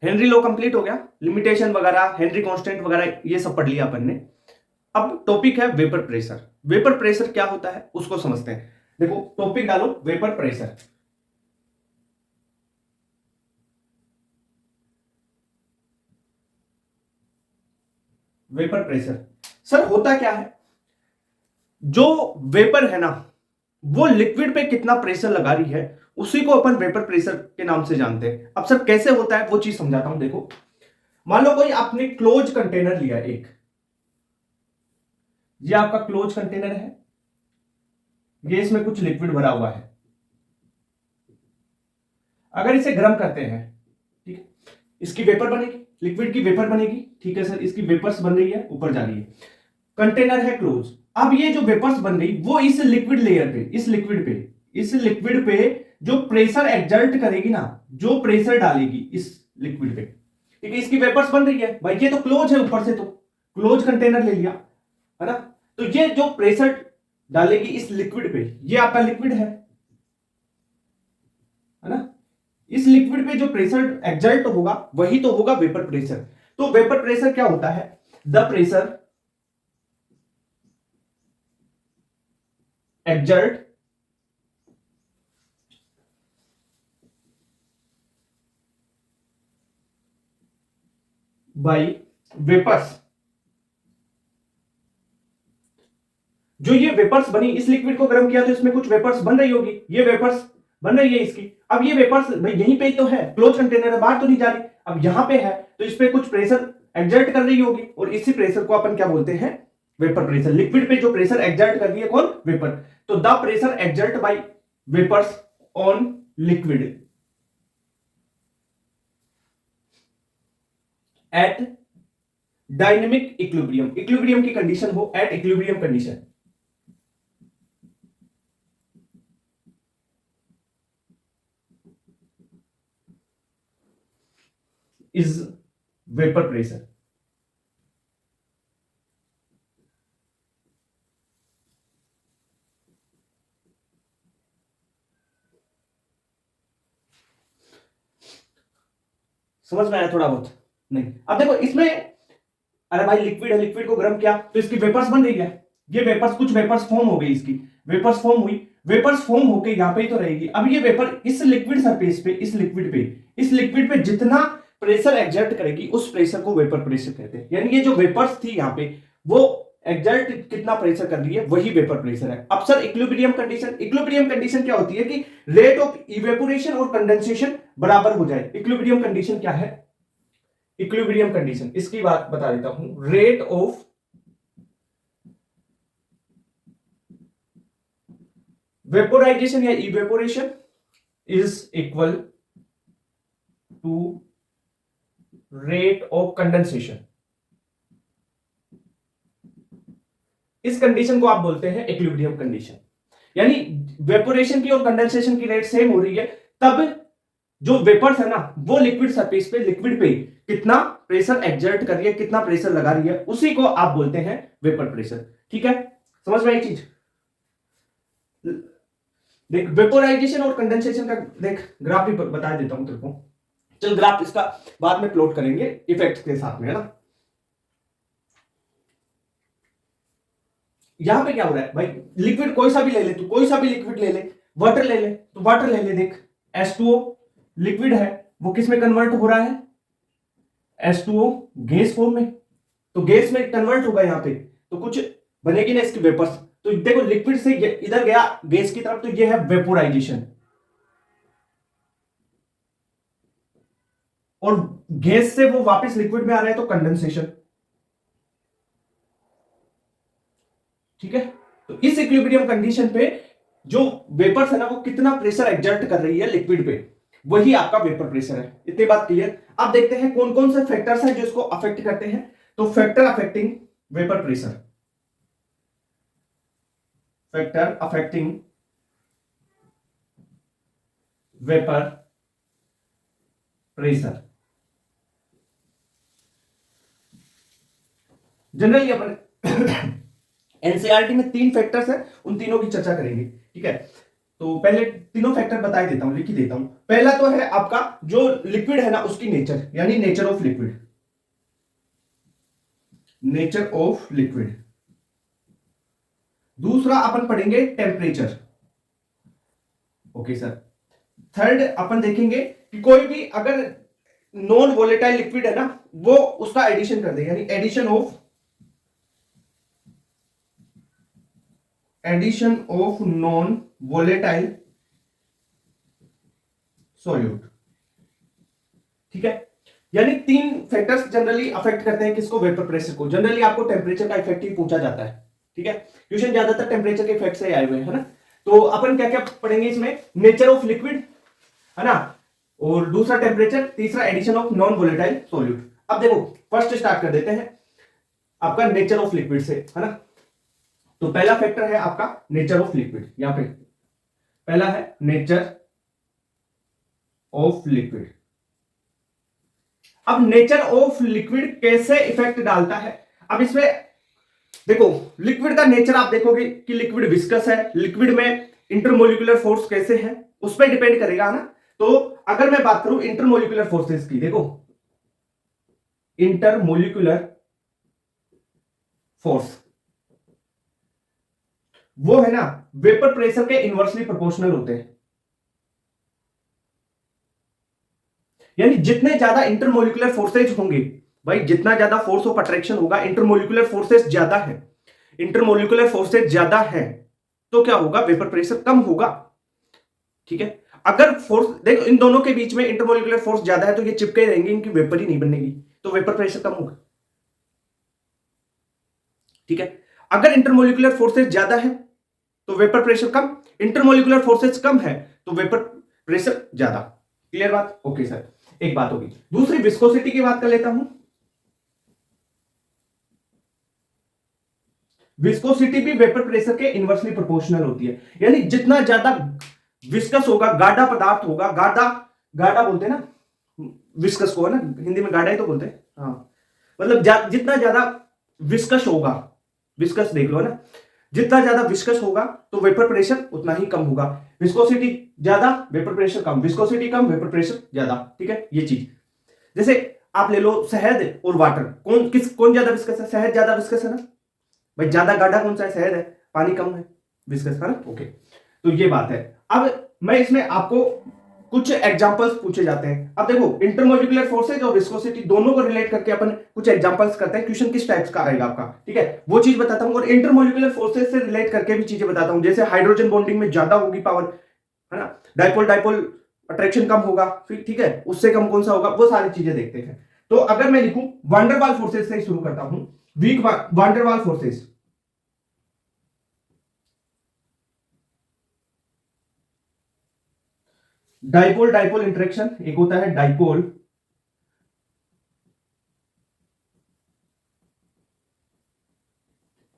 Henry law complete हो गया, limitation वगैरह, हेनरी कांस्टेंट वगैरह ये सब पढ़ लिया अपन ने। अब टॉपिक है वेपर प्रेशर। वेपर प्रेशर क्या होता है उसको समझते हैं। देखो टॉपिक डालो vapour pressure. Vapour pressure sir होता क्या है, जो वेपर है ना वो लिक्विड पे कितना प्रेशर लगा रही है उसी को अपन वेपर प्रेशर के नाम से जानते हैं। अब सर कैसे होता है वो चीज समझाता हूं। देखो मान लो कोई आपने क्लोज कंटेनर लिया एक, ये आपका क्लोज कंटेनर है, ये इसमें कुछ लिक्विड भरा हुआ है। अगर इसे गर्म करते हैं, ठीक है, इसकी वेपर बनेगी, लिक्विड की वेपर बनेगी, ठीक है सर, इसकी वेपर्स बन रही है, ऊपर जा रही है, कंटेनर है क्लोज। अब ये जो वेपर्स बन रही वो इस लिक्विड लेयर पे, इस लिक्विड पे जो प्रेशर एक्सर्ट करेगी ना, जो प्रेशर डालेगी इस लिक्विड पे, ठीक है, इसकी वेपर्स बन रही है भाई, ये तो क्लोज है, ऊपर से तो क्लोज कंटेनर ले लिया है ना। तो ये जो प्रेशर डालेगी इस लिक्विड पे, ये आपका लिक्विड है ना। इस लिक्विड पे जो प्रेशर एक्सर्ट होगा वही तो होगा वेपर प्रेशर। तो वेपर प्रेशर क्या होता है, the pressure exert by vapours. जो ये वेपर्स बनी, इस लिक्विड को गर्म किया तो इसमें कुछ वेपर्स बन रही होगी, ये वेपर्स बन रही है इसकी। अब ये वेपर्स भाई यहीं पे तो है, क्लोज कंटेनर है, बाहर तो नहीं जा रही, अब यहां पे है तो इस पे कुछ प्रेशर एक्सर्ट कर रही होगी, और इसी प्रेशर को अपन क्या बोलते हैं, वेपर प्रेशर। लिक्विड पे जो प्रेशर एक्सर्ट कर रही है कौन, वेपर। तो the pressure exert by vapours on liquid at dynamic equilibrium, equilibrium की कंडीशन हो, at equilibrium condition is vapour pressure. समझ में आया थोड़ा बहुत, नहीं। अब देखो इसमें, अरे भाई लिक्विड है, लिक्विड को गर्म किया तो इसकी वेपर्स बन रही है, ये वेपर्स, कुछ वेपर्स फॉर्म हो गई, इसकी वेपर्स फॉर्म हुई, वेपर्स फॉर्म होके यहां पे ही तो रहेगी। अब ये वेपर इस लिक्विड सरफेस पे, इस लिक्विड पे जितना प्रेशर एक्सर्ट करेगी उस प्रेशर को वेपर प्रेशर कहते हैं। यानी ये जो वेपर्स थी यहां पे वो एक्सर्ट कितना प्रेशर कर रही है वही वेपर प्रेशर है। अब sir equilibrium condition, equilibrium condition क्या होती है कि रेट ऑफ इवेपोरेशन और कंडेंसेशन बराबर हो जाए। इक्विलिब्रियम कंडीशन क्या है, इक्विलिब्रियम कंडीशन इसकी बात बता देता हूं, रेट ऑफ वेपोराइजेशन या evaporation is equal to rate of condensation. इस कंडीशन को आप बोलते हैं इक्विलिब्रियम कंडीशन। यानी वेपोरेशन की और कंडेंसेशन की रेट सेम हो रही है, तब जो वेपर्स है ना वो लिक्विड सरफेस पे, लिक्विड पे कितना प्रेशर एक्सर्ट कर रही है, कितना प्रेशर लगा रही है, उसी को आप बोलते हैं वेपर प्रेशर। ठीक है, समझ में आई चीज। देख वेपोराइजेशन और कंडेंसेशन का देख ग्राफ भी बता देता हूं तेरे को। चल ग्राफ इसका बाद में प्लॉट करेंगे इफेक्ट के साथ में, है ना। यहां पे क्या हो रहा है भाई, लिक्विड कोई सा भी ले ले तू, कोई सा भी लिक्विड ले ले, वाटर ले ले तो वाटर ले ले, देख H2O लिक्विड है, वो किस में कन्वर्ट हो रहा है, H2O गैस फॉर्म में, तो गैस में कन्वर्ट होगा यहां पे, तो कुछ बनेगी ना इसकी वेपर्स। तो देखो लिक्विड से इधर गया गैस की तरफ, तो ये है वेपोराइजेशन, और गैस से वो वापस लिक्विड में आ रहा है तो कंडेंसेशन। ठीक है, तो इस इक्विलिब्रियम कंडीशन पे जो वेपर्स है ना वो कितना प्रेशर एक्सर्ट कर रही है लिक्विड पे, वही आपका वेपर प्रेशर है। इतनी बात क्लियर। अब देखते हैं कौन कौन से फैक्टर्स हैं जो इसको अफेक्ट करते हैं। तो factor affecting vapour pressure, factor affecting vapour pressure. Generally अपन एनसीईआरटी में 3 फैक्टर्स हैं, उन तीनों की चर्चा करेंगे। ठीक है, तो पहले तीनों फैक्टर बता देता हूं, लिख ही देता हूं। पहला तो है आपका जो लिक्विड है ना उसकी नेचर, यानी nature of liquid, nature of liquid. दूसरा अपन पढ़ेंगे टेम्परेचर। Okay sir. थर्ड अपन देखेंगे कि कोई भी अगर नॉन वोलेटाइल लिक्विड है ना वो उसका एडिशन कर दे, यानी addition of non volatile solute. ठीक है, यानी तीन फैक्टर्स जनरली अफेक्ट करते हैं किसको, वेपर प्रेशर को। जनरली आपको टेम्परेचर का इफेक्ट ही पूछा जाता है। ठीक है, क्वेश्चन ज्यादातर टेम्परेचर के इफेक्ट से आए हुए हैं ना। तो अपन क्या क्या पढ़ेंगे इसमें, नेचर ऑफ लिक्विड है ना, और दूसरा टेम्परेचर, तीसरा addition of non volatile solute. अब देखो फर्स्ट स्टार्ट कर देते हैं आपका नेचर ऑफ लिक्विड से, है ना। तो पहला फैक्टर है आपका नेचर ऑफ लिक्विड, यहां पे पहला है नेचर ऑफ लिक्विड। अब नेचर ऑफ लिक्विड कैसे इफेक्ट डालता है, अब इसमें देखो लिक्विड का नेचर आप देखोगे कि लिक्विड विस्कस है, लिक्विड में इंटरमोलिकुलर फोर्स कैसे है उस पर डिपेंड करेगा ना। तो अगर मैं बात करूं इंटरमोलिकुलर फोर्सेस की, देखो इंटरमोलिकुलर फोर्स वो है ना वेपर प्रेशर के इनवर्सली प्रोपोर्शनल होते हैं, यानी जितने ज्यादा इंटरमोलिकुलर फोर्सेज होंगे भाई, जितना ज्यादा फोर्स ऑफ अट्रैक्शन होगा, इंटरमोलिकुलर फोर्सेज ज्यादा है, इंटरमोलिकुलर फोर्सेज ज्यादा है तो क्या होगा, वेपर प्रेशर कम होगा। ठीक है, अगर फोर्स देखो इन दोनों के बीच में इंटरमोलिकुलर फोर्स ज्यादा है तो ये चिपके रहेंगे, इनकी वेपर ही नहीं बनेगी, तो वेपर प्रेशर कम होगा। ठीक है, अगर इंटरमोलिकुलर फोर्सेज ज्यादा है तो वेपर प्रेशर कम, इंटरमोलिकुलर फोर्सेज कम है तो वेपर प्रेशर ज्यादा। क्लियर बात? ओके सर, एक बात होगी। दूसरी विस्कोसिटी की बात कर लेता हूं। विस्कोसिटी भी वेपर प्रेशर के इनवर्सली प्रोपोर्शनल होती है, यानी जितना ज्यादा विस्कस होगा, गाढ़ा पदार्थ होगा, गाढ़ा बोलते हैं ना विस्कस को, है ना, हिंदी में गाढ़ा ही तो बोलते हैं। हाँ, मतलब जितना ज्यादा विस्कस होगा, विस्कस देख लो ना, जितना ज्यादा विस्कस होगा तो वेपर प्रेशर उतना ही कम होगा। विस्कोसिटी ज्यादा, वेपर प्रेशर कम, विस्कोसिटी कम, वेपर प्रेशर ज्यादा। ठीक है, ये चीज जैसे आप ले लो शहद और वाटर, कौन ज्यादा विस्कस है? शहद ज्यादा विस्कस है ना भाई, ज्यादा गाढ़ा कौन सा है? शहद है, पानी कम है, विस्कस है ना। ओके, तो ये बात है। अब मैं इसमें आपको कुछ एग्जांपल्स पूछे जाते हैं। अब देखो इंटरमोलिकुलर फोर्सेज और विस्कोसिटी दोनों को रिलेट करके अपन कुछ एग्जांपल्स करते हैं। क्वेश्चन किस टाइप्स का आएगा आपका, ठीक है, वो चीज बताता हूं, और इंटरमोलिकुलर फोर्सेज से रिलेट करके भी चीजें बताता हूं। जैसे हाइड्रोजन बॉन्डिंग में ज्यादा होगी पावर, है ना, डाइपोल डाइपोल अट्रैक्शन कम होगा, फिर ठीक है, उससे कम कौन सा होगा, वो सारी चीजें देखते हैं। तो अगर मैं लिखूं वान डेर वाल फोर्सेज से शुरू करता हूं, weak van der Waals forces, dipole dipole interaction, एक होता है डाइपोल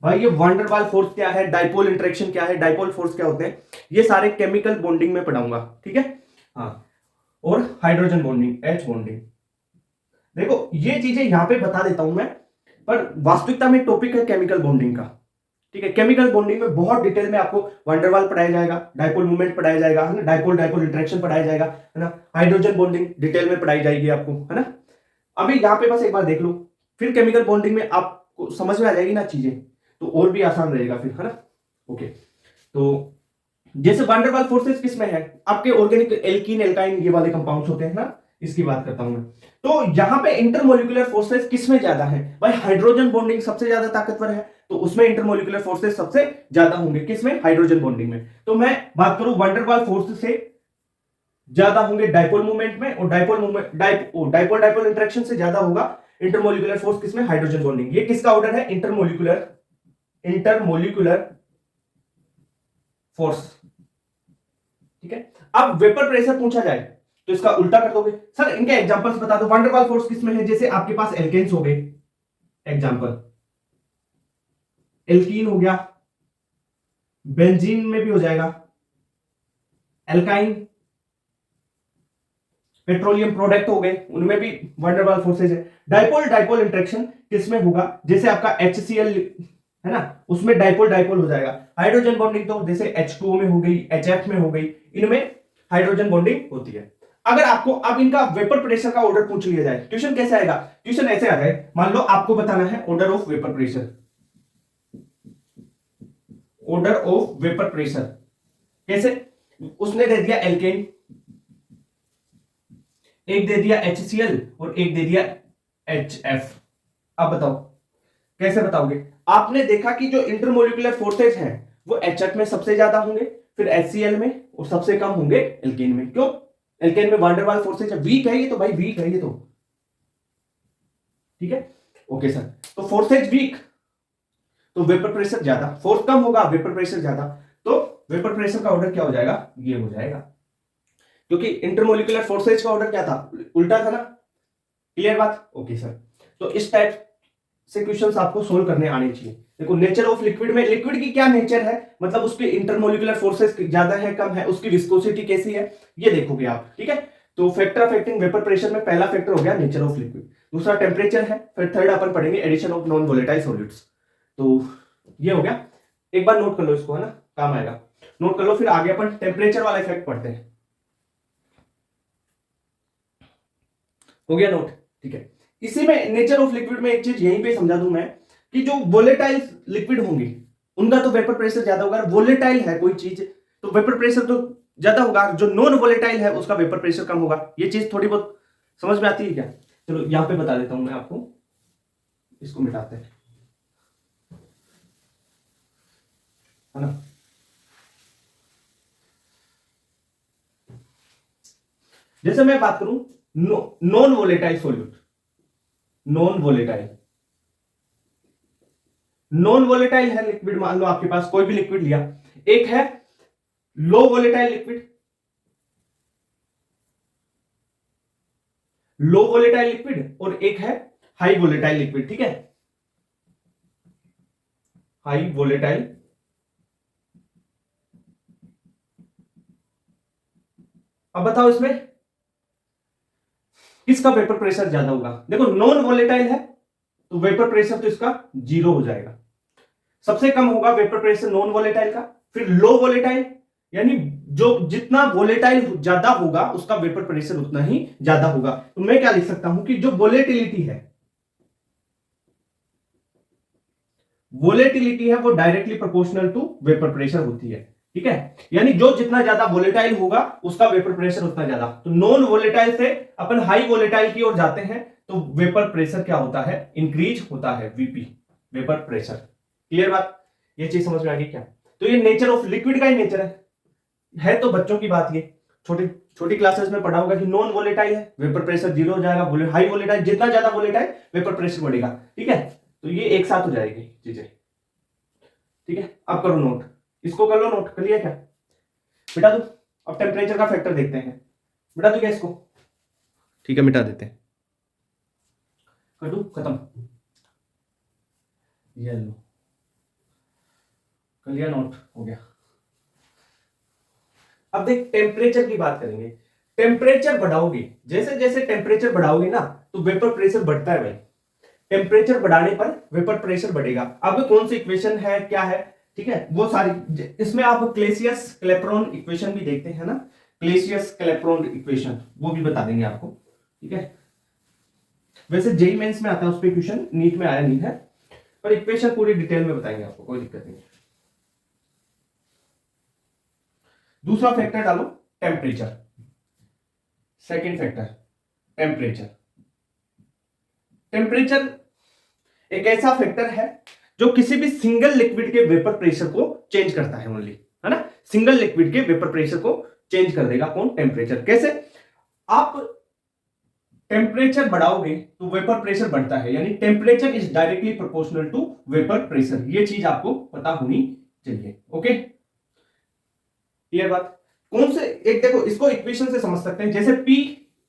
भाई, ये वान डेर वाल फोर्स क्या है, डाइपोल इंटरेक्शन क्या है, डाइपोल फोर्स क्या होते हैं, ये सारे केमिकल बॉन्डिंग में पढ़ाऊंगा। ठीक है, हाँ, और हाइड्रोजन बॉन्डिंग, एच बॉन्डिंग, देखो ये चीजें यहां पे बता देता हूं मैं, पर वास्तविकता में टॉपिक है केमिकल बॉन्डिंग का। ठीक है, केमिकल बॉन्डिंग में बहुत डिटेल में आपको वान डेर वाल पढ़ाया जाएगा, डाइपोल मूवमेंट पढ़ाया जाएगा, है ना, डाइपोल डाइपोल इंटरेक्शन पढ़ाया जाएगा, है ना, हाइड्रोजन बॉन्डिंग डिटेल में पढ़ाई जाएगी आपको, है ना। अभी यहाँ पे बस एक बार देख लो, फिर केमिकल बॉन्डिंग में आपको समझ में आ जाएगी ना चीजें, तो और भी आसान रहेगा फिर, है ना। ओके, तो जैसे वान डेर वाल फोर्सेस किस में है, आपके ऑर्गेनिक एल्कीन एल्काइन ये वाले कंपाउंड्स होते हैं ना, इसकी बात करता हूं मैं। तो यहां पे इंटरमोलिकुलर फोर्सेस किस में ज्यादा है भाई, हाइड्रोजन बॉन्डिंग सबसे ज्यादा ताकतवर है, तो उसमें इंटरमोलिकुलर फोर्सेस सबसे ज्यादा होंगे, किसमें, हाइड्रोजन बॉन्डिंग में। तो मैं बात करूं वान डेर वाल फोर्स से ज्यादा होंगे डाइपोल मूवमेंट में, और dipole movement dipole dipole interaction से ज्यादा होगा इंटरमोलिकुलर फोर्स किसमें, हाइड्रोजन बॉन्डिंग। ये किसका ऑर्डर है, इंटरमोलिकुलर फोर्स। ठीक है, अब वेपर प्रेशर पूछा जाए तो इसका उल्टा कर दोगे। सर इनके एग्जांपल्स बता दो, वान डेर वाल फोर्स किसमें है, जैसे आपके पास एल्केन्स हो गए, एग्जांपल एल्कीन हो गया, बेंजीन में भी हो जाएगा, एल्काइन, पेट्रोलियम प्रोडक्ट हो गए, उनमें भी वान डेर वाल फोर्सेज है। डाइपोल डाइपोल इंटरेक्शन किसमें होगा, जैसे आपका HCl है ना, उसमें डाइपोल डाइपोल हो जाएगा। हाइड्रोजन बॉन्डिंग तो जैसे H2O में हो गई, HF में हो गई, इनमें हाइड्रोजन बॉन्डिंग होती है। अगर आपको अब इनका वेपर प्रेशर का ऑर्डर पूछ लिया जाए, क्वेश्चन कैसे आएगा, क्वेश्चन ऐसे आ जाए, मान लो आपको बताना है order of vapour pressure, order of vapour pressure कैसे, उसने दे दिया एल्केन, एक दे दिया HCl और एक दे दिया HF। अब बताओ कैसे बताओगे। आपने देखा कि जो इंटरमोलिकुलर फोर्सेज हैं वो HF में सबसे ज्यादा होंगे, फिर HCl में, और सबसे कम होंगे एल्केन में। क्यों, एल्केन में वांडरवाल फोर्सेज वीक है, ये तो भाई वीक है ये तो, ठीक है। ओके सर, तो फोर्सेज वीक तो वेपर प्रेशर ज्यादा, फोर्स कम होगा वेपर प्रेशर ज्यादा, तो वेपर प्रेशर का ऑर्डर क्या हो जाएगा, ये हो जाएगा, क्योंकि इंटरमोलिकुलर फोर्सेज का ऑर्डर क्या था, उल्टा था ना। क्लियर बात, ओके सर। तो इस टाइप से क्वेश्चंस आपको सोल्व करने आने चाहिए। देखो नेचर ऑफ लिक्विड में, लिक्विड की क्या नेचर है, मतलब उसके इंटरमोलिकुलर फोर्सेस ज्यादा है कम है, उसकी विस्कोसिटी कैसी है, ये देखोगे आप, ठीक है। तो फैक्टर अफेक्टिंग वेपर प्रेशर में पहला फैक्टर हो गया नेचर ऑफ लिक्विड, दूसरा टेम्परेचर है, फिर थर्ड अपन पढ़ेंगे addition of non volatile solutes. तो ये हो गया, एक बार नोट कर लो इसको, है ना, काम आएगा, नोट कर लो, फिर आगे अपन टेम्परेचर वाला इफेक्ट पढ़ते हैं। हो गया नोट, ठीक है। इसी में नेचर ऑफ लिक्विड में एक चीज यहीं पे समझा दूं मैं, कि जो वोलेटाइल लिक्विड होंगे उनका तो वेपर प्रेशर ज्यादा होगा, वोलेटाइल है कोई चीज तो वेपर प्रेशर तो ज्यादा होगा, जो नॉन वोलेटाइल है उसका वेपर प्रेशर कम होगा। ये चीज थोड़ी बहुत समझ में आती है क्या, चलो यहां पे बता देता हूं मैं आपको, इसको मिटाते हैं, है ना। जैसे मैं बात करूं non volatile solute, non volatile, non volatile है लिक्विड, मान लो आपके पास कोई भी लिक्विड लिया, एक है लो वोलेटाइल लिक्विड, लो वोलेटाइल लिक्विड, और एक है हाई वोलेटाइल लिक्विड, ठीक है, हाई वोलेटाइल। अब बताओ इसमें किसका वेपर प्रेशर ज्यादा होगा। देखो नॉन वोलेटाइल है तो वेपर प्रेशर तो इसका 0 हो जाएगा, सबसे कम होगा वेपर प्रेशर नॉन वोलेटाइल का, फिर लो वोलेटाइल, यानी जो जितना वोलेटाइल ज्यादा होगा उसका वेपर प्रेशर उतना ही ज्यादा होगा। तो मैं क्या लिख सकता हूं कि जो वोलेटिलिटी है, वोलेटिलिटी है वो directly proportional to vapour pressure होती है, ठीक है। यानी जो जितना ज्यादा वोलेटाइल होगा उसका वेपर प्रेशर उतना ज्यादा। तो नॉन वोलेटाइल से अपन हाई वोलेटाइल की ओर जाते हैं तो वेपर प्रेशर क्या होता है, इंक्रीज होता है, वीपी, वेपर प्रेशर। क्लियर बात, ये चीज समझ में आ गई क्या। तो ये नेचर ऑफ लिक्विड का ही नेचर है तो बच्चों की बात, ये छोटी छोटी क्लासेस में पढ़ा होगा कि नॉन वोलेटाइल है वेपर प्रेशर 0 हो जाएगा, हाई वोलेटाइल जितना ज्यादा वोलेटाइल वेपर प्रेशर बढ़ेगा, ठीक है। तो ये एक साथ हो जाएगी चीजें, ठीक है। अब करो नोट, इसको कर लो नोट, कर लिया क्या मिटा दो। अब टेम्परेचर का फैक्टर देखते हैं, मिटा दो क्या इसको, ठीक है मिटा देते हैं, कर दू खत्म, ये लो कर लिया नोट, हो गया। अब देख टेम्परेचर की बात करेंगे, टेम्परेचर बढ़ाओगे, जैसे जैसे टेम्परेचर बढ़ाओगे ना तो वेपर प्रेशर बढ़ता है भाई, टेम्परेचर बढ़ाने पर वेपर प्रेशर बढ़ेगा। अब कौन सी इक्वेशन है क्या है, ठीक है, वो सारी इसमें आप क्लेसियस क्लेप्रोन इक्वेशन भी देखते हैं ना, क्लेसियस क्लेप्रोन इक्वेशन वो भी बता देंगे आपको, ठीक है। वैसे जेई मेंस में आता है उस पर क्वेश्चन, नीट में आया नहीं है, पर इक्वेशन पूरी डिटेल में बताएंगे आपको, कोई दिक्कत नहीं। दूसरा फैक्टर डालो temperature, second factor temperature. Temperature एक ऐसा फैक्टर है जो किसी भी सिंगल लिक्विड के वेपर प्रेशर को चेंज करता है ओनली, है ना, सिंगल लिक्विड के वेपर प्रेशर को चेंज कर देगा कौन, टेम्परेचर। कैसे, आप टेम्परेचर बढ़ाओगे तो वेपर प्रेशर बढ़ता है, यानी temperature is directly proportional to vapour pressure, ये चीज आपको पता होनी चाहिए, ओके। क्लियर बात, कौन से एक देखो इसको इक्वेशन से समझ सकते हैं, जैसे P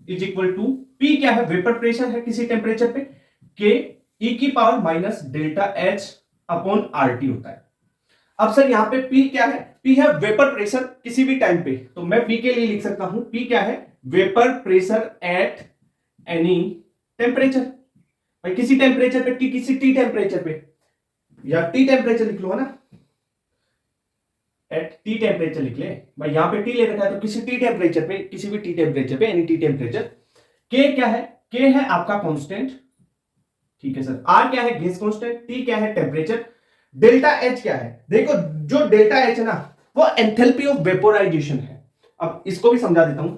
is equal to, P क्या है, वेपर प्रेशर है किसी टेम्परेचर पे, K e की power minus delta H upon RT होता है। अब सर यहां पे P क्या है, P है वेपर प्रेशर किसी भी टाइम पे, तो मैं P के लिए लिख सकता हूं P क्या है, vapour pressure at any temperature, भाई किसी टेम्परेचर पे, किसी T टेम्परेचर पे, या टी टेम्परेचर लिख लो, है ना, एट टी टेम्परेचर लिख ले भाई, यहां पे टी ले रखा है तो किसी टी टेम्परेचर पे, किसी भी टी टेम्परेचर पे, यानी टी टेम्परेचर, के क्या है, के है आपका कांस्टेंट, ठीक है सर, आर क्या है गैस कांस्टेंट, टी क्या है टेम्परेचर, डेल्टा एच क्या है, देखो जो डेल्टा एच है ना वो एंथैल्पी ऑफ वेपोराइजेशन है। अब इसको भी समझा देता हूं,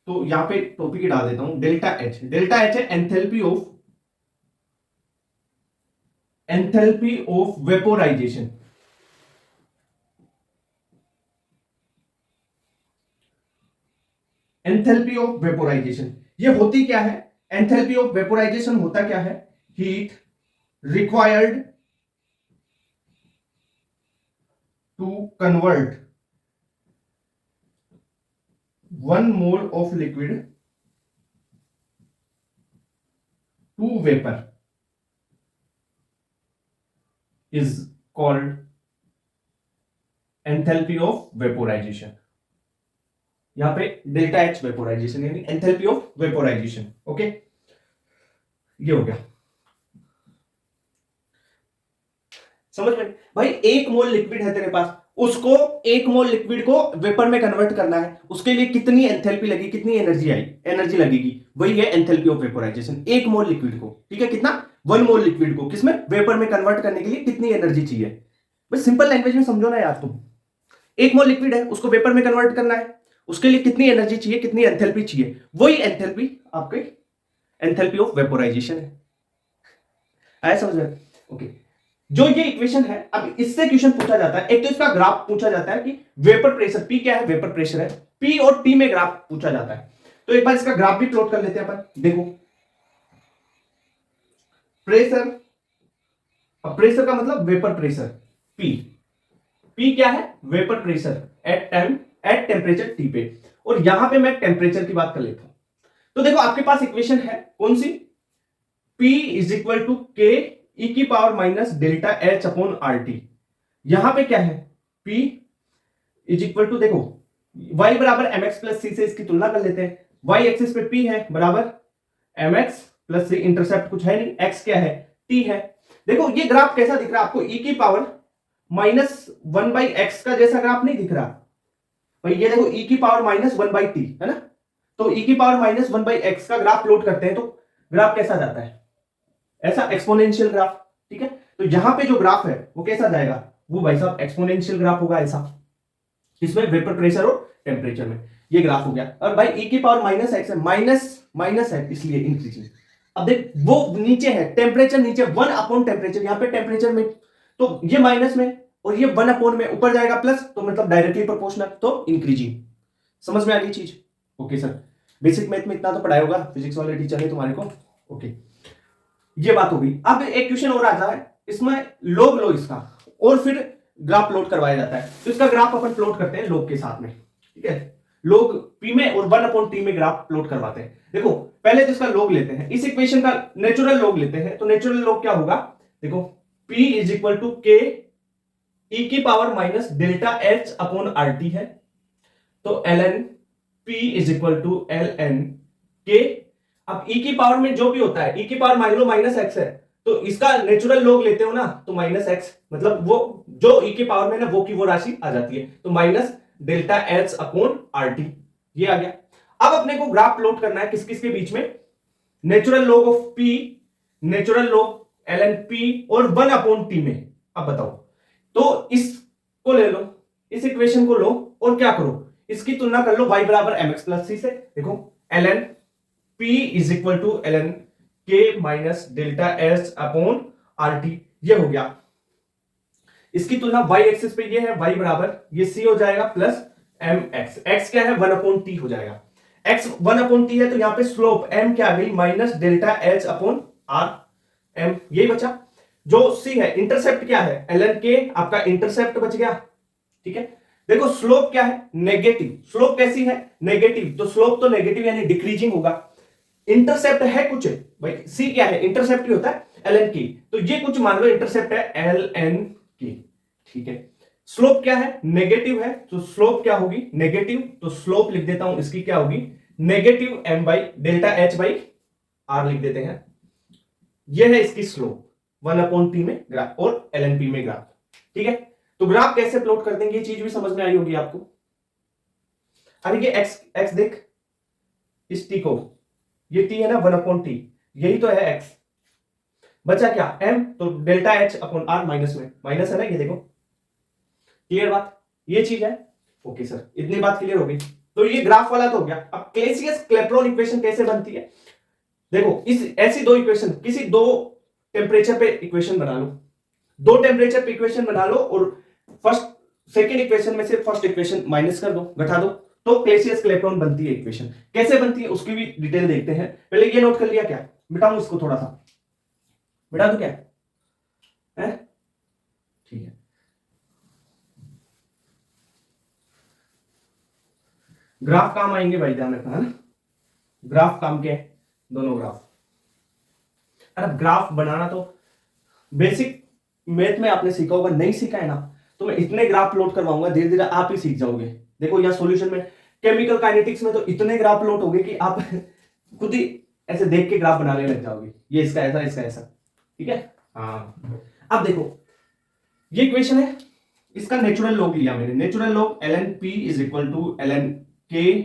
तो यहां पे टॉपिक ही डाल देता हूं, डेल्टा एच, डेल्टा एच है enthalpy of vaporisation. Enthalpy of vaporisation ये होती क्या है, एंथैल्पी ऑफ वेपोराइजेशन होता क्या है, heat required to convert 1 mole of liquid to vapor is called enthalpy of vaporization। यहां पे डेल्टा एच वेपोराइजेशन यानी एंथैल्पी ऑफ वेपोराइजेशन। ओके, ये हो गया, समझ में भाई। 1 मोल लिक्विड है तेरे पास, उसको 1 मोल लिक्विड को वेपर में कन्वर्ट करना है, उसके लिए कितनी एंथैल्पी लगी, कितनी एनर्जी आई, एनर्जी लगेगी, वही है enthalpy of vaporisation. 1 mole liquid को, ठीक है, कितना, 1 मोल लिक्विड को किसमें, वेपर में कन्वर्ट करने के लिए कितनी एनर्जी चाहिए। बस सिंपल लैंग्वेज में समझो ना यार तुम, 1 मोल लिक्विड है उसको वेपर में कन्वर्ट करना है, उसके लिए कितनी एनर्जी चाहिए, कितनी एंथैल्पी चाहिए, वही एंथैल्पी आपके एंथैल्पी ऑफ वेपोराइजेशन है। आया समझ में? ओके, जो ये इक्वेशन है, अब इससे क्वेश्चन पूछा जाता है, एक तो इसका ग्राफ पूछा जाता है कि वेपर प्रेशर पी क्या है, वेपर प्रेशर है, पी और टी में ग्राफ पूछा जाता है। तो एक बार इसका ग्राफ भी प्लॉट कर लेते हैं अपन। देखो प्रेशर, अब प्रेशर का मतलब वेपर प्रेशर, पी, पी क्या है, vapour pressure at time, at temperature T पे, और यहां पे मैं टेम्परेचर की बात कर लेता हूं। तो देखो आपके पास इक्वेशन है कौन सी, P is equal to K E की power minus delta H upon R T. यहां पे क्या है, P इज इक्वल टू, देखो y बराबर एम एक्स प्लस सी से इसकी तुलना कर लेते हैं। y एक्सिस पे P है बराबर एम एक्स प्लस सी, इंटरसेप्ट कुछ है नहीं, x क्या है, t है। देखो ये ग्राफ कैसा दिख रहा है आपको, e की पावर -1/x का जैसा ग्राफ नहीं दिख रहा भाई, ये देखो e की पावर -1/t है ना, तो e की पावर -1/x का ग्राफ प्लॉट करते हैं तो ग्राफ कैसा जाता है, ऐसा एक्सपोनेंशियल ग्राफ, ठीक है। तो यहां पे जो ग्राफ है वो कैसा जाएगा, वो भाई साहब एक्सपोनेंशियल ग्राफ होगा ऐसा, इसमें वेपर प्रेशर और टेम्परेचर में ये ग्राफ हो गया। और भाई e की पावर -x है, माइनस है इसलिए इंक्रीजिंग। अब देख वो नीचे है, टेम्परेचर नीचे, 1 अपॉन टेम्परेचर, यहां पे टेम्परेचर में, तो ये माइनस में और ये 1 अपॉन में, ऊपर जाएगा प्लस, तो मतलब डायरेक्टली प्रोपोर्शनल, तो इंक्रीजिंग। समझ में आ गई चीज? ओके सर, बेसिक मैथ में इतना तो पढ़ाया होगा, फिजिक्स वाले टीचर ने तुम्हारे को। ओके, ये बात हो गई। अब एक क्वेश्चन और आता है, इसमें लोग लो इसका, और फिर ग्राफ प्लॉट करवाया जाता है। तो इसका ग्राफ अपन प्लॉट करते हैं लोग के साथ में, ठीक है, लोग पी में और 1/t में ग्राफ प्लॉट करवाते हैं। देखो पहले तो इसका लोग लेते हैं, इस इक्वेशन का नेचुरल लोग लेते हैं, तो नेचुरल लोग क्या होगा, देखो p is equal to K E की power minus delta H upon R T है, तो ln p is equal to ln K. अब e की पावर में जो भी होता है, e की पावर मान लो -x है, तो इसका नेचुरल लोग लेते हो ना, तो -x, मतलब वो जो e की पावर में ना वो की वो राशि आ जाती है, तो minus delta H upon R T, ये आ गया। अब अपने को ग्राफ प्लॉट करना है किस किस के बीच में, natural log of p, natural log ln p और 1/t में। अब बताओ, तो इसको ले लो, इस इक्वेशन को लो और क्या करो, इसकी तुलना कर लो y बराबर एम एक्स प्लस सी से। देखो ln p is equal to ln k minus delta H upon R T, ये हो गया। इसकी तुलना y एक्सिस पे ये है, y बराबर ये c हो जाएगा प्लस एम एक्स, x क्या है 1/t हो जाएगा, x 1/t है, तो यहां पे स्लोप m क्या आ गई, minus delta H upon R m, यही बचा। जो c है, इंटरसेप्ट क्या है, ln k, आपका इंटरसेप्ट बच गया, ठीक है। देखो स्लोप क्या है, नेगेटिव, स्लोप कैसी है, नेगेटिव, तो स्लोप तो नेगेटिव यानी डिक्रीजिंग होगा। इंटरसेप्ट है कुछ भाई, c क्या है, इंटरसेप्ट ही होता है ln k, तो ये कुछ मान लो इंटरसेप्ट है ln k, ठीक है। स्लोप क्या है, नेगेटिव है, तो स्लोप क्या होगी, नेगेटिव, तो स्लोप लिख देता हूं इसकी क्या होगी, negative m by delta H by R लिख देते हैं, यह है इसकी स्लोप, 1/t में ग्राफ और ln p में ग्राफ। ठीक है, तो ग्राफ कैसे प्लॉट कर देंगे, ये चीज भी समझ में आई होगी आपको। अरे ये x देख, इस t को, ये t है ना 1/t, यही तो है x। बचा क्या m, तो delta h upon r minus में, माइनस है ना ये देखो। क्लियर बात, ये चीज है। ओके सर, इतनी बात क्लियर हो गई। तो ये ग्राफ वाला तो हो गया। अब क्लेसियस क्लेपेरॉन इक्वेशन कैसे बनती है, देखो इस ऐसी दो इक्वेशन, किसी दो टेम्परेचर पे इक्वेशन बना लो, दो टेम्परेचर पे इक्वेशन बना लो और फर्स्ट सेकेंड इक्वेशन में से फर्स्ट इक्वेशन माइनस कर दो, घटा दो, तो क्लेसियस क्लेपेरॉन बनती है इक्वेशन। कैसे बनती है उसकी भी डिटेल देखते हैं। पहले ये नोट कर लिया क्या, मिटाऊं इसको थोड़ा सा, मिटा दो क्या है, ठीक है। ग्राफ काम आएंगे भाई, ध्यान रखना है ना, ग्राफ काम के, दोनों ग्राफ। अरे ग्राफ बनाना तो बेसिक मैथ में आपने सीखा होगा, नहीं सीखा है ना तो मैं इतने ग्राफ प्लॉट करवाऊंगा, धीरे धीरे आप ही सीख जाओगे। देखो यहाँ सॉल्यूशन में, केमिकल काइनेटिक्स में तो इतने ग्राफ प्लॉट होंगे कि आप खुद ही ऐसे देख के ग्राफ बनाने लग जाओगे, ये इसका ऐसा, इसका ऐसा। ठीक है, हाँ। अब देखो ये इक्वेशन है, इसका नेचुरल लॉग लिया मैंने, natural log ln p is equal to ln k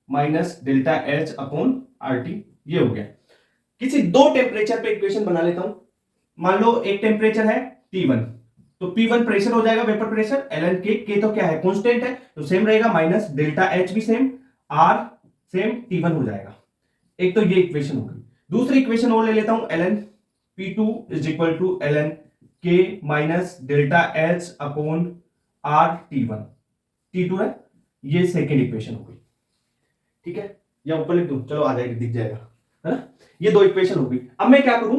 minus delta H upon R T, ये हो गया। किसी दो टेम्परेचर पे इक्वेशन बना लेता हूं, मान लो एक टेम्परेचर है T1, तो P1 प्रेशर हो जाएगा, वेपर प्रेशर, ln k तो क्या है कांस्टेंट है तो सेम रहेगा, माइनस डेल्टा एच भी सेम, R सेम, T1 हो जाएगा। एक तो ये इक्वेशन हो गई। दूसरी इक्वेशन और ले लेता हूं, ln P2 is equal to ln k minus delta H upon R T1, T2 है, ये सेकेंड इक्वेशन हो गई। ठीक है, या ऊपर लिख दूं, चलो आ जाएगी, दिख जाएगा, है ना। ये दो इक्वेशन हो गई। अब मैं क्या करूं,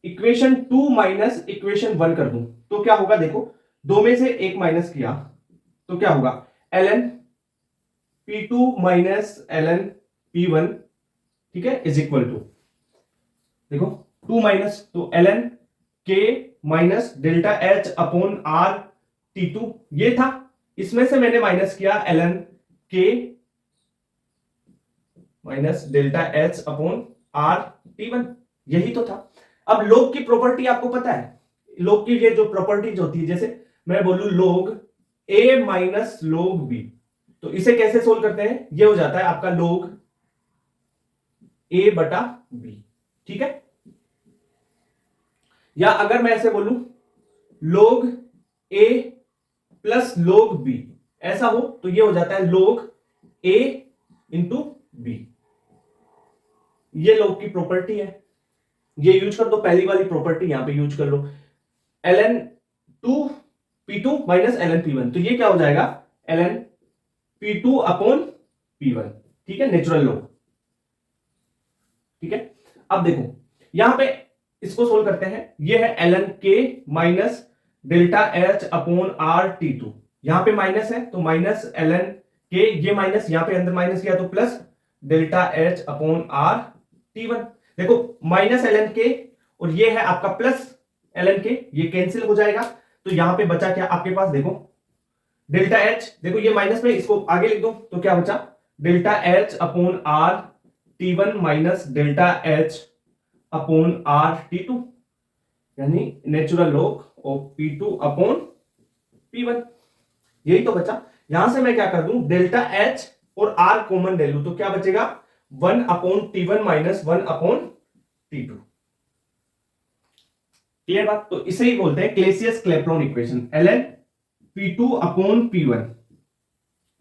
इक्वेशन 2 माइनस इक्वेशन 1 कर दूं तो क्या होगा, देखो दो में से एक माइनस किया तो क्या होगा, ln P2 minus ln P1, ठीक है, इज इक्वल टू, देखो 2 माइनस तो ln k minus delta H upon r T2, ये था, इसमें से मैंने माइनस किया ln k minus delta H upon r T1, यही तो था। अब लोग की प्रॉपर्टी आपको पता है, लोग की ये जो प्रॉपर्टीज होती है, जैसे मैं बोलूं लोग a माइनस लोग b, तो इसे कैसे सोल्व करते हैं, ये हो जाता है आपका लोग a बटा b। ठीक है, या अगर मैं ऐसे बोलूं लोग a प्लस लोग b, ऐसा हो तो ये हो जाता है लोग a इंटू b। ये लोग की प्रॉपर्टी है, ये यूज कर दो, पहली वाली प्रॉपर्टी यहां पे यूज कर लो, ln 2 p2 minus ln p1, तो ये क्या हो जाएगा ln p2 अपॉन p1। ठीक है, नेचुरल लॉग। ठीक है, अब देखो यहां पे इसको सोल्व करते हैं, ये है ln k minus delta H upon r t2, यहां पे माइनस है तो माइनस ln k, ये माइनस यहां पे अंदर माइनस किया तो plus delta H upon r t1। देखो माइनस ln k और ये है आपका प्लस ln k, ये कैंसिल हो जाएगा, तो यहां पे बचा क्या आपके पास, देखो डेल्टा एच, देखो ये माइनस में, इसको आगे लिख दो तो क्या बचा, delta H upon r t1 minus delta H upon r t2, यानी natural log of p2 upon p1, यही तो बचा। यहां से मैं क्या कर दूं, डेल्टा एच और r कॉमन ले लूं तो क्या बचेगा, 1 upon t1 minus 1 upon t2। Clear बात, तो इसे ही बोलते हैं Clausius Clapeyron equation, ln p2 upon p1,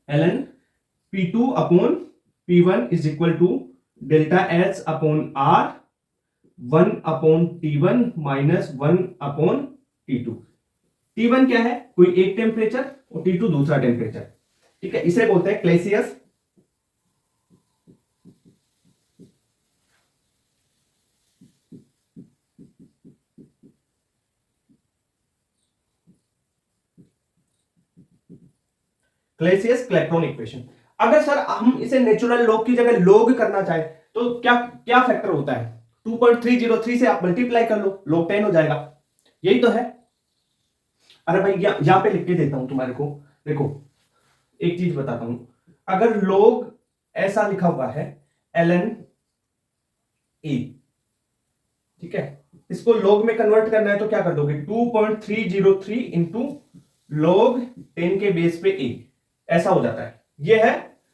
ln p2 upon p1 is equal to delta H upon r 1 upon t1 minus 1 upon t2। t1 क्या है, कोई एक टेम्परेचर और t2 दूसरा टेम्परेचर। ठीक है, इसे बोलते हैं क्लेसियस क्लेसियस क्लेपेरॉन इक्वेशन। अगर सर हम इसे नेचुरल लॉग की जगह लॉग करना चाहे तो क्या क्या फैक्टर होता है, 2.303 से आप मल्टीप्लाई कर लो, लॉग 10 हो जाएगा, यही तो है। अरे भाई यहां पे लिख के देता हूं तुम्हारे को, देखो एक चीज बताता हूं, अगर लॉग ऐसा लिखा हुआ है ln a, ठीक है, इसको log में कन्वर्ट करना है तो क्या कर दोगे, 2.303 इंटू log 10 के बेस पे a, ऐसा हो जाता है। ये है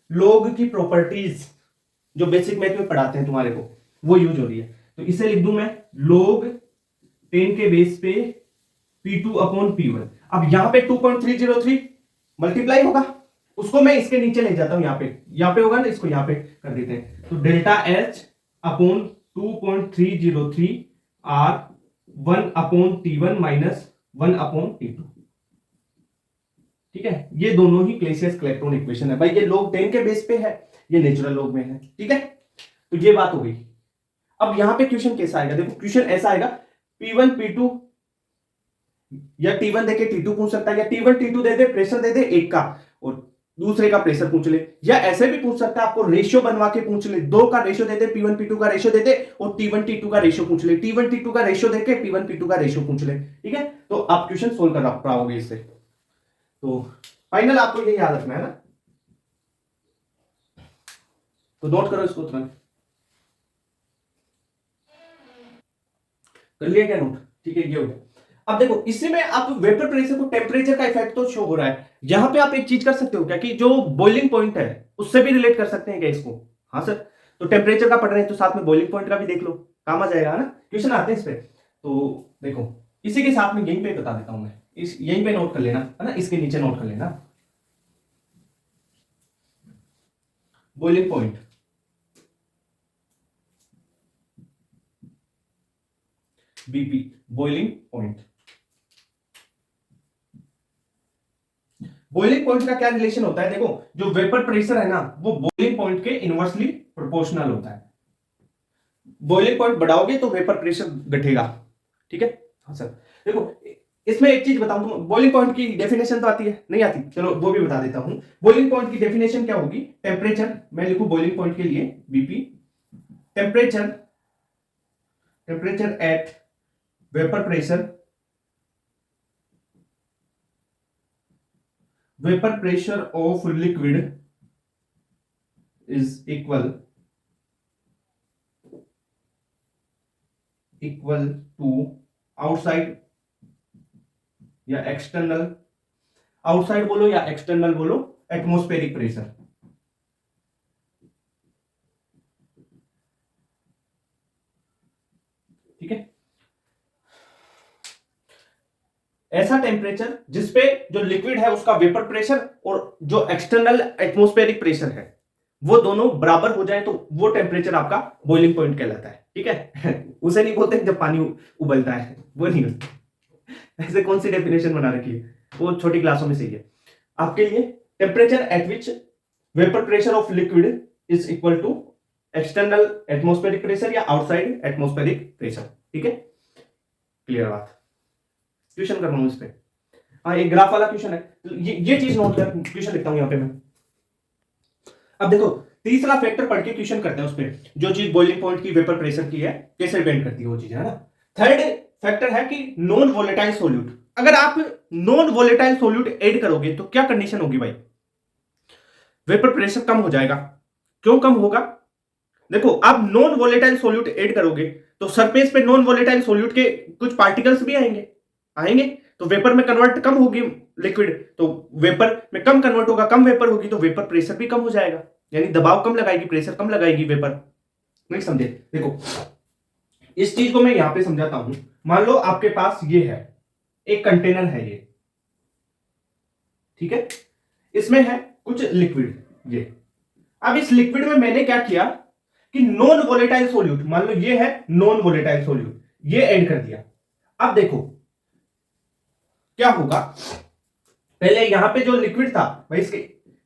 log की प्रॉपर्टीज जो बेसिक मैथ में पढ़ाते हैं तुम्हारे को, वो यूज हो रही है। तो इसे लिख दूं मैं log 10 के बेस पे P2 अपॉन P1। अब यहां पे 2.303 मल्टीप्लाई होगा, उसको मैं इसके नीचे ले जाता हूं, यहां पे होगा ना, इसको यहां पे कर देते हैं। तो delta H upon 2.303 R 1 upon T1 minus 1 upon T2। ठीक है, ये दोनों ही क्लेसियस-क्लैपेरॉन इक्वेशन है भाई। ये log 10 के बेस पे है, ये नेचुरल log में है। ठीक है, तो ये बात हो गई। अब यहां पे क्वेश्चन कैसा आएगा, देखो क्वेश्चन ऐसा आएगा, P1 P2 या T1 देके T2 पूछ सकता है, या T1 T2 दे दे, प्रेशर दे दे एक का और दूसरे का प्रेशर पूछ ले, या ऐसे भी पूछ सकता है आपको रेशियो बनवा के पूछ ले, दो का रेशियो दे दे, P1 P2 का रेशियो दे दे और T1 T2 का रेशियो पूछ ले, T1 T2 का रेशियो देके P1 P2 का रेशियो पूछ ले। ठीक है, तो आप क्वेश्चन सोल्व कर पाओगे इससे। तो फाइनल आपको यही याद रखना है ना, तो नोट करो इसको तुरंत। कर लिया क्या नोट? ठीक है, ये हो गया। अब देखो इसी में आप वेपर प्रेशर को टेम्परेचर का इफेक्ट तो शो हो रहा है। यहां पे आप एक चीज कर सकते हो क्या, कि जो बॉइलिंग पॉइंट है उससे भी रिलेट कर सकते हैं क्या इसको? हाँ सर, तो टेम्परेचर का पढ़ रहे हैं तो साथ में बॉइलिंग पॉइंट का भी देख लो, काम आ जाएगा ना, क्वेश्चन आते हैं इस पे। तो देखो इसी के साथ में यहीं पे बता देता हूं मैं, इस यहीं पे नोट कर लेना है ना, इसके नीचे नोट कर लेना boiling point. BP boiling point. Boiling point का क्या रिलेशन होता है, देखो जो वेपर प्रेशर है ना वो बॉइलिंग पॉइंट के इनवर्सली प्रोपोर्शनल होता है। बॉइलिंग पॉइंट बढ़ाओगे तो वेपर प्रेशर घटेगा। ठीक है, हाँ सर। देखो इसमें एक चीज बताऊं, तो बॉइलिंग पॉइंट की डेफिनेशन तो आती है, नहीं आती, चलो वो भी बता देता हूं। बॉइलिंग पॉइंट की डेफिनेशन क्या होगी, टेम्परेचर, मैं लिखूं बॉइलिंग पॉइंट के लिए BP, temperature, temperature at vapour pressure, vapor pressure of liquid is equal to outside या एक्सटर्नल, आउटसाइड बोलो या एक्सटर्नल बोलो, एटमॉस्फेरिक प्रेशर। ठीक है, ऐसा टेम्परेचर जिसपे जो लिक्विड है उसका वेपर प्रेशर और जो एक्सटर्नल एटमॉस्फेरिक प्रेशर है वो दोनों बराबर हो जाए तो वो टेम्परेचर आपका बॉइलिंग पॉइंट कहलाता है। ठीक है उसे नहीं बोलते जब पानी उबलता है, वो नहीं होता। ऐसे कौन सी डेफिनेशन बना रखी है, वो छोटी क्लासों में सही है आपके लिए। Temperature at which vapour pressure of liquid is equal to external atmospheric pressure या आउटसाइड एटमॉस्फेरिक प्रेशर। ठीक है, क्लियर बात। क्वेश्चन कर रहा हूं इस पे, हाँ एक ग्राफ वाला क्वेश्चन है, तो ये चीज नोट कर, क्वेश्चन लिखता हूं यहां पे मैं। अब देखो तीसरा फैक्टर पढ़ के क्वेश्चन करते हैं उस पे, जो चीज बॉइलिंग पॉइंट की वेपर प्रेशर की है कैसे डिपेंड करती है वो चीज, है ना। थर्ड फैक्टर है कि नॉन वोलेटाइल सोल्यूट, अगर आप नॉन वोलेटाइल सोल्यूट ऐड करोगे तो क्या कंडीशन होगी भाई, वेपर प्रेशर कम हो जाएगा। क्यों कम होगा, देखो आप नॉन वोलेटाइल सोल्यूट ऐड करोगे तो सरफेस पे नॉन वोलेटाइल सोल्यूट के कुछ पार्टिकल्स भी आएंगे तो वेपर में कन्वर्ट कम होगी लिक्विड, तो वेपर में कम कन्वर्ट होगा, कम वेपर होगी तो वेपर प्रेशर भी कम हो जाएगा, यानी दबाव कम लगाएगी, प्रेशर कम लगाएगी वेपर। नहीं समझे, देखो इस चीज को मैं यहां पे समझाता हूं। मान लो आपके पास ये है, एक कंटेनर है ये, ठीक है, इसमें है कुछ लिक्विड ये। अब इस लिक्विड में मैंने क्या किया कि नॉन वोलेटाइल सोल्यूट, मान लो ये है नॉन वोलेटाइल सोल्यूट, ये ऐड कर दिया। अब देखो क्या होगा, पहले यहां पे जो लिक्विड था भाई इसके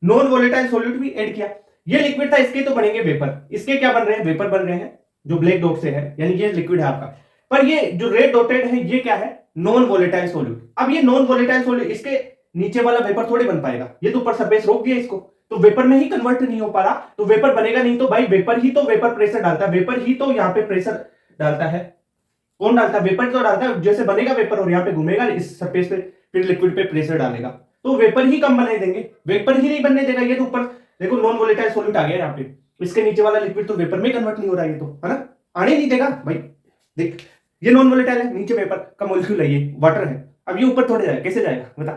नॉन वोलेटाइल सोल्यूट भी ऐड किया, ये लिक्विड था, इसके तो बनेंगे वेपर, इसके क्या बन रहे हैं, वेपर बन रहे हैं जो ब्लैक डॉट से है, यानी ये लिक्विड है आपका। पर ये जो रेड डॉटेड है ये क्या है, नॉन वोलेटाइल सोल्यूट। अब ये नॉन वोलेटाइल सोल्यूट इसके नीचे वाला वेपर थोड़े बन पाएगा, ये तो ऊपर सरफेस रोक दिया इसको, तो वेपर में ही कन्वर्ट नहीं हो पा रहा, तो वेपर बनेगा नहीं। तो भाई वेपर ही तो वेपर प्रेशर डालता है, वेपर ही तो यहाँ पे प्रेशर डालता है। कौन डालता है, वेपर तो डालता है, जैसे बनेगा वेपर और यहाँ पे घूमेगा इस सरफेस पे, फिर लिक्विड पे प्रेशर डालेगा, तो वेपर ही कम बने देंगे, वेपर ही नहीं बनने देगा। ये तो ऊपर देखो नॉन वोलेटाइल सॉल्यूट आ गया यहाँ पे, इसके नीचे वाला लिक्विड तो वेपर में कन्वर्ट नहीं हो रहा है, ये तो है ना, आने नहीं देगा भाई। देख ये नॉन वोलेटाइल है, नीचे वेपर का मॉलिक्यूल है, ये वाटर है, अब ये ऊपर थोड़े जाएगा, कैसे जाएगा बता।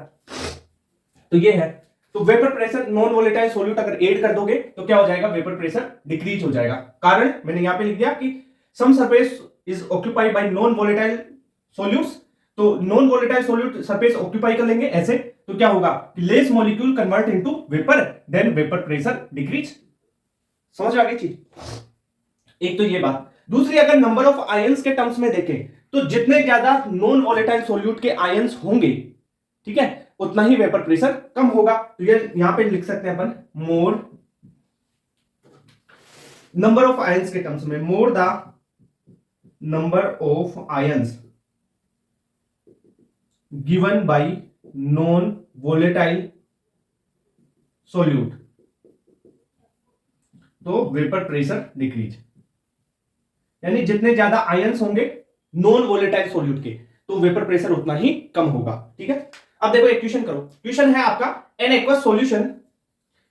तो ये है, तो vapour pressure non volatile solute अगर ऐड कर दोगे तो क्या हो जाएगा, वेपर प्रेशर डिक्रीज हो जाएगा। कारण मैंने यहां पे लिख दिया कि some surface is occupied by non volatile solutes, तो non volatile solute surface occupy कर लेंगे ऐसे, तो क्या होगा, less molecule convert into vapour, then vapour pressure decrease. समझ आ गई चीज, एक तो ये बात। दूसरी, अगर नंबर ऑफ आयंस के टर्म्स में देखें तो जितने ज्यादा नॉन वोलेटाइल सॉल्यूट के आयंस होंगे, ठीक है, उतना ही वेपर प्रेशर कम होगा। तो ये यहां पे लिख सकते हैं अपन, मोर नंबर ऑफ आयंस के टर्म्स में, more the number of ions given by non volatile solute, तो वेपर प्रेशर डिक्रीज। यानी जितने ज्यादा आयंस होंगे नॉन वोलेटाइल सॉल्यूट के, तो वेपर प्रेशर उतना ही कम होगा। ठीक है, अब देखो एक क्वेश्चन करो, क्वेश्चन है आपका, an aqueous solution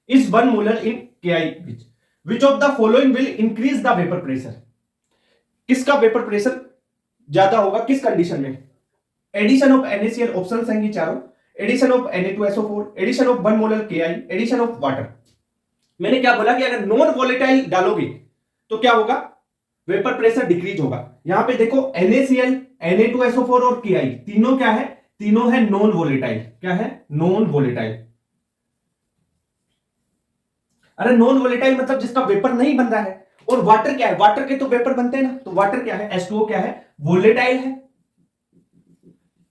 is 1 molar in KI, which of the following will increase the vapor pressure? किसका वेपर प्रेशर ज्यादा होगा किस कंडीशन में? एडिशन ऑफ NaCl, ऑप्शन हैं ये चारों, addition of Na2SO4, addition of 1 molar KI, addition of water. मैंने क्या बोला कि अगर नॉन वोलेटाइल डालोगे तो क्या होगा, वेपर प्रेशर डिक्रीज होगा। यहां पे देखो NaCl, Na2SO4 और KI तीनों क्या है, तीनों है नॉन वोलेटाइल। क्या है, नॉन वोलेटाइल। अरे नॉन वोलेटाइल मतलब जिसका वेपर नहीं बन रहा है। और वाटर क्या है, वाटर के तो वेपर बनते हैं ना, तो वाटर क्या है, H2O क्या है, वोलेटाइल है।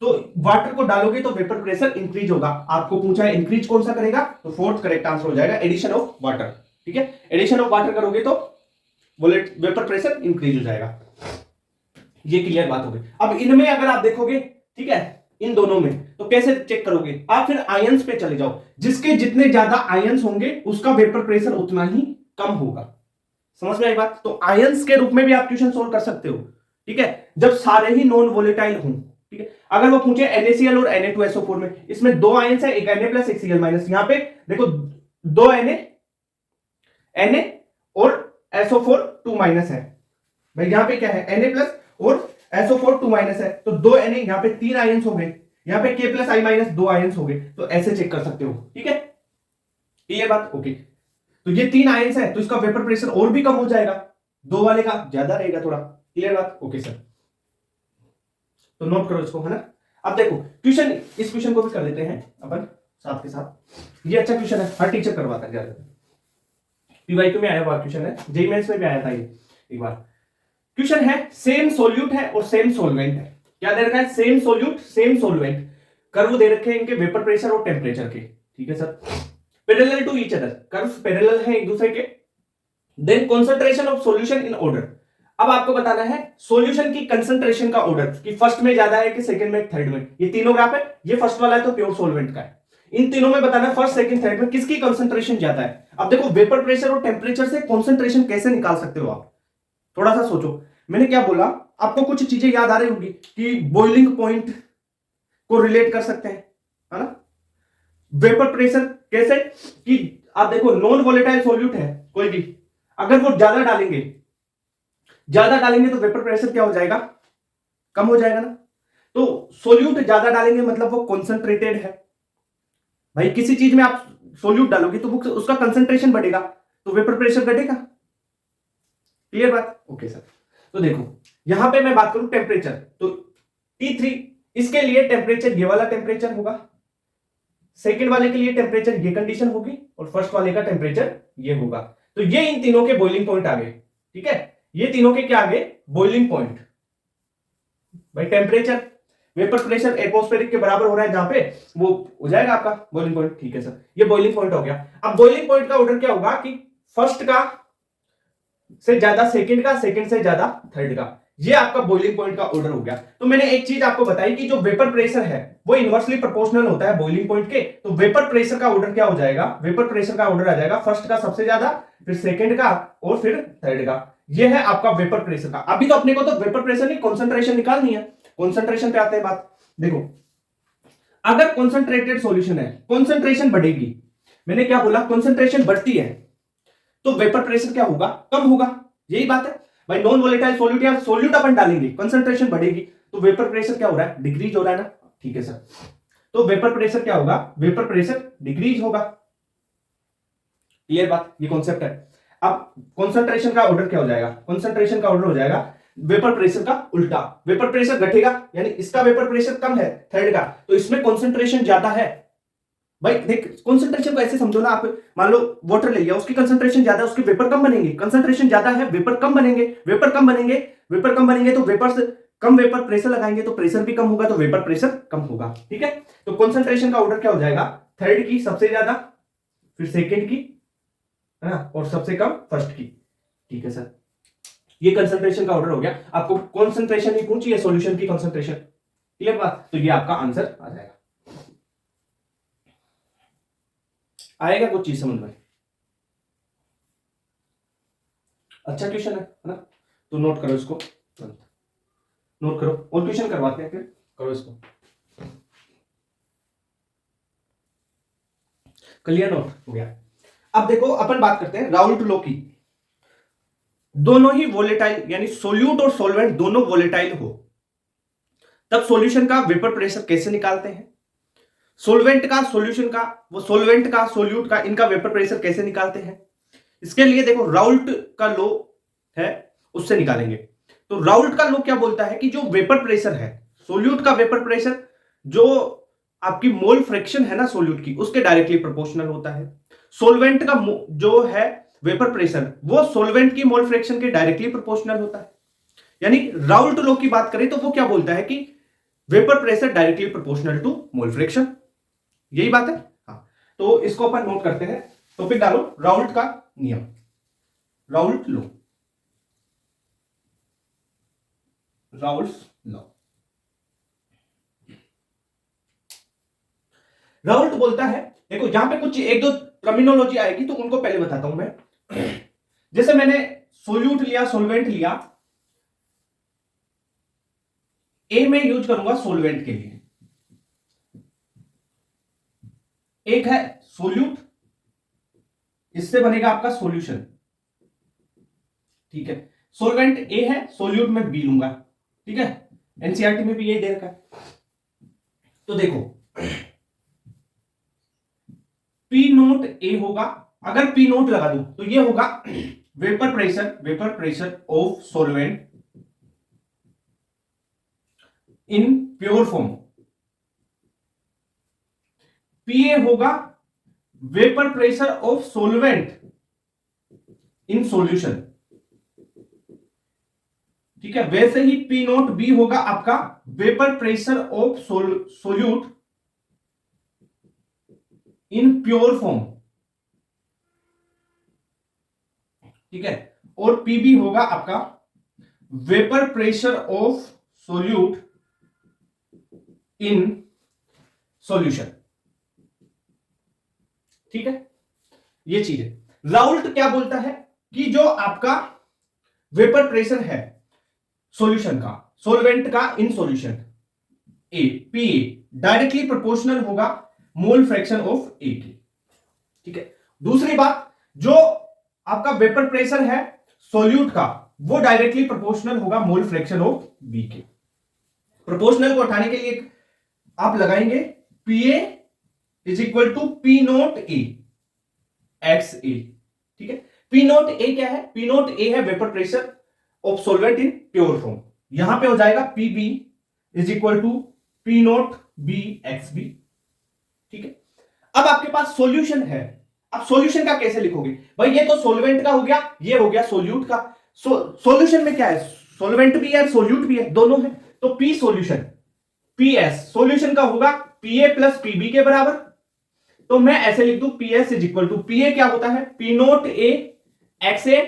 तो वाटर को डालोगे तो वेपर प्रेशर इंक्रीज होगा। आपको पूछा है इंक्रीज कौन सा करेगा, तो फोर्थ करेक्ट आंसर हो जाएगा एडिशन ऑफ वाटर। ठीक है, एडिशन ऑफ वाटर करोगे तो वेपर प्रेशर इंक्रीज हो जाएगा। ये क्लियर बात हो गई। अब इनमें अगर आप देखोगे, ठीक है, इन दोनों में, तो कैसे चेक करोगे आप, फिर आयंस पे चले जाओ, जिसके जितने ज्यादा आयंस होंगे उसका वेपर प्रेशर उतना ही कम होगा। समझ में आई बात? तो आयंस के रूप में भी आप क्वेश्चन सोल्व कर सकते हो। ठीक है, जब सारे ही नॉन वोलेटाइल हों। ठीक है, अगर वो पूछे NaCl और Na2SO4 में, इसमें दो आयंस है, एक Na प्लस एक Cl माइनस, यहां पे देखो दो Na और SO4 2 माइनस है भाई, यहां पे क्या है, Na प्लस और SO4 2 माइनस है, तो दो Na, यहां पे 3 आयंस हो गए, यहां पे K plus I minus 2 ions हो गए, तो ऐसे चेक कर सकते हो। ठीक है, ये बात ओके। तो ये 3 आयंस है तो इसका वेपर प्रेशर और भी कम हो जाएगा, दो वाले का ज्यादा रहेगा थोड़ा। क्लियर बात? ओके सर, तो नोट करो इसको, है ना। अब देखो क्वेश्चन, इस क्वेश्चन को भी कर लेते हैं अपन साथ के साथ। ये अच्छा क्वेश्चन है, हर टीचर करवाता है ज्यादातर, PYQ में आया हुआ क्वेश्चन है, JEE मेंस में भी आया था ये एक बार। क्वेश्चन है, सेम सोल्यूट है और सेम सोलवेंट है। क्या दे रखा है, same solute same solvent, curve दे रखे हैं इनके वेपर प्रेशर और टेम्परेचर के। ठीक है sir, parallel to each other, curves parallel हैं एक दूसरे के। Then concentration of solution in order, अब आपको बताना है सॉल्यूशन की कंसंट्रेशन का ऑर्डर, कि फर्स्ट में ज्यादा है कि सेकंड में, थर्ड में। ये तीनों ग्राफ है, ये फर्स्ट वाला है तो प्योर सॉल्वेंट का है। इन तीनों में बताना फर्स्ट सेकंड थर्ड में किसकी कंसंट्रेशन ज्यादा है। अब देखो वेपर प्रेशर और टेम्परेचर से कंसंट्रेशन कैसे निकाल सकते हो आप, थोड़ा सा सोचो। मैंने क्या बोला आपको, कुछ चीजें याद आ रही होगी कि बॉइलिंग पॉइंट को रिलेट कर सकते हैं, है ना। वेपर प्रेशर कैसे, कि आप देखो नॉन वोलेटाइल सॉल्यूट है कोई भी, अगर वो ज्यादा डालेंगे तो वेपर प्रेशर क्या हो जाएगा, कम हो जाएगा ना। तो सॉल्यूट ज्यादा डालेंगे मतलब वो कॉन्सेंट्रेटेड है। भाई किसी चीज में आप सॉल्यूट डालोगे तो उसका कंसंट्रेशन बढ़ेगा, तो वेपर प्रेशर घटेगा। क्लियर बात? ओके सर, तो देखो यहां पे मैं बात करूं टेम्परेचर, तो T3, इसके लिए टेम्परेचर ये वाला टेम्परेचर होगा, सेकंड वाले के लिए टेम्परेचर ये कंडीशन होगी, और फर्स्ट वाले का टेम्परेचर ये होगा। तो ये इन तीनों के बॉइलिंग पॉइंट आ गए। ठीक है, ये तीनों के क्या आ गए, बॉइलिंग पॉइंट। भाई टेम्परेचर वेपर प्रेशर एटमॉस्फेरिक के बराबर हो रहा है जहां पे, वो हो जाएगा आपका बॉइलिंग पॉइंट। ठीक है सर, ये बॉइलिंग पॉइंट हो गया। अब बॉइलिंग पॉइंट का ऑर्डर क्या होगा, कि फर्स्ट का से ज्यादा सेकंड का, सेकंड से ज्यादा थर्ड का, ये आपका बॉइलिंग पॉइंट का ऑर्डर हो गया। तो मैंने एक चीज आपको बताई कि जो वेपर प्रेशर है वो इनवर्सली प्रोपोर्शनल होता है बॉइलिंग पॉइंट के। तो वेपर प्रेशर का ऑर्डर क्या हो जाएगा, वेपर प्रेशर का ऑर्डर आ जाएगा फर्स्ट का सबसे ज्यादा, फिर सेकंड का, और फिर थर्ड का। ये है आपका वेपर प्रेशर का। अभी तो अपने को तो वेपर प्रेशर नहीं, कॉन्सेंट्रेशन निकालनी है। कॉन्सेंट्रेशन पे आते हैं बात। देखो अगर कॉन्सेंट्रेटेड सॉल्यूशन है, कॉन्सेंट्रेशन बढ़ेगी, मैंने क्या बोला, कॉन्सेंट्रेशन बढ़ती है तो वेपर प्रेशर क्या होगा, कम होगा। यही बात है। भाई नॉन वोलेटाइल सॉल्यूट या सॉल्यूट अपन डालेंगे, कंसंट्रेशन बढ़ेगी, तो वेपर प्रेशर क्या हो रहा है, डिक्रीज हो रहा है ना। ठीक है सर, तो वेपर प्रेशर क्या होगा, वेपर प्रेशर डिक्रीज होगा। क्लियर बात, ये कॉन्सेप्ट है। अब कंसंट्रेशन का ऑर्डर क्या हो जाएगा, कंसंट्रेशन का ऑर्डर हो जाएगा वेपर प्रेशर का उल्टा, वेपर प्रेशर घटेगा, यानी इसका वेपर प्रेशर कम है थर्ड का, तो इसमें कंसंट्रेशन ज्यादा है। भाई देख कंसंट्रेशन को ऐसे समझो ना आप, मान लो वाटर ले लिया, उसकी कंसंट्रेशन ज्यादा है, उसके वेपर कम बनेंगे, कंसंट्रेशन ज्यादा है वेपर कम बनेंगे, वेपर कम बनेंगे, वेपर कम बनेंगे तो वेपर कम वेपर प्रेशर लगाएंगे तो प्रेशर भी कम होगा, तो वेपर प्रेशर कम होगा। ठीक है, तो कंसंट्रेशन का ऑर्डर क्या हो जाएगा, थर्ड की सबसे ज्यादा, फिर सेकंड की, है ना, और सबसे कम फर्स्ट की। ठीक है सर, ये कंसंट्रेशन का ऑर्डर हो गया। आपको कंसंट्रेशन ही पूछी है, सॉल्यूशन की कंसंट्रेशन। क्लियर बात, तो ये आपका आंसर आ जाएगा। आएगा कुछ चीज समझ में, अच्छा क्वेश्चन है ना, तो नोट करो इसको, नोट करो, और क्वेश्चन करवाते हैं फिर, करो इसको क्लियर, नोट हो गया। अब देखो अपन बात करते हैं राउल्ट लॉ की, दोनों ही वोलेटाइल यानी सोल्यूट और सॉल्वेंट दोनों वोलेटाइल हो तब सॉल्यूशन का वेपर प्रेशर कैसे निकालते हैं, सॉल्वेंट का सॉल्यूशन का, वो सॉल्वेंट का सॉल्यूट का, इनका वेपर प्रेशर कैसे निकालते हैं, इसके लिए देखो राउल्ट का लॉ है, उससे निकालेंगे। तो राउल्ट का लॉ क्या बोलता है कि जो वेपर प्रेशर है, सोल्यूट का वेपर प्रेशर जो आपकी मोल फ्रैक्शन है ना सोल्यूट की, उसके डायरेक्टली प्रोपोर्शनल होता है। सोल्वेंट का जो है वेपर प्रेशर वो सोल्वेंट की मोल फ्रैक्शन के डायरेक्टली प्रोपोर्शनल होता है। यानी राउल्ट लॉ की बात करें तो वो क्या बोलता है कि vapour pressure directly proportional to mole fraction, यही बात है। हाँ, तो इसको अपन नोट करते हैं, तो फिर डालो राउल्ट का नियम, Raoult law, Raoult law. Raoult बोलता है, देखो यहां पे कुछ एक दो टर्मिनोलॉजी आएगी तो उनको पहले बताता हूं मैं। जैसे मैंने सोल्यूट लिया, सोल्वेंट लिया, ए में यूज करूंगा सोल्वेंट के लिए, एक है सोल्यूट, इससे बनेगा आपका सॉल्यूशन। ठीक है, सोल्वेंट ए है, सोल्यूट में बी लूंगा। ठीक है, एनसीईआरटी में भी यही दे रखा है। तो देखो पी नोट ए होगा, अगर पी नोट लगा दूं तो ये होगा vapour pressure, vapour pressure of solvent in pure form, PA होगा vapour pressure of solvent in solution. ठीक है, वैसे ही पी नोट बी होगा आपका vapour pressure of solute in pure form. ठीक है, और पीबी होगा आपका vapour pressure of solute in solution. ठीक है, ये चीज है। राउल्ट क्या बोलता है कि जो आपका वेपर प्रेशर है सॉल्यूशन का, सॉल्वेंट का in solution, A P directly proportional होगा मोल फ्रैक्शन ऑफ ए की। ठीक है, दूसरी बात, जो आपका वेपर प्रेशर है सॉल्यूट का वो डायरेक्टली प्रोपोर्शनल होगा मोल फ्रैक्शन ऑफ बी के। प्रोपोर्शनल को हटाने के लिए आप लगाएंगे PA is equal to P note A X A. ठीक है, पी नोट ए क्या है, पी नोट ए है vapour pressure of solvent in pure form, यहां पे हो जाएगा PB is equal to P note B X B. ठीक है, अब आपके पास सॉल्यूशन है, अब सॉल्यूशन का कैसे लिखोगे भाई, ये तो सॉल्वेंट का हो गया, ये हो गया सोल्यूट का। सॉल्यूशन में क्या है, सॉल्वेंट भी है सोल्यूट भी है, दोनों है, तो P solution P S solution का होगा पीए प्लस पीबी के बराबर। तो मैं ऐसे लिख दूं P S is equal to, PA क्या होता है P note A X A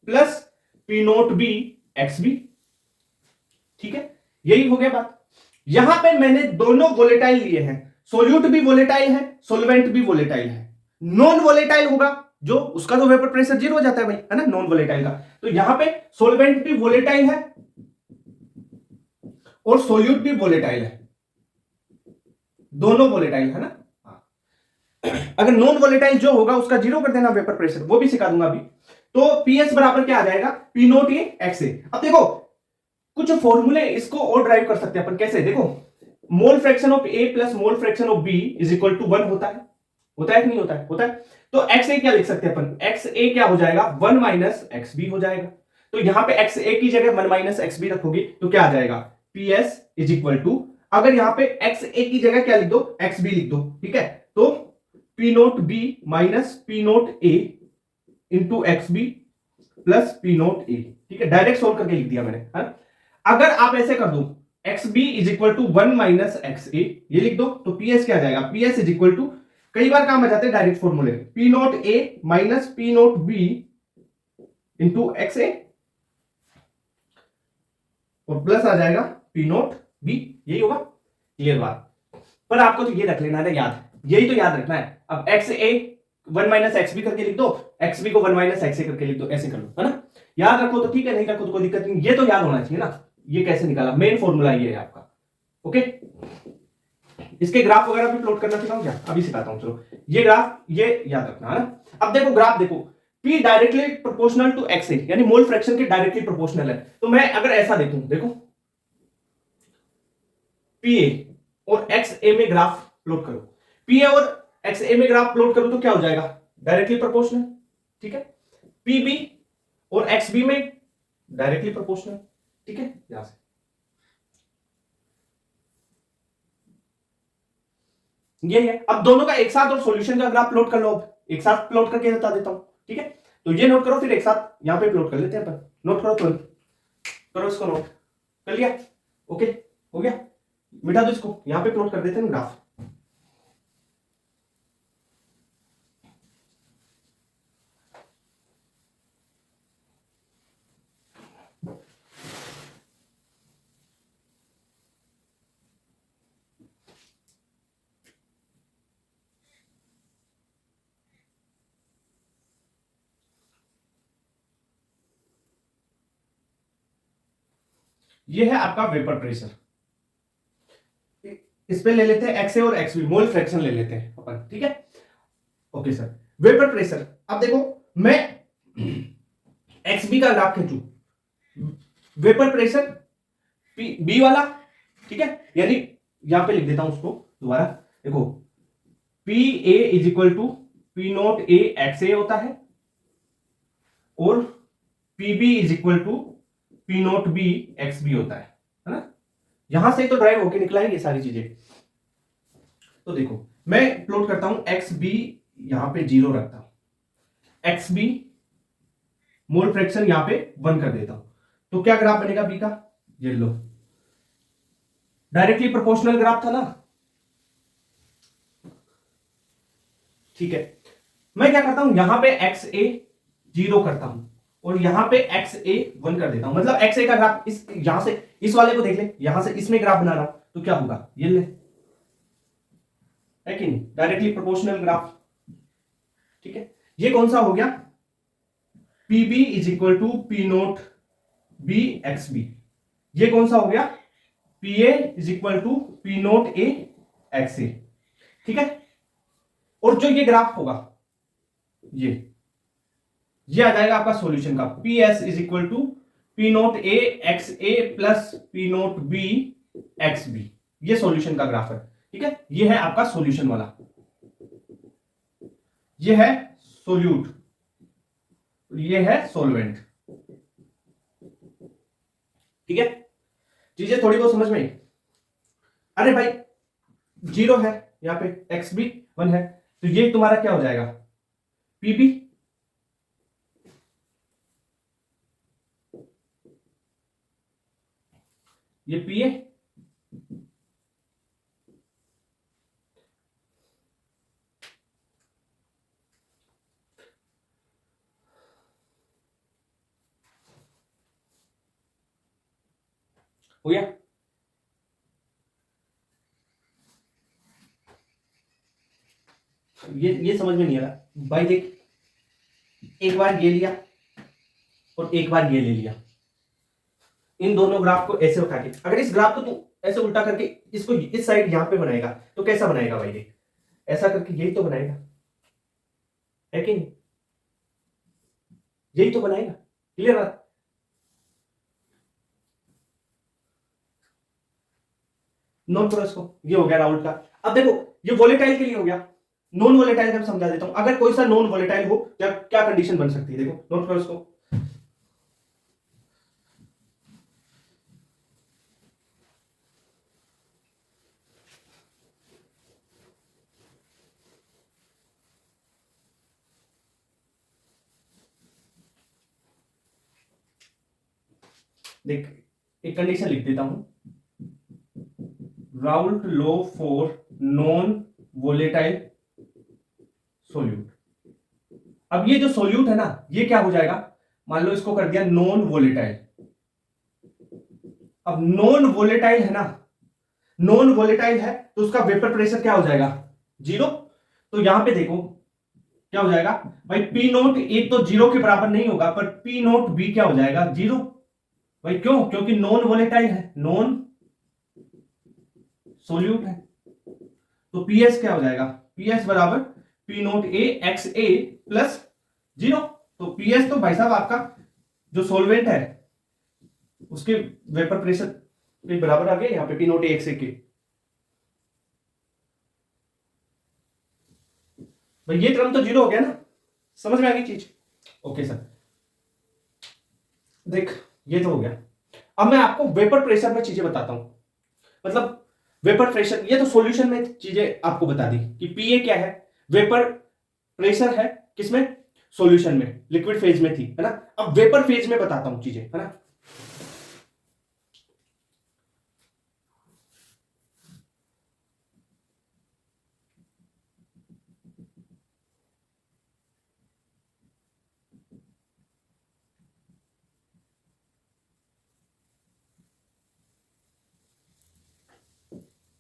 plus P note B X B. ठीक है, यही हो गया बात। यहां पे मैंने दोनों वोलेटाइल लिए हैं, सोल्यूट भी वोलेटाइल है, सोल्वेंट भी वोलेटाइल है। नॉन वोलेटाइल होगा जो, उसका तो वेपर प्रेशर जीरो हो जाता है भाई, है ना, नॉन वोलेटाइल का। तो यहां पे सोल्वेंट भी वोलेटाइल है और सोल्यूट भी वोलेटाइल है, दोनों वोलेटाइल है ना। अगर नॉन वोलेटाइल जो होगा उसका जीरो कर देना वेपर प्रेशर, वो भी सिखा दूंगा अभी। तो पीएस बराबर क्या आ जाएगा, पी नोट ए एक्स ए। अब देखो कुछ फॉर्मूले इसको और ड्राइव कर सकते हैं अपन, कैसे देखो, mole fraction of A plus mole fraction of B is equal to 1 होता है कि नहीं होता है, होता है। तो एक्स ए क्या लिख सकते हैं अपन, एक्स ए क्या हो जाएगा 1 माइनस एक्स बी हो जाएगा। तो यहां पे एक्स ए की जगह 1 माइनस एक्स बी रखोगे तो क्या आ जाएगा, P S is equal to, अगर यहां पे एक्स ए की जगह क्या लिख दो, एक्स बी लिख दो, ठीक है। तो P note B minus P note A into X B plus P note A, ठीक है, डायरेक्ट सोल्व करके लिख दिया मैंने, है। अगर आप ऐसे कर दो X B is equal to 1 minus X A, ये लिख दो, तो पी एस क्या आ जाएगा, P S is equal to, कई बार काम आ जाते हैं डायरेक्ट फॉर्मूले, P note A minus P note B into X A और प्लस आ जाएगा पी नोट बी, यही होगा, क्लियर बात। पर आपको तो ये रख लेना है याद, यही तो याद रखना है। अब एक्स ए 1 माइनस एक्स बी करके लिख दो, एक्स बी को 1 माइनस एक्स ए करके लिख दो, ऐसे कर लो, है ना। याद रखो तो ठीक है, नहीं रखो तो कोई दिक्कत नहीं, ये तो याद होना चाहिए ना। ये कैसे निकाला, मेन फॉर्मूला ये है आपका, ओके। इसके ग्राफ वगैरह भी प्लॉट करना सिखाऊं क्या, अभी सिखाता हूं, चलो। ये ग्राफ ये याद रखना है ना। अब देखो ग्राफ देखो, P directly proportional to X A, यानी मोल फ्रैक्शन के डायरेक्टली प्रोपोर्शनल है। तो मैं अगर ऐसा देखूं, देखो पी ए और एक्स ए में ग्राफ प्लॉट करो, पी ए और एक्स ए में ग्राफ प्लॉट करो तो क्या हो जाएगा, डायरेक्टली प्रोपोर्शनल, ठीक है। पी बी और एक्स बी में डायरेक्टली प्रोपोर्शनल, ठीक है। यहां से ये है, अब दोनों का एक साथ और सॉल्यूशन का ग्राफ प्लॉट कर लो, अब एक साथ प्लॉट करके बता देता हूं, ठीक है। तो ये नोट करो, फिर एक साथ यहां पे प्लॉट कर लेते हैं अपन, नोट करो तुरंत, करो इसको नोट कर लिया, ओके हो गया, मिटा दो इसको, यहां पे प्लॉट कर देते हैं ग्राफ। ये है आपका वेपर प्रेशर, इस पे ले लेते हैं एक्स ए और एक्स बी, मोल फ्रैक्शन ले लेते हैं अपन, ठीक है, ओके सर। वेपर प्रेशर, अब देखो मैं एक्स बी का ग्राफ खींचू, वेपर प्रेशर बी वाला, ठीक है, यानी यहां पे लिख देता हूं उसको दोबारा, देखो P A is equal to P note A X A होता है, और P B is equal to P note B X B होता है ना। यहां से तो ड्राइव होके निकला है ये सारी चीजें। तो देखो मैं प्लॉट करता हूं एक्स बी, यहां पे 0 रखता हूं, एक्स बी मोल फ्रैक्शन यहां पे 1 कर देता हूं, तो क्या ग्राफ बनेगा बी का, ये लो, डायरेक्टली प्रोपोर्शनल ग्राफ था ना, ठीक है। मैं क्या करता हूं, यहां पे एक्स ए 0 करता हूं और यहां पे एक्स ए 1 कर देता हूं, मतलब एक्स ए का ग्राफ इस, यहां से इस वाले को देख ले, यहां से इसमें ग्राफ बना रहा हूं तो क्या होगा, ये ले, है कि नहीं, डायरेक्टली प्रोपोर्शनल ग्राफ, ठीक है। ये कौन सा हो गया, P B is equal to P note B X B, ये कौन सा हो गया, P A is equal to P note A X A, ठीक है। और जो ये ग्राफ होगा ये आ जाएगा आपका सॉल्यूशन का, P S is equal to P note A X A plus P note B X B, ये सॉल्यूशन का ग्राफ है, ठीक है। ये है आपका सॉल्यूशन वाला, ये है सोल्यूट, ये है सॉल्वेंट, ठीक है। चीजें थोड़ी बहुत समझ में आई। अरे भाई 0 है यहां पे, एक्स बी 1 है, तो ये तुम्हारा क्या हो जाएगा, पीबी, ये पी ए, हो गया। ये समझ में नहीं आ रहा भाई, देख एक बार ये लिया और एक बार ये ले लिया, इन दोनों ग्राफ को ऐसे उठा के, अगर इस ग्राफ को तू ऐसे उल्टा करके इसको इस साइड यहां पे बनाएगा तो कैसा बनाएगा भाई, देख ऐसा करके यही तो बनाएगा, है कि नहीं, यही तो बनाएगा। क्लियर बात? नॉन पोरस को, ये हो गया राउल्ट का। अब देखो ये वोलेटाइल के लिए हो गया। नॉन वोलेटाइल का समझा देता हूं, अगर कोई सा नॉन वोलेटाइल हो क्या क्या कंडीशन बन सकती है, देखो नॉन पोरस को। देख एक कंडीशन लिख देता हूं, Raoult law for non volatile solute. अब ये जो सोल्यूट है ना, ये क्या हो जाएगा, मान लो इसको कर दिया नॉन वोलेटाइल। अब नॉन वोलेटाइल है ना, नॉन वोलेटाइल है तो उसका वेपर प्रेशर क्या हो जाएगा, 0। तो यहां पे देखो क्या हो जाएगा भाई, पी नोट एक तो 0 के बराबर नहीं होगा, पर पी नोट बी क्या हो जाएगा, 0। भाई क्यों, क्योंकि नॉन वोलेटाइल है, नॉन सोल्यूट है। तो पीएस क्या हो जाएगा, पीएस बराबर P note A X A plus 0। तो पीएस तो भाई साहब आपका जो सोलवेंट है उसके वेपर प्रेशर के बराबर आ गया, यहां पे पी नोट ए एक्स ए के। भाई ये टर्म तो 0 हो गया ना, समझ में आ गई चीज? ओके सर, देख ये तो हो गया। अब मैं आपको वेपर प्रेशर में चीजें बताता हूं, मतलब वेपर प्रेशर, ये तो सॉल्यूशन में चीजें आपको बता दी कि पीए क्या है, वेपर प्रेशर है किसमें, सॉल्यूशन में, लिक्विड फेज में थी, है ना। अब वेपर फेज में बताता हूं चीजें, है ना।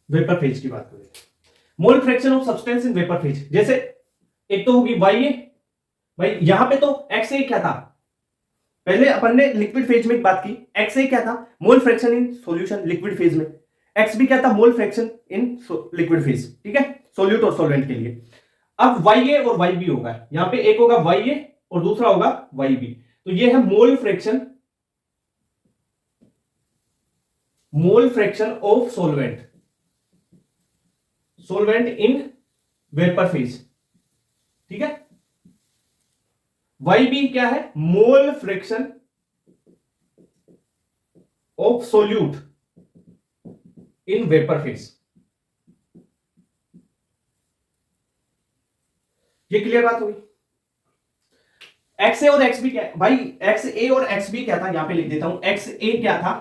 वेपर फेज की बात करें, मोल fraction of substance in vapour phase, जैसे एक तो होगी वाई ए। भाई यहां पे तो एक्स ए क्या था, पहले अपन ने लिक्विड फेज में बात की, एक्स ए क्या था, मोल fraction in solution liquid phase में, एक्स बी क्या था, मोल फ्रैक्शन इन लिक्विड फेज, ठीक है, सोल्यूट और सॉल्वेंट के लिए। अब वाई ए और वाई बी होगा, यहां पे एक होगा वाई ए और दूसरा होगा वाई बी। तो ये है mole fraction of solvent, solvent in vapour phase, ठीक है। वाई बी क्या है, mole fraction of solute in vapour phase. ये क्लियर बात हुई? एक्स ए और एक्स बी क्या है भाई, एक्स ए और एक्स बी क्या था, यहां पे लिख देता हूं, एक्स ए क्या था,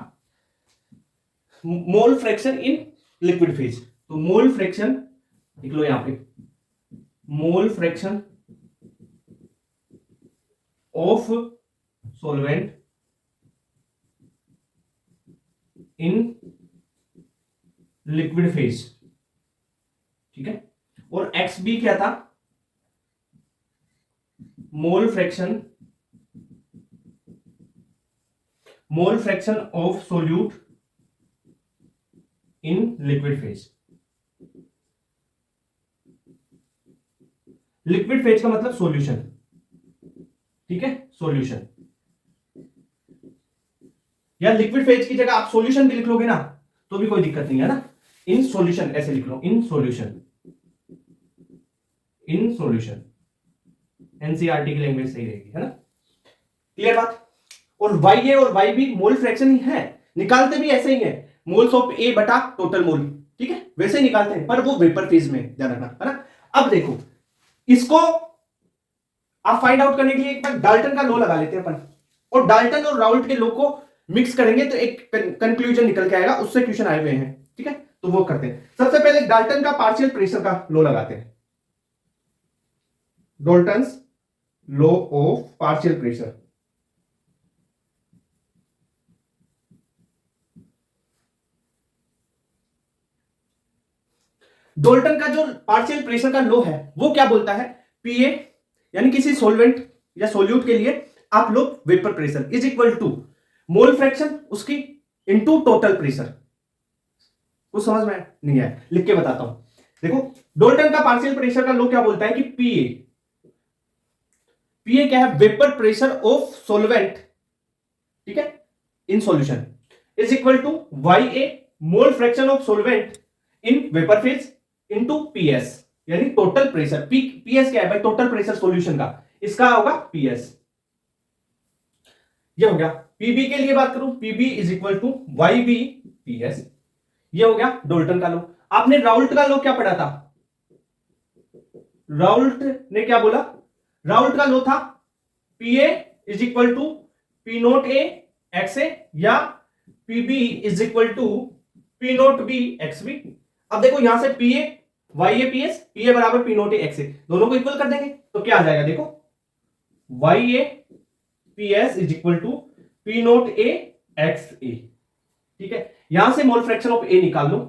मोल फ्रैक्शन इन लिक्विड फेज। तो मोल फ्रैक्शन लिख लो यहां पे, मोल fraction of solvent in liquid phase, ठीक है। और एक्स बी क्या था, मोल fraction of solute in liquid phase. Liquid phase का मतलब सॉल्यूशन, ठीक है, सॉल्यूशन। या लिक्विड फेज की जगह आप सॉल्यूशन भी लिख लोगे ना तो भी कोई दिक्कत नहीं है ना, इन सॉल्यूशन ऐसे लिख लो, in solution, in solution, NCERT की लैंग्वेज सही रहेगी, है ना। क्लियर बात? और वाई ए और वाई बी मोल फ्रैक्शन ही है, निकालते भी ऐसे ही है, मोल्स ऑफ ए बटा टोटल मोल, ठीक है, वैसे ही निकालते हैं, पर वो वेपर फेज में ध्यान रखना, है ना। अब देखो इसको आप फाइंड आउट करने के लिए एक बार डाल्टन का लॉ लगा लेते हैं अपन, और डाल्टन और राउल्ट के लॉ को मिक्स करेंगे तो एक कंक्लूजन निकल के आएगा, उससे क्वेश्चन आए हुए हैं, ठीक है। तो वो करते हैं, सबसे पहले डाल्टन का पार्शियल प्रेशर का लॉ लगाते हैं, Dalton's law of partial pressure. Dalton का जो पार्शियल प्रेशर का लॉ है वो क्या बोलता है, पीए यानी किसी सॉल्वेंट या सोल्यूट के लिए आप लोग vapour pressure is equal to mole fraction उसकी इनटू टोटल प्रेशर। कुछ समझ में नहीं आया, लिख के बताता हूं, देखो डाल्टन का पार्शियल प्रेशर का लॉ क्या बोलता है कि पीए पीए क्या है, वेपर प्रेशर ऑफ सोलवेंट, ठीक है, in solution is equal to Y A mole fraction of solvent in vapour phase into PS, यानी टोटल प्रेशर। पीएस क्या है भाई, टोटल प्रेशर सॉल्यूशन का, इसका होगा पीएस। ये हो गया। पीबी के लिए बात करूं, PB is equal to Y B PS. ये हो गया डाल्टन का लॉ। आपने राउल्ट का लॉ क्या पढ़ा था, राउल्ट ने क्या बोला, राउल्ट का लॉ था PA is equal to P note A X A या PB is equal to P note B X B. अब देखो यहां से पीए वाई ए पीएस, पीए बराबर पी नोट ए एक्स ए, दोनों को इक्वल कर देंगे तो क्या आ जाएगा, देखो Y A PS is equal to P note A X A, ठीक है। यहां से मोल फ्रैक्शन ऑफ ए निकाल लो,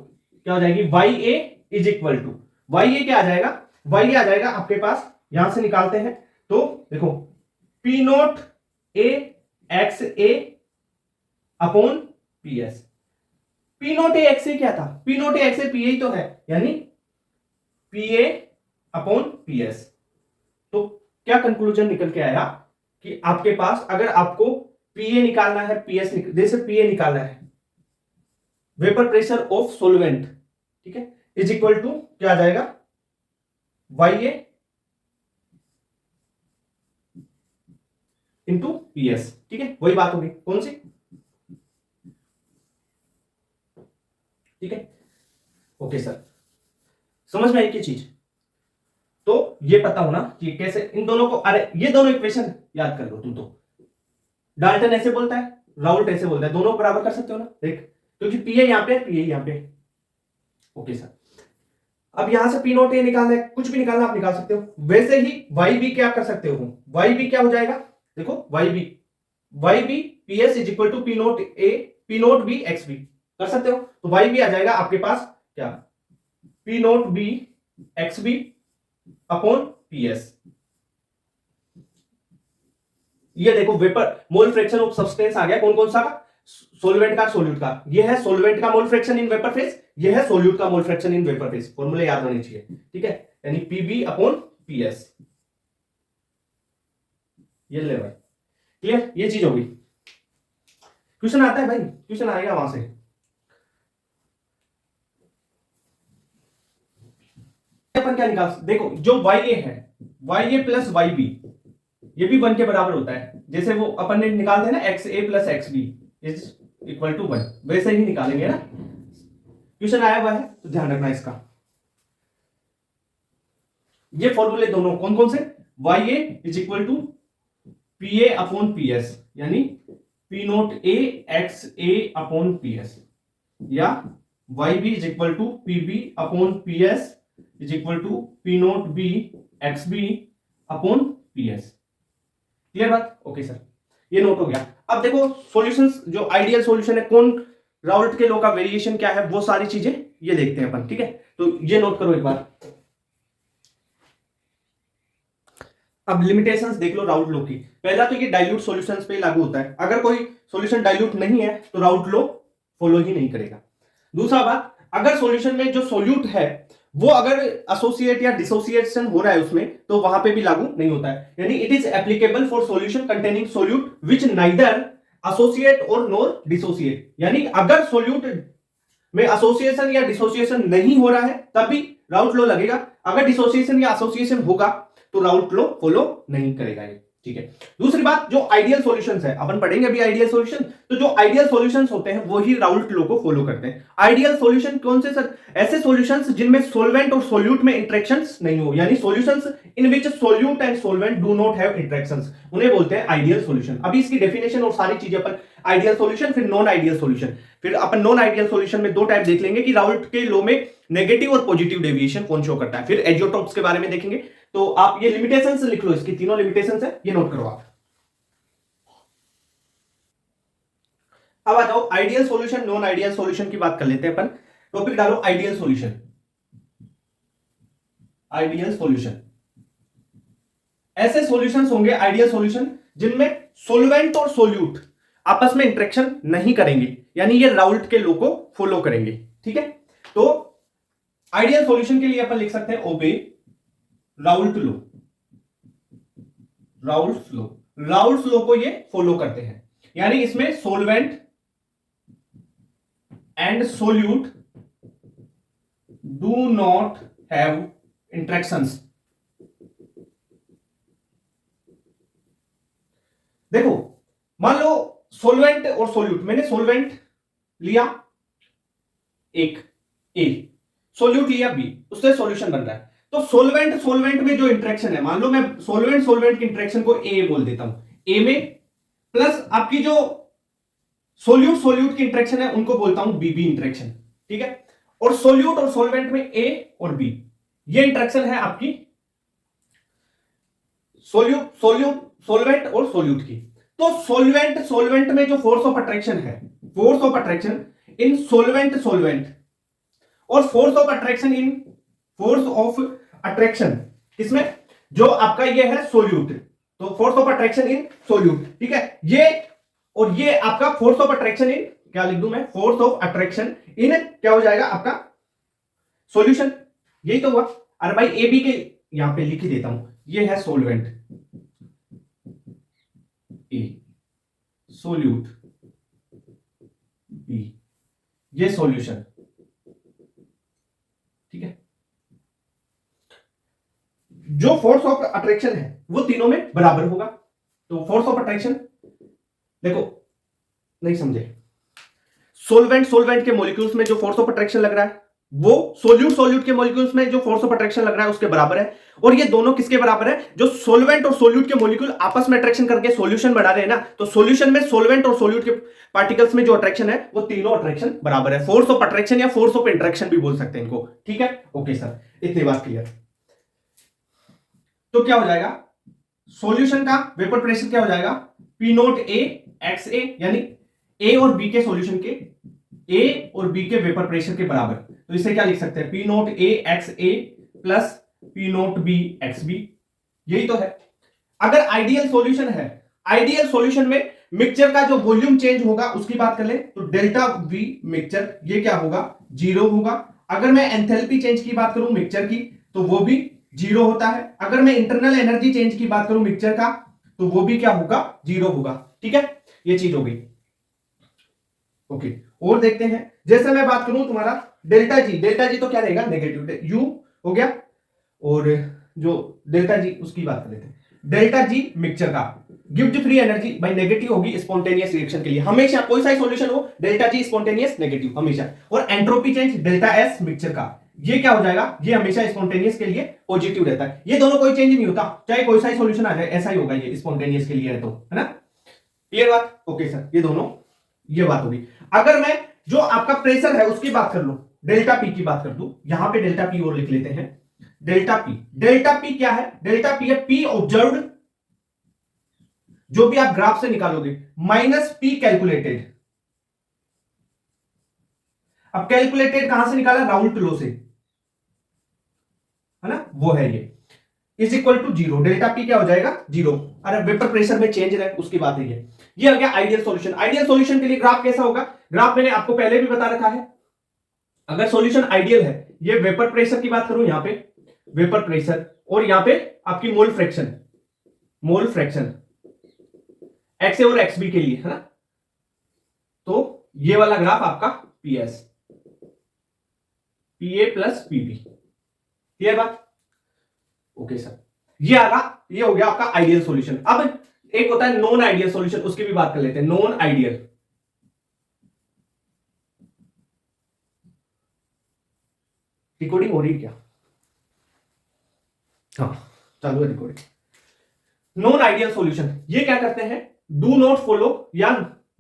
क्या हो जाएगी, Y A is equal to, Y A क्या आ जाएगा, वाई ए आ जाएगा आपके पास, यहां से निकालते हैं तो देखो P note A X A upon P S. P note A X A क्या था, P note A X A P A ही तो है, यानी P A upon P S. तो क्या कंक्लूजन निकल के आया कि आपके पास अगर आपको पीए निकालना है, पीएस जैसे पीए निकालना है, वेपर प्रेशर ऑफ सोलवेंट, ठीक है, इज इक्वल टू क्या आ जाएगा, वाई ए इंटू पीएस, ठीक है, वही बात होगी, कौन सी, ठीक है। ओके सर, समझ में आई क्या चीज, तो ये पता होना कि कैसे इन दोनों को, अरे ये दोनों इक्वेशन याद कर लो तुम तो, डाल्टन ऐसे बोलता है, राउल्ट ऐसे बोलता है, दोनों बराबर कर सकते हो ना, देख, क्योंकि पीए यहां पे, पीए यहां पे। ओके सर, अब यहां से पी नोट ए निकालना है, कुछ भी निकालना आप निकाल सकते हो, वैसे ही वाई बी क्या कर सकते हो, वाई बी क्या हो जाएगा, देखो Y B P S is equal to P note A P note B X B कर सकते हो, तो वाई बी आ जाएगा आपके पास क्या, P note B X B upon P S. ये देखो vapour mole fraction of substance आ गया, कौन कौन सा का, सोलवेंट का, सोल्यूट का। ये है सोलवेंट का मोल फ्रैक्शन इन वेपर फेज, ये है सोल्यूट का मोल फ्रैक्शन इन वेपर फेज, फॉर्मूले याद होने चाहिए, ठीक है, यानी पीबी अपॉन पीएस। ये ले भाई, क्लियर, ये चीज होगी। क्वेश्चन आता है भाई, क्वेश्चन आएगा वहां से। अपन क्या निकाल, देखो जो वाई ए है, वाई ए प्लस वाई बी, ये भी 1 के बराबर होता है, जैसे वो अपन ने निकालते हैं ना X A plus X B is equal to 1, वैसे ही निकालेंगे ना, क्वेश्चन आया हुआ है तो ध्यान रखना इसका। ये फॉर्मूले दोनों कौन कौन से, Y A is equal to P A upon P S, यानी P note A X A upon P S, या Y B is equal to P B upon P S is equal to P note B X B upon P S. Clear बात, okay sir, ये note हो गया। अब देखो solutions, जो ideal solution है, कौन राउल्ट के लॉ का वेरिएशन क्या है, वो सारी चीजें ये देखते हैं अपन, ठीक है, तो ये नोट करो एक बार। अब लिमिटेशंस देख लो राउल्ट लॉ की। पहला तो ये डाइल्यूट सॉल्यूशंस पे लागू होता है, अगर कोई सॉल्यूशन डाइल्यूट नहीं है तो राउल्ट लॉ फॉलो ही नहीं करेगा। दूसरा बात, अगर सॉल्यूशन में जो सोल्यूट है वो अगर एसोसिएट या डिसोसिएशन हो रहा है उसमें, तो वहां पे भी लागू नहीं होता है, यानी it is applicable for solution containing solute which neither associate और नॉर डिसोसिएट, यानी अगर सोल्यूट में एसोसिएशन या डिसोसिएशन नहीं हो रहा है तब भी राउल्ट लॉ लगेगा, अगर डिसोसिएशन या एसोसिएशन होगा तो राउल्ट लॉ फॉलो नहीं करेगा ये, ठीक है। दूसरी बात, जो आइडियल सॉल्यूशंस है, अपन पढ़ेंगे अभी आइडियल सॉल्यूशन, तो जो आइडियल सॉल्यूशंस होते हैं वो ही राउल्ट लॉ को फॉलो करते हैं। आइडियल सॉल्यूशन कौन से सर, ऐसे सॉल्यूशंस जिनमें सॉल्वेंट और सोल्यूट में इंटरेक्शंस नहीं हो, यानी solutions in which solute and solvent do not have interactions, उन्हें बोलते हैं आइडियल सॉल्यूशन। अभी इसकी डेफिनेशन और सारी चीजें अपन, आइडियल सॉल्यूशन फिर नॉन आइडियल सॉल्यूशन, फिर अपन नॉन आइडियल सॉल्यूशन में दो टाइप देख लेंगे कि राउल्ट के लॉ में नेगेटिव और पॉजिटिव डेविएशन कौन शो करता है, फिर एजियोटोप्स के बारे में देखेंगे। तो आप ये लिमिटेशंस लिख लो, इसकी तीनों लिमिटेशंस है, ये नोट करो आप। अब आ जाओ ideal solution non ideal solution की बात कर लेते हैं अपन। टॉपिक डालो आइडियल सॉल्यूशन। आइडियल सॉल्यूशन, ऐसे सॉल्यूशंस होंगे आइडियल सॉल्यूशन जिनमें सोल्वेंट और सोल्यूट आपस में इंटरेक्शन नहीं करेंगे, यानी ये राउल्ट के लॉ को फॉलो करेंगे, ठीक है। तो आइडियल सॉल्यूशन के लिए अपन लिख सकते हैं ओबे राउल्ट लॉ, राउल्स लॉ को ये फॉलो करते हैं, यानी इसमें solvent and solute do not have interactions. देखो मान लो सोलवेंट और सोल्यूट, मैंने सोलवेंट लिया एक ए, सोल्यूट लिया बी, उससे सॉल्यूशन बन रहा है। तो सोलवेंट सोलवेंट में जो इंटरेक्शन है, मान लो मैं सोलवेंट सोलवेंट की इंटरेक्शन को ए बोल देता हूं, ए में प्लस आपकी जो सोल्यूट सोल्यूट की इंटरेक्शन है उनको बोलता हूं बी बी इंटरेक्शन, ठीक है। और सोल्यूट और सोलवेंट में ए और बी, ये इंटरेक्शन है आपकी सोलवेंट और सोल्यूट की। तो सोलवेंट सोलवेंट में जो फोर्स ऑफ अट्रैक्शन है, force of attraction in solvent solvent और force of attraction in force of attraction किसमें, जो आपका ये है सोल्यूट, तो force of attraction in solute, ठीक है। ये और ये आपका फोर्स ऑफ अट्रैक्शन इन, क्या लिख दूं मैं, फोर्स ऑफ अट्रैक्शन इन क्या हो जाएगा आपका सॉल्यूशन, यही तो हुआ। अरे भाई ए बी के यहां पे लिख ही देता हूं, ये है सोलवेंट ए, सोल्यूट बी, ये सॉल्यूशन, ठीक है। जो फोर्स ऑफ अट्रैक्शन है वो तीनों में बराबर होगा। तो फोर्स ऑफ अट्रैक्शन देखो, नहीं समझे, सोलवेंट सोलवेंट के मॉलिक्यूल्स में जो फोर्स ऑफ अट्रैक्शन लग रहा है वो सोल्यूट सोल्यूट के मॉलिक्यूल्स में जो फोर्स ऑफ अट्रैक्शन लग रहा है उसके बराबर है। और ये दोनों किसके बराबर है, जो सोलवेंट और सोल्यूट के मॉलिक्यूल आपस में अट्रैक्शन करके सॉल्यूशन बना रहे हैं ना, तो सॉल्यूशन में सोलवेंट और सोल्यूट के पार्टिकल्स में जो अट्रैक्शन है वो तीनों अट्रैक्शन बराबर है। फोर्स ऑफ अट्रैक्शन या फोर्स ऑफ इंटरेक्शन भी बोल सकते हैं इनको, ठीक है। ओके सर, इतनी बात क्लियर। तो क्या हो जाएगा, सॉल्यूशन का वेपर प्रेशर क्या हो जाएगा, P note A X A, यानी ए और बी के सॉल्यूशन के, ए और बी के वेपर प्रेशर के बराबर। तो इसे क्या लिख सकते हैं, P note A X A plus P note B X B, यही तो है। अगर आइडियल सॉल्यूशन है, आइडियल सॉल्यूशन में मिक्सचर का जो वॉल्यूम चेंज होगा उसकी बात कर ले तो डेल्टा वी मिक्सचर ये क्या होगा, जीरो होगा। अगर मैं एंथैल्पी चेंज की बात करूं मिक्सचर की तो वो भी जीरो होता है। अगर मैं इंटरनल एनर्जी चेंज की बात करूं मिक्सचर का तो वो भी क्या होगा, जीरो होगा, ठीक है। ये चीज हो गई, ओके। और देखते हैं, जैसे मैं बात करूं तुम्हारा डेल्टा जी तो क्या रहेगा, नेगेटिव, यू हो गया। और जो डेल्टा जी उसकी बात कर लेते हैं, डेल्टा जी मिक्सचर का गिव्स फ्री एनर्जी भाई नेगेटिव होगी स्पॉन्टेनियस रिएक्शन के लिए हमेशा, कोई सा सॉल्यूशन हो डेल्टा जी स्पॉन्टेनियस नेगेटिव हमेशा। और entropy change delta S mixture का ये क्या हो जाएगा, ये हमेशा स्पॉन्टेनियस के लिए पॉजिटिव रहता है। ये दोनों कोई चेंज नहीं होता, चाहे कोई सा सॉल्यूशन आ जाए ऐसा ही होगा, ये स्पॉन्टेनियस के लिए है तो, है ना, क्लियर बात। ओके सर, ये दोनों ये बात होगी। अगर मैं जो आपका प्रेशर है उसकी बात कर लूं, डेल्टा पी की बात कर दूं, यहां पे डेल्टा पी और लिख लेते हैं, डेल्टा पी क्या है, डेल्टा पी है पी ऑब्जर्व्ड, जो भी आप ग्राफ से निकालोगे, माइनस पी कैलकुलेटेड। अब कैलकुलेटेड कहां से निकाला, राउल्ट लॉ से, है ना, वो है ये, is equal to zero. Delta P क्या हो जाएगा, जीरो। अरे वेपर प्रेशर में चेंज रहे उसकी बात है ये हो गया आइडियल सॉल्यूशन। आइडियल सॉल्यूशन के लिए ग्राफ कैसा होगा, ग्राफ मैंने आपको पहले भी बता रखा है। अगर सॉल्यूशन आइडियल है, ये वेपर प्रेशर की बात करूं, यहां पे वेपर प्रेशर और यहां पे आपकी मोल फ्रैक्शन एक्स ए और एक्स बी के लिए, है ना। तो ये वाला ग्राफ आपका पीएस, पीए प्लस पीबी, क्लियर बात। ओके सर, ये आगा, ये हो गया आपका आइडियल सॉल्यूशन। अब एक होता है नॉन आइडियल सॉल्यूशन, उसकी भी बात कर लेते हैं। नॉन आइडियल, रिकॉर्डिंग हो रही है क्या, हाँ चालू है रिकॉर्डिंग। नॉन आइडियल सॉल्यूशन ये क्या करते हैं, डू नॉट फॉलो या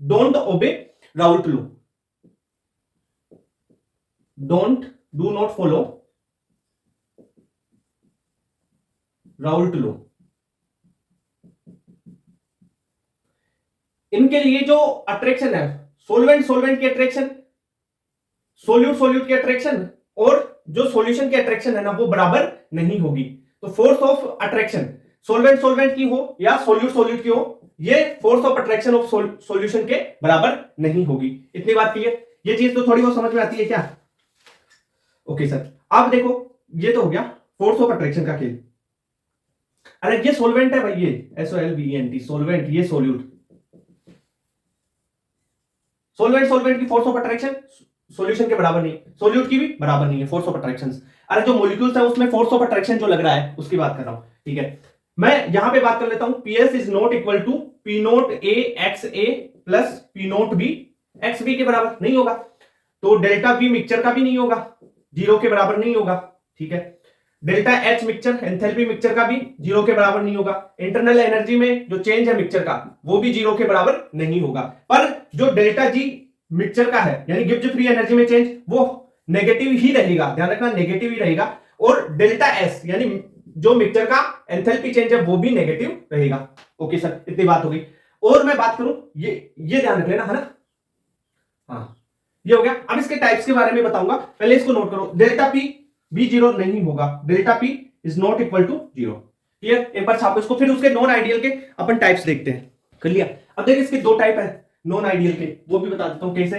डोंट ओबे Raoult law, do not follow Raoult law. इनके लिए जो अट्रैक्शन है, सोल्वेंट की अट्रैक्शन, सोल्यूट की अट्रैक्शन और जो सॉल्यूशन की अट्रैक्शन है ना वो बराबर नहीं होगी। तो फोर्स ऑफ अट्रैक्शन सोल्वेंट की हो या सोल्यूट की हो, ये force of attraction of solution के बराबर नहीं होगी। इतनी बात क्लियर, ये चीज तो थोड़ी बहुत समझ में आती है क्या। ओके सर, अब देखो ये तो हो गया फोर्स ऑफ अट्रैक्शन का खेल। अरे ये सोलवेंट है भाई, ये SOLVENT सोलवेंट, ये सोल्यूट। सोलवेंट सोलवेंट की फोर्स ऑफ अट्रैक्शन सॉल्यूशन के बराबर नहीं, सोल्यूट की भी बराबर नहीं है फोर्स ऑफ अट्रैक्शन। अरे जो मॉलिक्यूल्स है उसमें फोर्स ऑफ अट्रैक्शन जो लग रहा है उसकी बात कर रहा हूं, ठीक है। मैं यहां पे बात कर लेता हूं, PS is not equal to P nought A XA plus P nought B XB के बराबर नहीं होगा, तो डेल्टा V मिक्सचर का भी नहीं होगा, 0 के बराबर नहीं होगा, ठीक है। Delta H mixture enthalpy mixture का भी 0 के बराबर नहीं होगा, इंटरनल एनर्जी में जो चेंज है मिक्सचर का वो भी 0 के बराबर नहीं होगा। पर जो डेल्टा G मिक्सचर का है यानी गिब्स फ्री एनर्जी में चेंज वो नेगेटिव ही रहेगा, ध्यान रखना नेगेटिव ही रहेगा। और डेल्टा S यानी जो मिक्सचर का एंथैल्पी चेंज है वो भी नेगेटिव रहेगा। ओके सर, इतनी बात हो गई। और मैं बात करूं ये ध्यान रख लेना है ना, हाँ ये हो गया। अब इसके टाइप्स के बारे में बताऊंगा, पहले इसको नोट करो। डेल्टा P भी 0 नहीं होगा, delta P is not equal to 0, clear. एक बार छापो इसको, फिर उसके नॉन आइडियल के अपन टाइप्स देखते हैं, कर लिया। अब देखिए इसके दो टाइप है नॉन आइडियल के, वो भी बता देता हूं कैसे।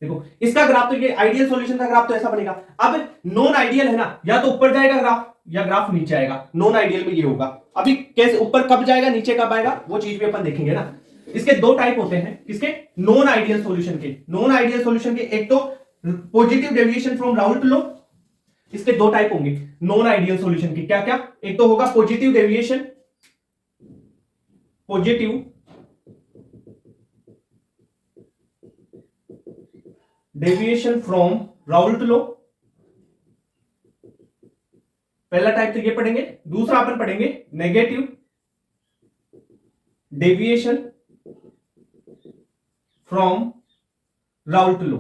देखो इसका ग्राफ तो ये आइडियल सॉल्यूशन का ग्राफ तो ऐसा बनेगा। अब नॉन आइडियल है ना, या तो ऊपर जाएगा ग्राफ या ग्राफ नीचे आएगा, नॉन आइडियल में ये होगा। अभी कैसे ऊपर कब जाएगा नीचे कब आएगा वो चीज भी अपन देखेंगे ना। इसके दो टाइप होते हैं, किसके, नॉन आइडियल सॉल्यूशन के। नॉन आइडियल सॉल्यूशन के एक तो positive deviation from Raoult law, इसके दो टाइप होंगे नॉन आइडियल सॉल्यूशन के। क्या क्या, एक तो होगा positive deviation, positive deviation from Raoult law, पहला टाइप तो ये पढ़ेंगे। दूसरा अपन पढ़ेंगे negative deviation from Raoult law.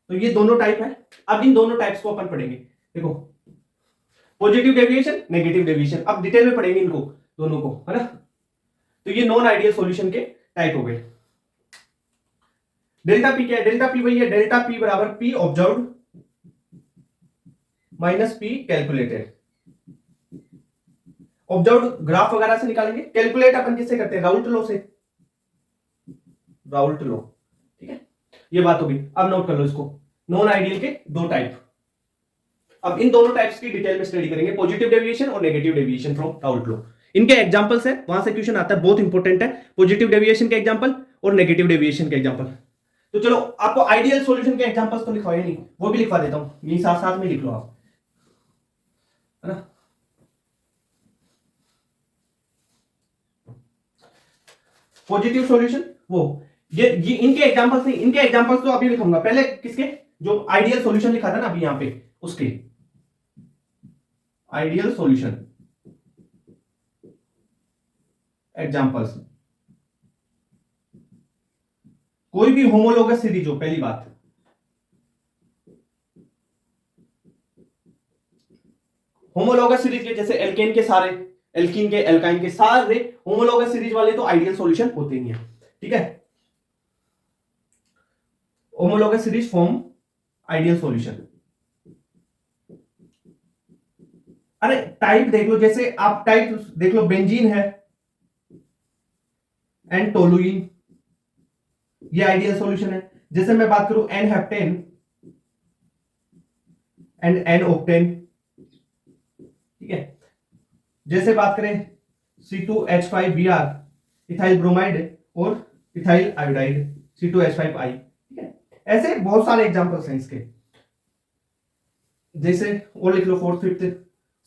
तो ये दोनों टाइप है। अब इन दोनों टाइप्स को अपन पढ़ेंगे। देखो पॉजिटिव डेविएशन, नेगेटिव डेविएशन, अब डिटेल में पढ़ेंगे इनको दोनों को, है ना। तो ये नॉन आइडियल सॉल्यूशन के टाइप हो गए। डेल्टा पी क्या है, डेल्टा पी वही है, डेल्टा पी बराबर P observed minus P calculated. Observed graph वगैरह से निकालेंगे, कैलकुलेट अपन किससे करते हैं, राउल्ट लॉ से, राउल्ट लॉ, ठीक है। ये बात होगी। अब नोट कर लो इसको, नॉन आइडियल के दो टाइप। अब इन दोनों टाइप्स की डिटेल में स्टडी करेंगे, पॉजिटिव डेविएशन और negative deviation from Raoult law. इनके एग्जांपल्स है, वहां से क्वेश्चन आता है, बहुत इंपॉर्टेंट है, पॉजिटिव डेविएशन के एग्जांपल और नेगेटिव डेविएशन के एग्जांपल। तो चलो आपको आइडियल सॉल्यूशन के एग्जांपल्स तो लिखवाए नहीं, वो भी लिखवा देता हूं, ये साथ साथ में लिख लो आप, है ना। पॉजिटिव सॉल्यूशन वो ये इनके एग्जांपल्स नहीं, इनके एग्जांपल्स तो अभी लिखूंगा, पहले किसके, जो आइडियल सॉल्यूशन लिखा था ना अभी यहां पे, उसके आइडियल सॉल्यूशन एग्जांपल्स। कोई भी होमोलोगस सीरीज हो, पहली बात, होमोलोगस सीरीज के जैसे एल्केन के सारे, एल्कीन के एल्काइन के सारे होमोलोगस सीरीज वाले तो आइडियल सॉल्यूशन होते ही हैं, ठीक है। Homologous series form ideal solution. अरे टाइप देख लो, जैसे आप टाइप देख लो, बेंजीन है एंड टोलुइन, ये आइडियल सॉल्यूशन है। जैसे मैं बात करूं N heptane and N octane, ठीक है। जैसे बात करें C2H5Br इथाइल ब्रोमाइड और इथाइल आयोडाइड C2H5I, ठीक है। ऐसे बहुत सारे एग्जांपल्स हैं इसके। जैसे और लिख लो fourth fifth,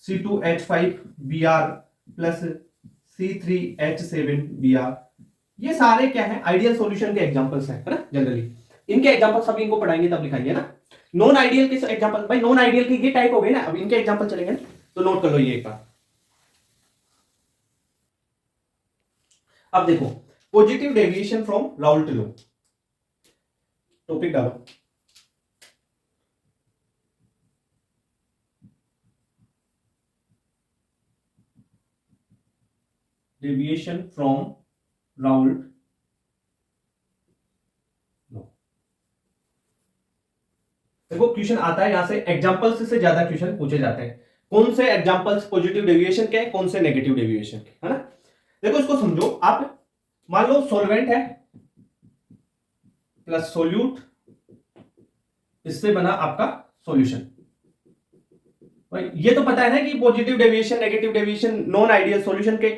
C2H5Br plus C3H7Br, ये सारे क्या है, आइडियल सॉल्यूशन के एग्जांपल्स हैं, है ना। जनरली इनके एग्जांपल सभी इनको पढ़ाएंगे तब लिखाएंगे ना। नॉन आइडियल के एग्जांपल, भाई नॉन आइडियल के ये टाइप हो गए ना, अब इनके एग्जांपल चलेंगे ना, तो नोट कर लो ये एक बार। अब देखो positive deviation from Raoult law, topic डालो, डेविएशन फ्रॉम राउल्ट लॉ। देखो क्वेश्चन आता है यहां से, एग्जांपल्स से ज्यादा क्वेश्चन पूछे जाते हैं। कौन से एग्जांपल्स पॉजिटिव डेविएशन के, कौन से नेगेटिव डेविएशन के, है ना। देखो इसको समझो, आप मान लो सॉल्वेंट है प्लस सोल्यूट, इससे बना आपका सॉल्यूशन, भाई ये तो पता है ना कि positive deviation negative deviation non ideal solution के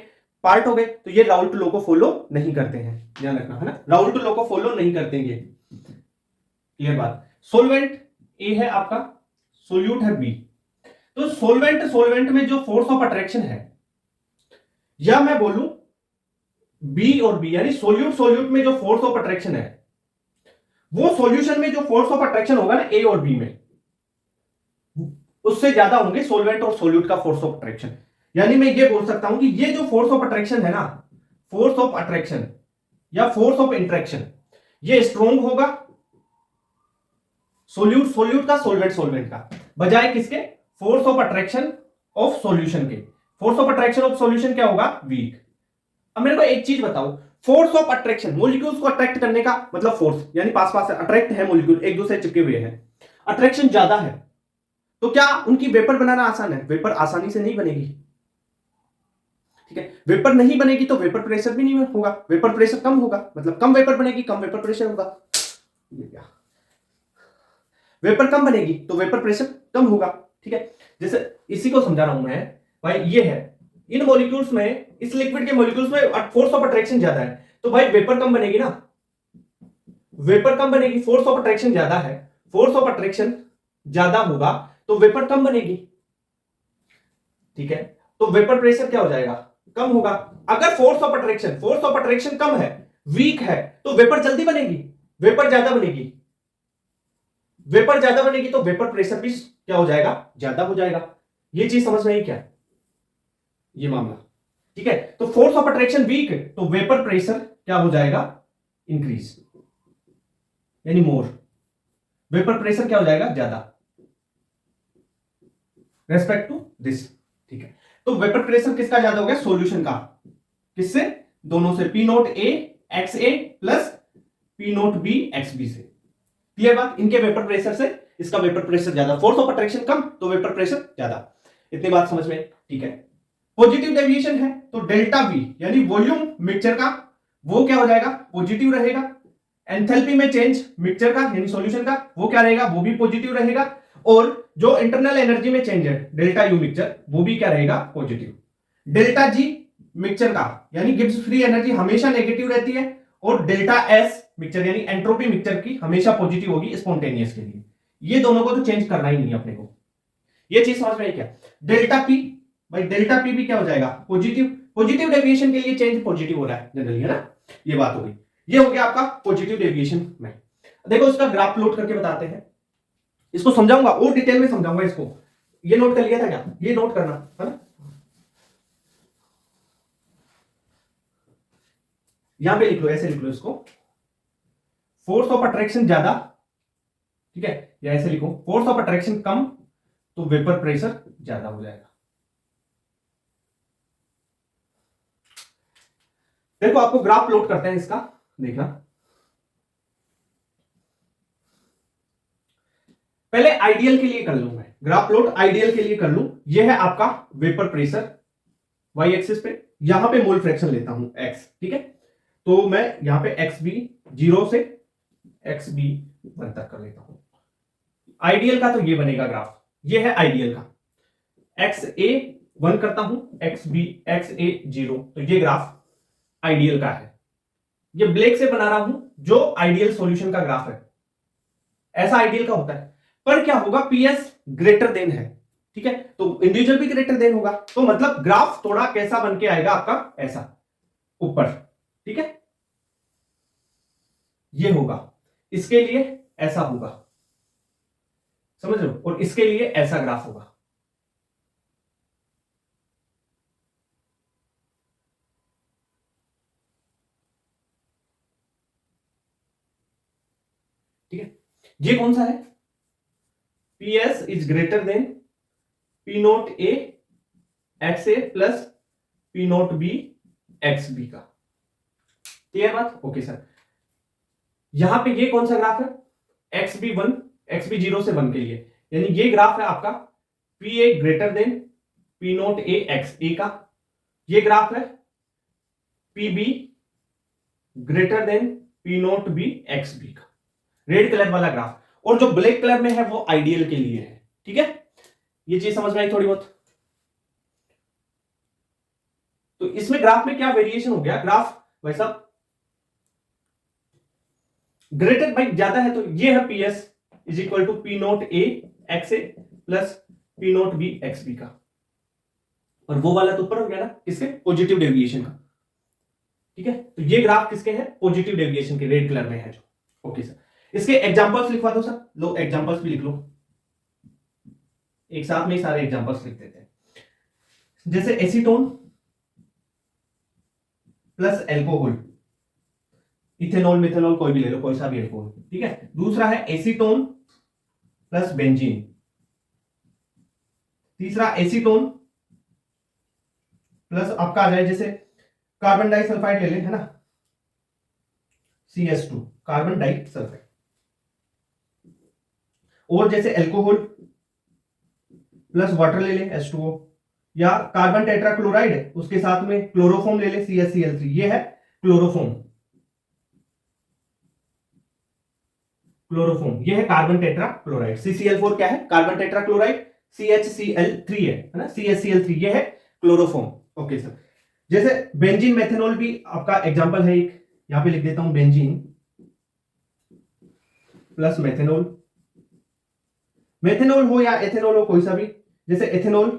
पार्ट हो गए, तो ये राउल्ट लॉ को फॉलो नहीं करते हैं, ध्यान रखना है ना, राउल्ट लॉ को फॉलो नहीं करते हैं ये, क्लियर बात। सोलवेंट ए है आपका, सोल्यूट है बी। तो सोलवेंट सोलवेंट में जो फोर्स ऑफ अट्रैक्शन है, या मैं बोलूं बी और बी, यानी सोल्यूट सोल्यूट में जो फोर्स ऑफ अट्रैक्शन है, वो सॉल्यूशन में जो फोर्स ऑफ अट्रैक्शन होगा ना ए और बी में, उससे ज्यादा होंगे सोलवेंट और सोल्यूट का फोर्स ऑफ अट्रैक्शन। यानी मैं ये बोल सकता हूं कि ये जो फोर्स ऑफ अट्रैक्शन है ना, फोर्स ऑफ अट्रैक्शन या फोर्स ऑफ इंट्रैक्शन, ये स्ट्रॉन्ग होगा सोल्यूट सोल्यूट का, सोलवेंट सोलवेंट का, बजाय किसके, force of attraction of solution के। Force of attraction of solution क्या होगा, वीक। अब मेरे को एक चीज बताओ, फोर्स ऑफ अट्रैक्शन, मॉलिक्यूल्स को अट्रैक्ट करने का मतलब फोर्स, यानी पास पास अट्रैक्ट है मॉलिक्यूल, एक दूसरे चिपके हुए हैं, अट्रैक्शन ज्यादा है, तो क्या उनकी वेपर बनाना आसान है, वेपर आसानी से नहीं बनेगी, ठीक है। वेपर नहीं बनेगी तो वेपर प्रेशर भी नहीं होगा, वेपर प्रेशर कम होगा, मतलब कम वेपर बनेगी, कम वेपर प्रेशर होगा। ये क्या, वेपर कम बनेगी तो वेपर प्रेशर कम होगा, ठीक है। जैसे इसी को समझा रहा हूं मैं भाई, ये है इन मॉलिक्यूल्स में, इस लिक्विड के मॉलिक्यूल्स में फोर्स ऑफ अट्रैक्शन ज्यादा है, तो भाई वेपर कम बनेगी ना, वेपर कम बनेगी, फोर्स ऑफ अट्रैक्शन ज्यादा है, फोर्स ऑफ अट्रैक्शन ज्यादा होगा तो वेपर कम बनेगी, ठीक है। तो वेपर प्रेशर क्या हो जाएगा, कम होगा। अगर फोर्स ऑफ अट्रैक्शन कम है, वीक है, तो वेपर जल्दी बनेगी, वेपर ज्यादा बनेगी, वेपर ज्यादा बनेगी तो वेपर प्रेशर भी क्या हो जाएगा, ज्यादा हो जाएगा। ये चीज समझ में आई क्या, ये मामला, ठीक है। तो फोर्स ऑफ अट्रैक्शन वीक तो वेपर प्रेशर क्या हो जाएगा, इंक्रीज, यानी मोर, वेपर प्रेशर क्या हो जाएगा, ज्यादा, रेस्पेक्ट टू दिस, ठीक है। तो वेपर प्रेशर किसका ज्यादा हो गया, सॉल्यूशन का, किससे, दोनों से, P note A X A plus P note B X B से, क्लियर बात। इनके वेपर प्रेशर से इसका वेपर प्रेशर ज्यादा, फोर्स ऑफ अट्रैक्शन कम तो वेपर प्रेशर ज्यादा, इतनी बात समझ में, ठीक है। पॉजिटिव डेविएशन है तो डेल्टा वी यानी वॉल्यूम मिक्सचर का, वो क्या हो जाएगा, पॉजिटिव रहेगा। एंथैल्पी में चेंज मिक्सचर का यानी सॉल्यूशन का, वो क्या रहेगा, वो भी पॉजिटिव रहेगा। और जो इंटरनल एनर्जी में चेंज है डेल्टा यू मिक्सचर, वो भी क्या रहेगा, पॉजिटिव। डेल्टा जी मिक्सचर का यानी गिब्स फ्री एनर्जी हमेशा नेगेटिव रहती है, और डेल्टा एस मिक्सचर यानी एंट्रोपी मिक्सचर की हमेशा पॉजिटिव होगी स्पॉन्टेनियस के लिए। ये दोनों को तो चेंज करना ही नहीं है अपने को, ये चीज समझ में आई क्या। डेल्टा पी, भाई डेल्टा पी भी क्या हो जाएगा, पॉजिटिव, पॉजिटिव डेविएशन के लिए चेंज पॉजिटिव हो रहा है जनरली, है ना, ये बात हो गई। ये हो गया आपका पॉजिटिव डेविएशन में। देखो इसका ग्राफ प्लॉट करके बताते हैं, इसको समझाऊंगा और डिटेल में समझाऊंगा इसको, ये नोट कर लिया था क्या, ये नोट करना है ना, यहां पे लिख लो, ऐसे लिख लो इसको, फोर्स ऑफ अट्रैक्शन ज्यादा, ठीक है, या ऐसे लिखो फोर्स ऑफ अट्रैक्शन कम तो वेपर प्रेशर ज्यादा हो जाएगा। देखो आपको ग्राफ प्लॉट करते हैं इसका, देखना पहले आइडियल के लिए कर लूं मैं ग्राफ प्लॉट, आइडियल के लिए कर लूं। यह है आपका वेपर प्रेशर वाई एक्सिस पे, यहां पे मोल फ्रैक्शन लेता हूं एक्स, ठीक है। तो मैं यहां पे एक्स बी 0 से एक्स बी 1 तक कर लेता हूं। आइडियल का तो ये बनेगा ग्राफ, ये है आइडियल का, एक्स ए 1 करता हूं, एक्स ए 0, तो ये ग्राफ आइडियल का है। ये ब्लैक से बना रहा हूं जो आइडियल सॉल्यूशन का ग्राफ है, ऐसा आइडियल का होता है। पर क्या होगा, पीएस ग्रेटर देन है, ठीक है, तो इंडिविजुअल भी ग्रेटर देन होगा, तो मतलब ग्राफ थोड़ा कैसा बन के आएगा आपका, ऐसा ऊपर, ठीक है, ये होगा, इसके लिए ऐसा होगा, समझ लो, और इसके लिए ऐसा ग्राफ होगा, ठीक है। ये कौन सा है, PS is greater than P note A X A plus P note B X B का, क्लियर बात, ओके सर। यहां पे ये कौन सा ग्राफ है, एक्स बी 1, एक्स बी 0 से 1 के लिए, यानी ये ग्राफ है आपका P A greater than P note A X A का, ये ग्राफ है P B greater than P note B X B का, रेड कलर वाला ग्राफ। और जो ब्लैक कलर में है वो आइडियल के लिए है, ठीक है। ये चीज समझ में आई थोड़ी बहुत? तो इसमें ग्राफ में क्या वेरिएशन हो गया, ग्राफ भाई साहब ग्रेटर बाई ज्यादा है, तो ये है P S is equal to P note A X A plus P note B X B का, और वो वाला तो ऊपर हो गया ना किसके, पॉजिटिव डेविएशन का। ठीक है, तो ये ग्राफ किसके हैं, पॉजिटिव डेविएशन के, रेड कलर में है जो। ओके सर, इसके एग्जांपल्स लिखवा दो सर, लो एग्जांपल्स भी लिख लो, एक साथ में ही सारे एग्जांपल्स लिख देते हैं। जैसे acetone plus alcohol, ethanol methanol कोई भी ले लो, कोई सा भी एल्कोहल, ठीक है। दूसरा है एसीटोन प्लस बेंजीन, तीसरा एसीटोन प्लस आपका आ जाए जैसे कार्बन डाइसल्फाइड ले लें, है ना, CS2 कार्बन डाइसल्फाइड, और जैसे एल्कोहल प्लस वाटर ले लें H2O, या कार्बन टेट्राक्लोराइड उसके साथ में क्लोरोफॉर्म ले लें CaCl3, ये है क्लोरोफॉर्म, क्लोरोफॉर्म ये है कार्बन टेट्राक्लोराइड। CCl4 क्या है, कार्बन टेट्राक्लोराइड, CHCl3 है ना, CHCl3 ये है क्लोरोफॉर्म। ओके सर, जैसे बेंजीन मेथेनॉल भी आपका एग्जांपल है एक, यहां पे लिख देता हूं बेंजीन प्लस मेथेनॉल, मेथेनॉल हो या एथेनॉल हो कोई सा भी, जैसे एथेनॉल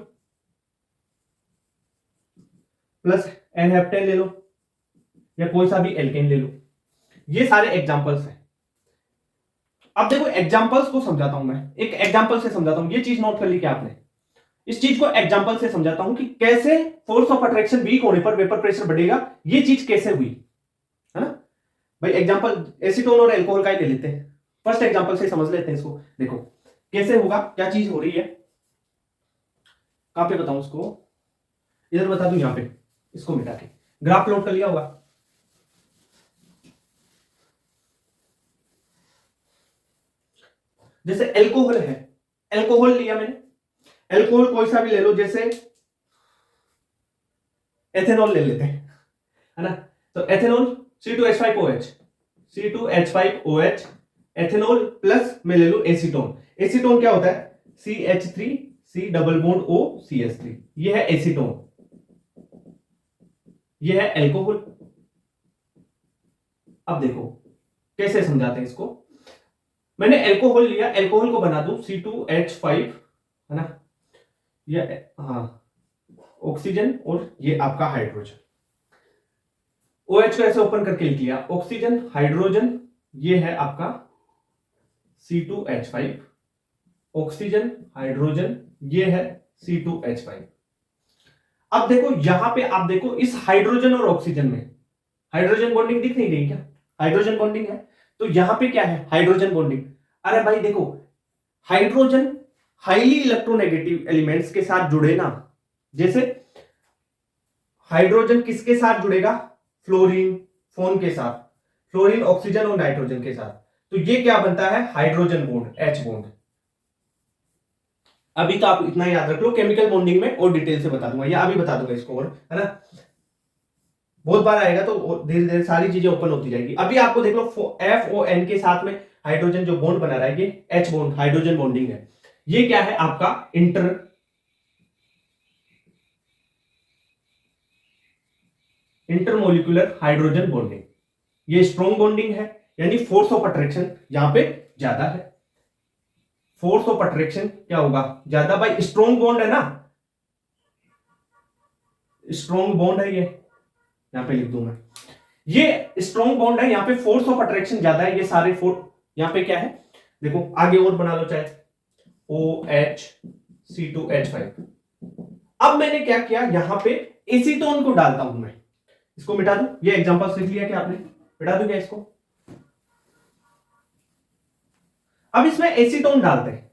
प्लस एनहेप्टेन ले लो, या कोई सा भी एल्केन ले लो, ये सारे एग्जांपल्स हैं। अब देखो एग्जांपल्स को समझाता हूं मैं, एक एग्जांपल से समझाता हूं, ये चीज नोट कर ली क्या आपने, इस चीज को एग्जांपल से समझाता हूं कि कैसे फोर्स ऑफ अट्रैक्शन वीक होने पर वेपर प्रेशर बढ़ेगा, ये चीज कैसे हुई, है ना भाई। एग्जांपल एसीटोन और एल्कोहल का ही ले लेते हैं, फर्स्ट एग्जांपल से समझ लेते हैं इसको। देखो कैसे होगा, क्या चीज हो रही है, कहां पे बताऊं इसको, इधर बता दूं, यहां पे इसको मिटा के ग्राफ प्लॉट कर लिया होगा। जैसे एल्कोहल है, एल्कोहल लिया मैंने, एल्कोहल कोई सा भी ले लो, जैसे एथेनॉल ले लेते हैं, है ना, तो ethanol C2H5OH, C2H5OH ethanol plus मैं ले लू एसीटोन, एसीटोन क्या होता है CH3C double bond O CH3, ये है एसीटोन, ये है एल्कोहल। अब देखो कैसे समझाते हैं इसको, मैंने एल्कोहल लिया, एल्कोहल को बना दूं C2H5, है ना, ये हाँ ऑक्सीजन और ये आपका हाइड्रोजन, OH को ऐसे ओपन करके लिख लिया, ऑक्सीजन हाइड्रोजन, ये है आपका C2H5, ऑक्सीजन हाइड्रोजन, ये है C2H5। अब देखो यहां पे आप देखो इस हाइड्रोजन और ऑक्सीजन में हाइड्रोजन बॉन्डिंग दिख नहीं रही क्या, हाइड्रोजन बॉन्डिंग है, तो यहां पे क्या है हाइड्रोजन बॉन्डिंग। अरे भाई देखो हाइड्रोजन हाईली इलेक्ट्रोनेगेटिव एलिमेंट्स के साथ जुड़े ना, जैसे हाइड्रोजन किसके साथ जुड़ेगा, फ्लोरीन फोन के साथ, फ्लोरीन ऑक्सीजन और नाइट्रोजन के साथ, तो ये क्या बनता है हाइड्रोजन बॉन्ड H बॉन्ड। अभी तो आप इतना याद रख लो, केमिकल बॉन्डिंग में और डिटेल से बता दूंगा, या अभी बता दूंगा इसको, और है ना बहुत बार आएगा तो धीरे धीरे सारी चीजें ओपन होती जाएगी। अभी आपको देख लो FON के साथ में हाइड्रोजन जो बॉन्ड बना रहा है ये H बॉन्ड हाइड्रोजन बॉन्डिंग है, ये क्या है आपका इंटरमोलिकुलर हाइड्रोजन बॉन्डिंग, ये स्ट्रॉन्ग बॉन्डिंग है, यानी फोर्स ऑफ अट्रैक्शन यहां पे ज्यादा है, फोर्स ऑफ अट्रैक्शन क्या होगा ज्यादा, भाई स्ट्रॉन्ग बॉन्ड है ना, स्ट्रॉन्ग बॉन्ड है, ये यहां पे लिख दूं मैं, ये स्ट्रॉन्ग बॉन्ड है, यहां पे फोर्स ऑफ अट्रैक्शन ज्यादा है, ये सारे यहां पे क्या है देखो, आगे और बना लो चाहे OH C2H5। अब मैंने क्या किया, यहां पे एसीटोन को डालता हूं मैं, इसको मिटा दूं, ये एग्जांपल लिख लिया क्या आपने, मिटा दूं क्या इसको, अब इसमें एसीटोन डालते हैं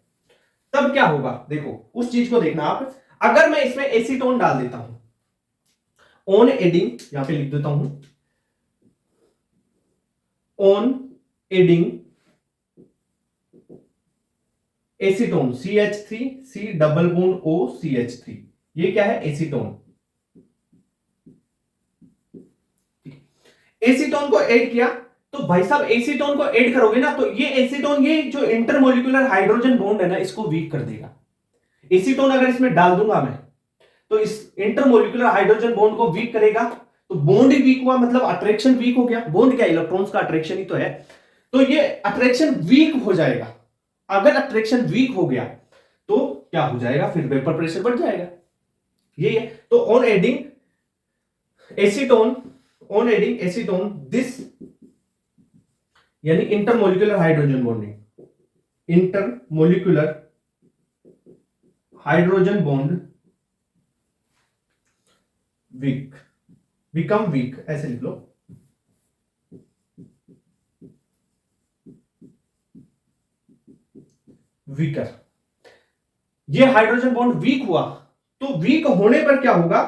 तब क्या होगा, देखो उस चीज को देखना आप, अगर मैं इसमें एसीटोन डाल देता हूं ऑन एडिंग, यहां पे लिख देता हूं on adding acetone CH3C double bond O CH3, ये क्या है एसीटोन, एसीटोन को ऐड किया, तो भाई साहब एसीटोन को ऐड करोगे ना, तो ये एसीटोन ये जो इंटरमोलिकुलर हाइड्रोजन बॉन्ड है ना इसको वीक कर देगा, एसीटोन अगर इसमें डाल दूंगा मैं तो इस इंटरमोलिकुलर हाइड्रोजन बॉन्ड को वीक करेगा, तो बॉन्ड ही वीक हुआ मतलब अट्रैक्शन वीक हो गया। बॉन्ड क्या, इलेक्ट्रॉन्स का अट्रैक्शन ही तो है, तो ये अट्रैक्शन वीक हो जाएगा। अगर अट्रैक्शन वीक हो गया तो क्या हो जाएगा, फिर वेपर प्रेशर बढ़ जाएगा। ये है। तो ऑन एडिंग एसीटोन दिस यानी intermolecular hydrogen bonding, intermolecular hydrogen bond weak, become weak, ऐसे लिख लो। वीकर, ये हाइड्रोजन बॉन्ड वीक हुआ, तो वीक होने पर क्या होगा,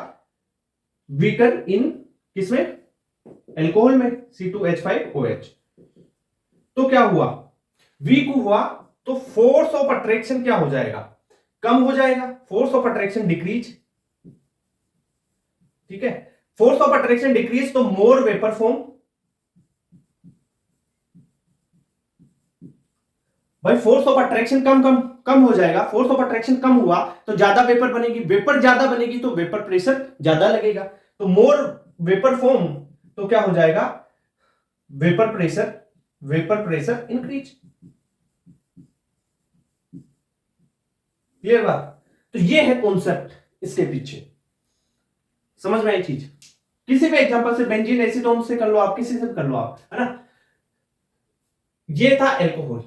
वीकर इन किसमें, एल्कोहल में, C2H5OH। तो क्या हुआ, वीक हुआ तो फोर्स ऑफ अट्रैक्शन क्या हो जाएगा, कम हो जाएगा, फोर्स ऑफ अट्रैक्शन डिक्रीज। ठीक है, फोर्स ऑफ अट्रैक्शन डिक्रीज तो मोर वेपर फॉर्म। भाई फोर्स ऑफ अट्रैक्शन कम हो जाएगा, फोर्स ऑफ अट्रैक्शन कम हुआ तो ज्यादा वेपर बनेगी, वेपर ज्यादा बनेगी तो वेपर प्रेशर ज्यादा लगेगा, तो मोर वेपर फॉर्म, तो क्या हो जाएगा, वेपर प्रेशर इंक्रीज। क्लियर बात। तो ये है कॉन्सेप्ट इसके पीछे, समझ में आई चीज। किसी भी एग्जांपल से, बेंजीन एसीटोन से कर लो आप, किसी से कर लो आप, है ना। ये था एल्कोहल,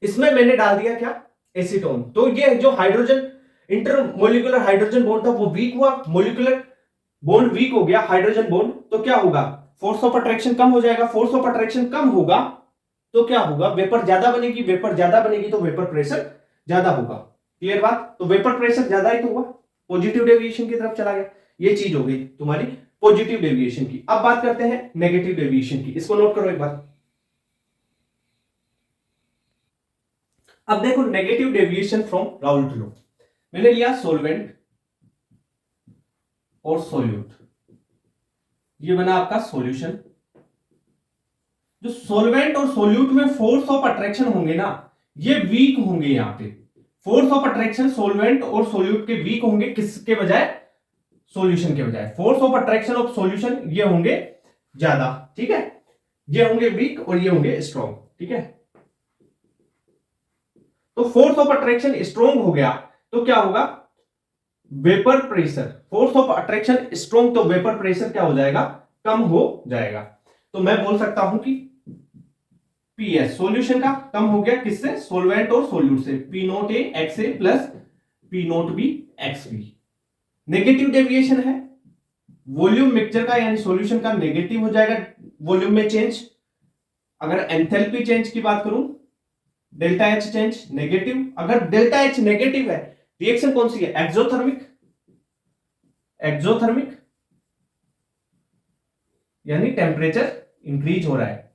इसमें मैंने डाल दिया क्या, एसीटोन, तो ये जो हाइड्रोजन इंटरमोलिकुलर हाइड्रोजन बॉन्ड था वो वीक हुआ, मोलिकुलर बॉन्ड वीक हो गया, हाइड्रोजन बॉन्ड, तो क्या होगा, फोर्स ऑफ अट्रैक्शन कम हो जाएगा, फोर्स ऑफ अट्रैक्शन कम होगा तो क्या होगा, वेपर ज्यादा बनेगी, वेपर ज्यादा बनेगी तो वेपर प्रेशर ज्यादा होगा। क्लियर बात। तो वेपर प्रेशर ज्यादा ही तो हुआ, पॉजिटिव डेविएशन की तरफ चला गया। ये चीज हो गई तुम्हारी पॉजिटिव डेविएशन की। अब बात करते हैं नेगेटिव डेविएशन की, इसको नोट करो एक बार। अब देखो negative deviation from Raoult law, मैंने लिया सोलवेंट और सोल्यूट, ये बना आपका सॉल्यूशन। जो सोलवेंट और सोल्यूट में फोर्स ऑफ अट्रैक्शन होंगे ना, ये वीक होंगे। यहां पे फोर्स ऑफ अट्रैक्शन सोलवेंट और सोल्यूट के वीक होंगे, किसके बजाय, सॉल्यूशन के बजाय। Force of attraction of solution ये होंगे ज्यादा, ठीक है, ये होंगे वीक और ये होंगे स्ट्रॉन्ग। ठीक है, तो फोर्स ऑफ अट्रैक्शन स्ट्रॉन्ग हो गया तो क्या होगा, vapour pressure, force of attraction strong तो वेपर प्रेशर क्या हो जाएगा, कम हो जाएगा। तो मैं बोल सकता हूं कि पीएस सॉल्यूशन का कम हो गया, किससे, सोलवेंट और सोल्यूट से, P0A XA plus P0B XB। Negative deviation है, वॉल्यूम मिक्सचर का यानी सॉल्यूशन का नेगेटिव हो जाएगा, वॉल्यूम में चेंज। अगर एंथैल्पी चेंज की बात करूं, डेल्टा एच चेंज नेगेटिव। अगर डेल्टा एच नेगेटिव है, रिएक्शन कौन सी है, एक्सोथर्मिक यानी टेम्परेचर इंक्रीज हो रहा है।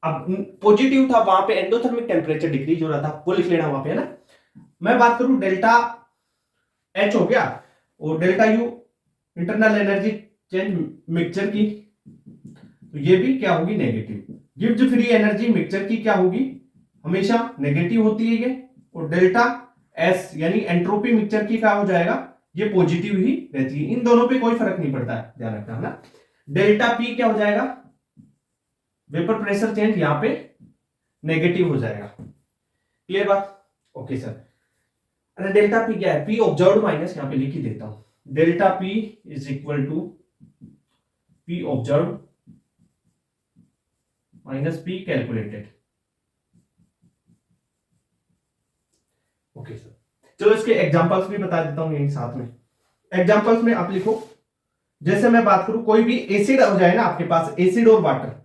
अब पॉजिटिव था, वहां पे एंडोथर्मिक टेम्परेचर डिक्रीज हो रहा था, वो लिख लेना वहां पे, है ना। मैं बात करूं डेल्टा एच हो गया और delta U internal energy change mixture की, तो ये भी क्या होगी, negative. Gives free energy mixture की क्या होगी, हमेशा नेगेटिव होती है ये। और डेल्टा एस यानी एंट्रोपी मिक्सचर की क्या हो जाएगा, ये पॉजिटिव ही रहती है। इन दोनों पे कोई फर्क नहीं पड़ता है, ध्यान रखना, है ना। डेल्टा पी क्या हो जाएगा, वेपर प्रेशर चेंज यहां पे नेगेटिव हो जाएगा। क्लियर बात, ओके सर। अरे डेल्टा पी क्या है, पी ऑब्जर्व्ड माइनस, यहां पे लिख ही देता हूं, delta P is equal to P observed minus P calculated. Okay sir, चलो इसके एग्जांपल्स भी बता देता हूं यहीं साथ में। एग्जांपल्स में आप लिखो, जैसे मैं बात करूं कोई भी एसिड हो जाए ना आपके पास, एसिड और वाटर,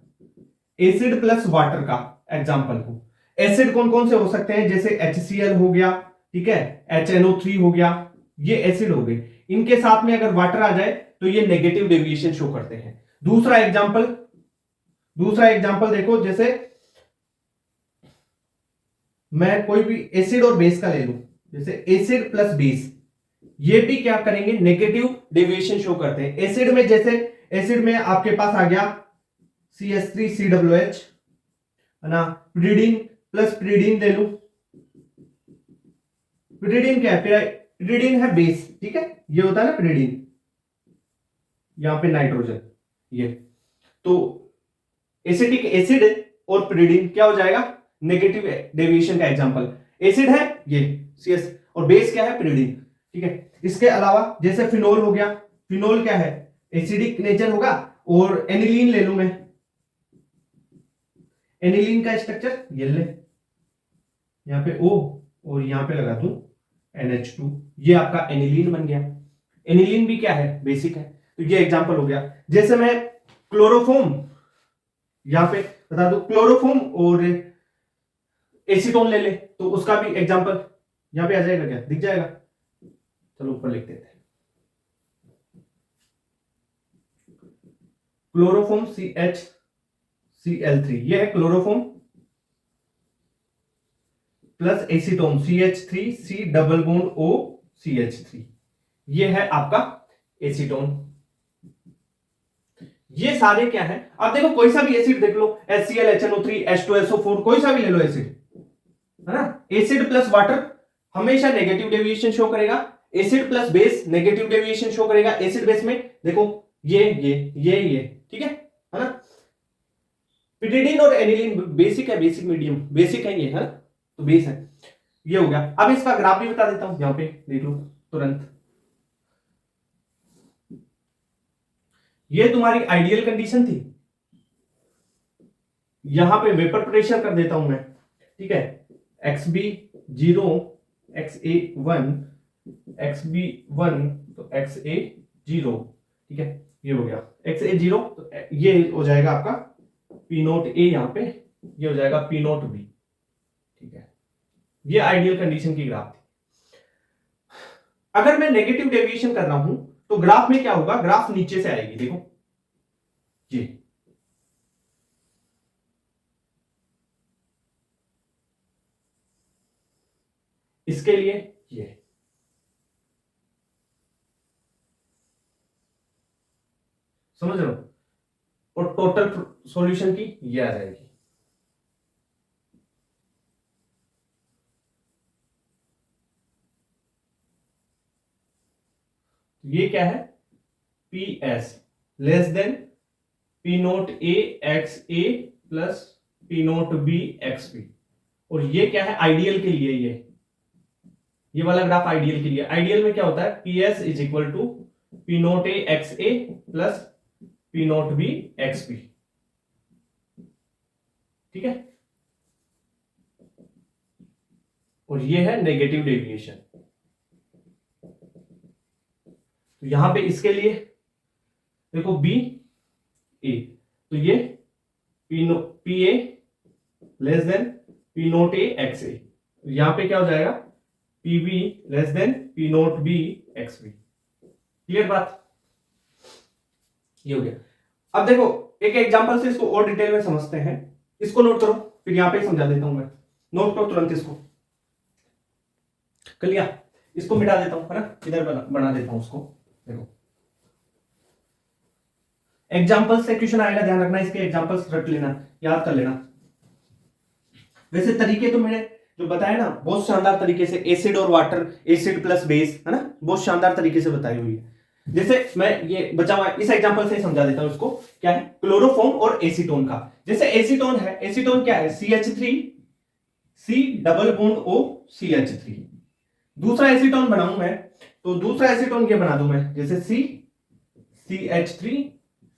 एसिड प्लस वाटर का एग्जांपल हो। एसिड कौन कौन से हो सकते हैं, जैसे HCl हो गया, ठीक है, HNO3 हो गया, ये एसिड हो गए। इनके साथ में अगर वाटर आ जाए तो ये नेगेटिव डेविएशन शो करते हैं। दूसरा एग्जांपल देखो, जैसे मैं कोई भी एसिड और बेस का ले लूं, जैसे एसिड प्लस बेस, ये भी क्या करेंगे, नेगेटिव डेविएशन शो करते हैं। एसिड में, जैसे एसिड में आपके पास आ गया CH3COOH, है ना, प्रीडीन प्लस प्रीडीन ले लूं, पिरिडिन क्या है? पिरिडिन है बेस, ठीक है, ये होता है ना पिरिडिन, यहां पे नाइट्रोजन, ये तो एसिटिक एसिड और पिरिडिन क्या हो जाएगा? नेगेटिव डेविएशन का एग्जांपल। एसिड है ये CS और बेस क्या है? पिरिडिन, ठीक है। इसके अलावा जैसे फिनोल हो गया, फिनोल क्या है? एसिडिक नेचर होगा। और एनिलीन ले लूं मैं, एनिलीन का स्ट्रक्चर ये ले, यहां पे O और यहां पे लगा दूं NH2, ये आपका एनिलीन बन गया। एनिलीन भी क्या है? बेसिक है। तो ये एग्जांपल हो गया। जैसे मैं क्लोरोफॉर्म यहां पे बता दो, क्लोरोफॉर्म और एसीटोन ले ले तो उसका भी एग्जांपल यहां पे आ जाएगा, क्या दिख जाएगा? चलो ऊपर लिख देते हैं, क्लोरोफॉर्म CHCl3, ये है chloroform plus acetone CH3C double bond O CH3, ये है आपका एसीटोन। ये सारे क्या है? आप देखो कोई सा भी एसिड देख लो, HCl HNO3 H2SO4, कोई सा भी ले लो एसिड, है ना? एसिड प्लस वाटर हमेशा नेगेटिव डेविएशन शो करेगा, acid plus base negative deviation show करेगा। एसिड बेस में देखो ये ठीक है ना? पिरिडिन और एनिलीन बेसिक है, बेसिक मीडियम बेसिक है ये, है ना? तो बेस है, ये हो गया। अब इसका ग्राफ भी बता देता हूं, यहां पे देख लो तुरंत। ये तुम्हारी आइडियल कंडीशन थी, यहां पे वेपर प्रेशर कर देता हूं मैं, ठीक है, XB 0 XA1 XB1 तो XA 0, ठीक है, ये हो गया XA 0, तो ये हो जाएगा आपका P0 A, यहां पे ये हो जाएगा P0 B, ठीक है। ये आइडियल कंडीशन की ग्राफ थी। अगर मैं नेगेटिव डेविएशन कर रहा हूं तो ग्राफ में क्या होगा? ग्राफ नीचे से आएगी, देखो ये, इसके लिए ये, समझ रहे हो? और टोटल सॉल्यूशन की ये आ जाएगी। ये क्या है? PS less than P0 A XA plus P0 B XB। और ये क्या है? आइडियल के लिए, ये वाला ग्राफ आइडियल के लिए। आइडियल में क्या होता है? PS is equal to P0 A XA plus P0 B XB, ठीक है। और ये है नेगेटिव डेविएशन। तो यहां पे इसके लिए देखो B A, तो ये PA less than P0 A XA, यहां पे क्या हो जाएगा? PB less than P0 B XB। Clear बात? ये हो गया। अब देखो एक एग्जांपल से इसको और डिटेल में समझते हैं, इसको नोट करो, फिर यहां पे समझा देता हूं मैं। नोट करो तुरंत इसको, कर लिया? इसको मिटा देता हूं, है ना, इधर बना देता हूं उसको। देखो एग्जांपल से क्वेश्चन आएगा, ध्यान रखना, इसके एग्जांपल्स रट लेना, याद कर लेना। वैसे तरीके तो मैंने जो बताया ना बहुत शानदार तरीके से, एसिड और वाटर, एसिड प्लस बेस, है ना, बहुत शानदार तरीके से बताई हुई है। जैसे मैं ये बचा हुआ इस एग्जांपल से समझा देता हूं इसको, क्या है? क्लोरोफॉर्म और एसीटोन का। जैसे एसीटोन है, एसीटोन क्या है? CH3C double bond O CH3। दूसरा एसीटोन बनाऊं मैं तो दूसरा एसीटोन ये बना दूं मैं, जैसे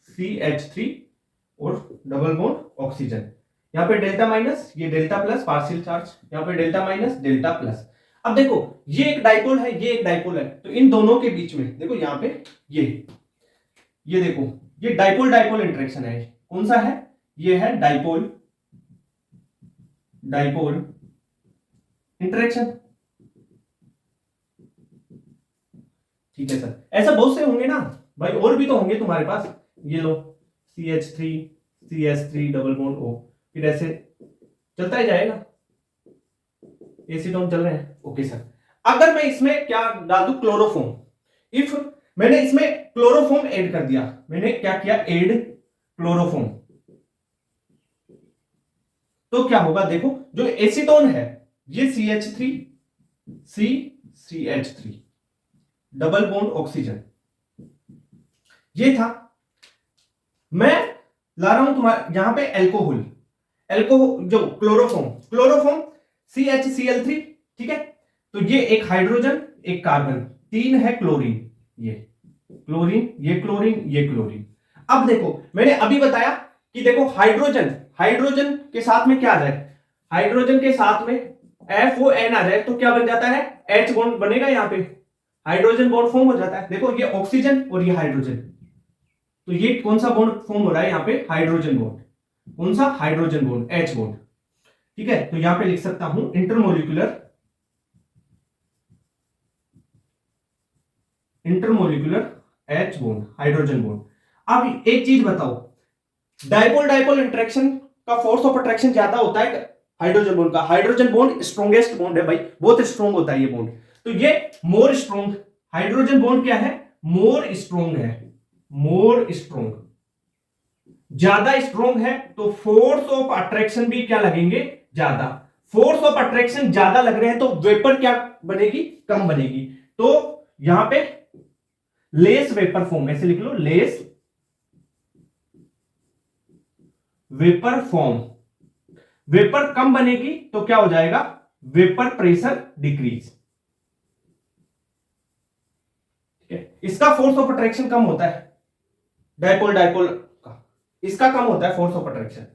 CH3 और डबल बॉन्ड ऑक्सीजन, यहां पे डेल्टा माइनस, ये डेल्टा प्लस, पार्शियल चार्ज, यहां पे डेल्टा माइनस डेल्टा प्लस। अब देखो ये एक डाइपोल है, ये एक डाइपोल है, तो इन दोनों के बीच में देखो यहां पे ये देखो, ये डाइपोल डाइपोल इंटरेक्शन है। कौन सा है? ये है डाइपोल डाइपोल इंटरेक्शन, ठीक है सर। ऐसा बहुत से होंगे ना भाई, और भी तो होंगे तुम्हारे पास। ये लो CH3 डबल बॉन्ड O, फिर ऐसे चलता ही जाएगा, एसीटोन चल रहे हैं, ओके सर। अगर मैं इसमें क्या डाल दूं? क्लोरोफॉर्म। इफ मैंने इसमें क्लोरोफॉर्म ऐड कर दिया, मैंने क्या किया? ऐड क्लोरोफॉर्म, तो क्या होगा? देखो जो एसीटोन है ये CH3 CH3 double bond oxygen. ये था। मैं ला रहा हूं तुम्हारे यहां पे एल्कोहल, जो क्लोरोफॉर्म CHCl3, ठीक है। तो ये एक हाइड्रोजन एक कार्बन, 3 है क्लोरीन, ये क्लोरीन। अब देखो मैंने अभी बताया कि देखो हाइड्रोजन के साथ में क्या आ जाए, हाइड्रोजन के साथ में FON आ जाए तो क्या बन जाता है, H बॉन्ड बनेगा, यहां पे हाइड्रोजन बॉन्ड फॉर्म हो जाता है। देखो ये ऑक्सीजन और ये हाइड्रोजन, तो ये कौन सा बॉन्ड फॉर्म हो रहा है यहां पे, हाइड्रोजन बॉन्ड। कौन सा, हाइड्रोजन बॉन्ड, H बॉन्ड, ठीक है। तो यहां पे लिख सकता हूं intermolecular H bond, hydrogen bond. अब एक चीज बताओ, डाइपोल इंटरेक्शन का फोर्स ऑफ अट्रैक्शन ज्यादा होता है हाइड्रोजन बॉन्ड का। हाइड्रोजन बॉन्ड स्ट्रॉन्गेस्ट बॉन्ड है भाई, बहुत स्ट्रॉन्ग होता है ये बॉन्ड, तो ये मोर स्ट्रॉन्ग, हाइड्रोजन बॉन्ड क्या है, मोर स्ट्रॉन्ग है, ज्यादा स्ट्रॉन्ग है, तो फोर्स ऑफ अट्रैक्शन भी क्या लगेंगे, ज्यादा। फोर्स ऑफ अट्रैक्शन ज्यादा लग रहे हैं तो वेपर क्या बनेगी, कम बनेगी। तो यहां पे लेस वेपर फॉर्म, ऐसे लिख लो, लेस वेपर फॉर्म, वेपर कम बनेगी तो क्या हो जाएगा, वेपर प्रेशर डिक्रीज, ठीक है। इसका फोर्स ऑफ अट्रैक्शन कम होता है, डाइपोल का, इसका कम होता है फोर्स ऑफ अट्रैक्शन,